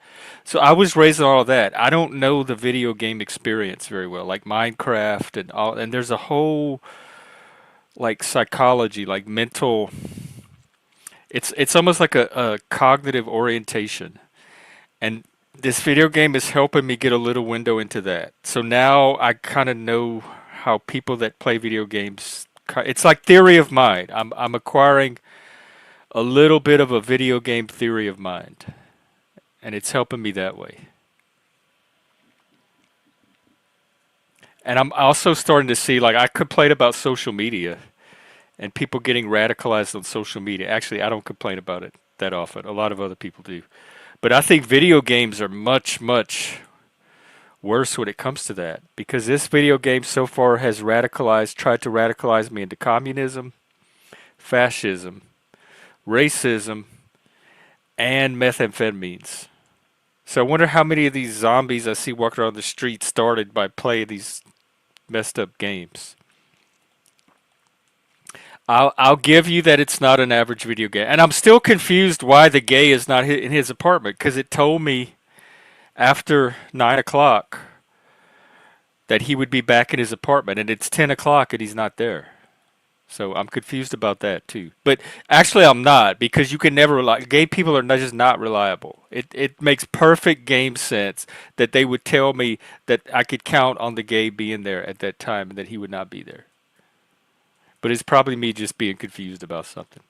So I was raised on all of that. I don't know the video game experience very well, like Minecraft and all. And there's a whole like psychology, like mental. It's almost like a cognitive orientation, and this video game is helping me get a little window into that. So now I kind of know how people that play video games. It's like theory of mind. I'm acquiring a little bit of a video game theory of mind, and it's helping me that way. And I'm also starting to see, like, I complain about social media and people getting radicalized on social media. Actually, I don't complain about it that often. A lot of other people do. But I think video games are much, much worse when it comes to that, because this video game so far has tried to radicalize me into communism, fascism, racism, and methamphetamines. So I wonder how many of these zombies I see walking around the street started by playing these messed up games. I'll give you that it's not an average video game, and I'm still confused why the gay is not in his apartment, because it told me after 9 o'clock that he would be back in his apartment, and it's 10 o'clock and he's not there. So I'm confused about that too. But actually, I'm not, because you can never rely. Gay people are just not reliable. It makes perfect game sense that they would tell me that I could count on the gay being there at that time and that he would not be there. But it's probably me just being confused about something.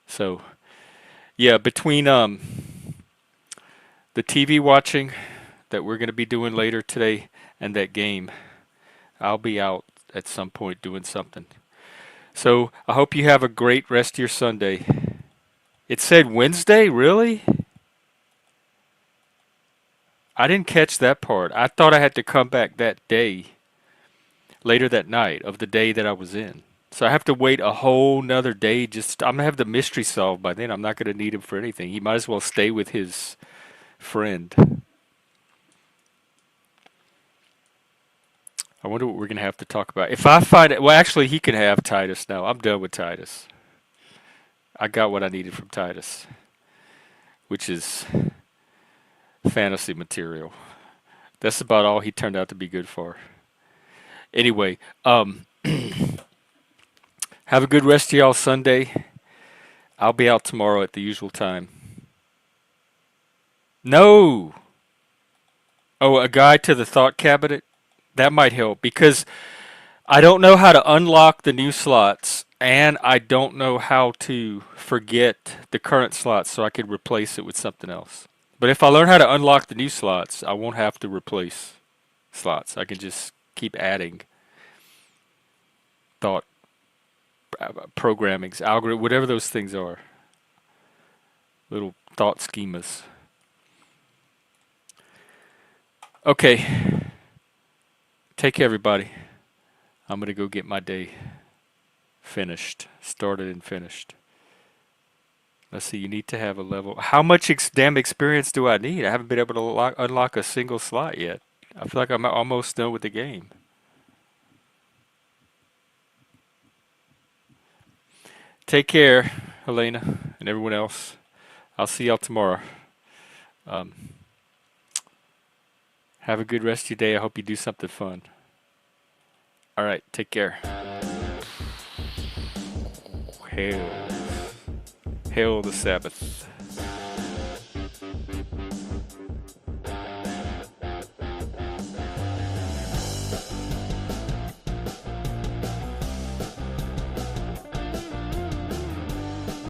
So, yeah, between the TV watching that we're going to be doing later today and that game, I'll be out at some point doing something. So I hope you have a great rest of your Sunday. It said Wednesday, really? I didn't catch that part. I thought I had to come back that day, later that night of the day that I was in. So I have to wait a whole nother day. I'm gonna have the mystery solved by then. I'm not gonna need him for anything. He might as well stay with his friend. I wonder what we're gonna have to talk about. If I find it, well, actually, he can have Titus now. I'm done with Titus. I got what I needed from Titus, which is fantasy material. That's about all he turned out to be good for. Anyway, have a good rest of y'all Sunday. I'll be out tomorrow at the usual time. No! Oh, a guide to the thought cabinet? That might help, because I don't know how to unlock the new slots, and I don't know how to forget the current slots so I could replace it with something else. But if I learn how to unlock the new slots, I won't have to replace slots. I can just keep adding thought programmings, algorithm, whatever those things are. Little thought schemas. Okay. Take care, everybody. I'm going to go get my day started and finished. Let's see, you need to have a level. How much damn experience do I need? I haven't been able to unlock a single slot yet. I feel like I'm almost done with the game. Take care, Helena, and everyone else. I'll see y'all tomorrow. Have a good rest of your day. I hope you do something fun. All right, take care. Hail the Sabbath.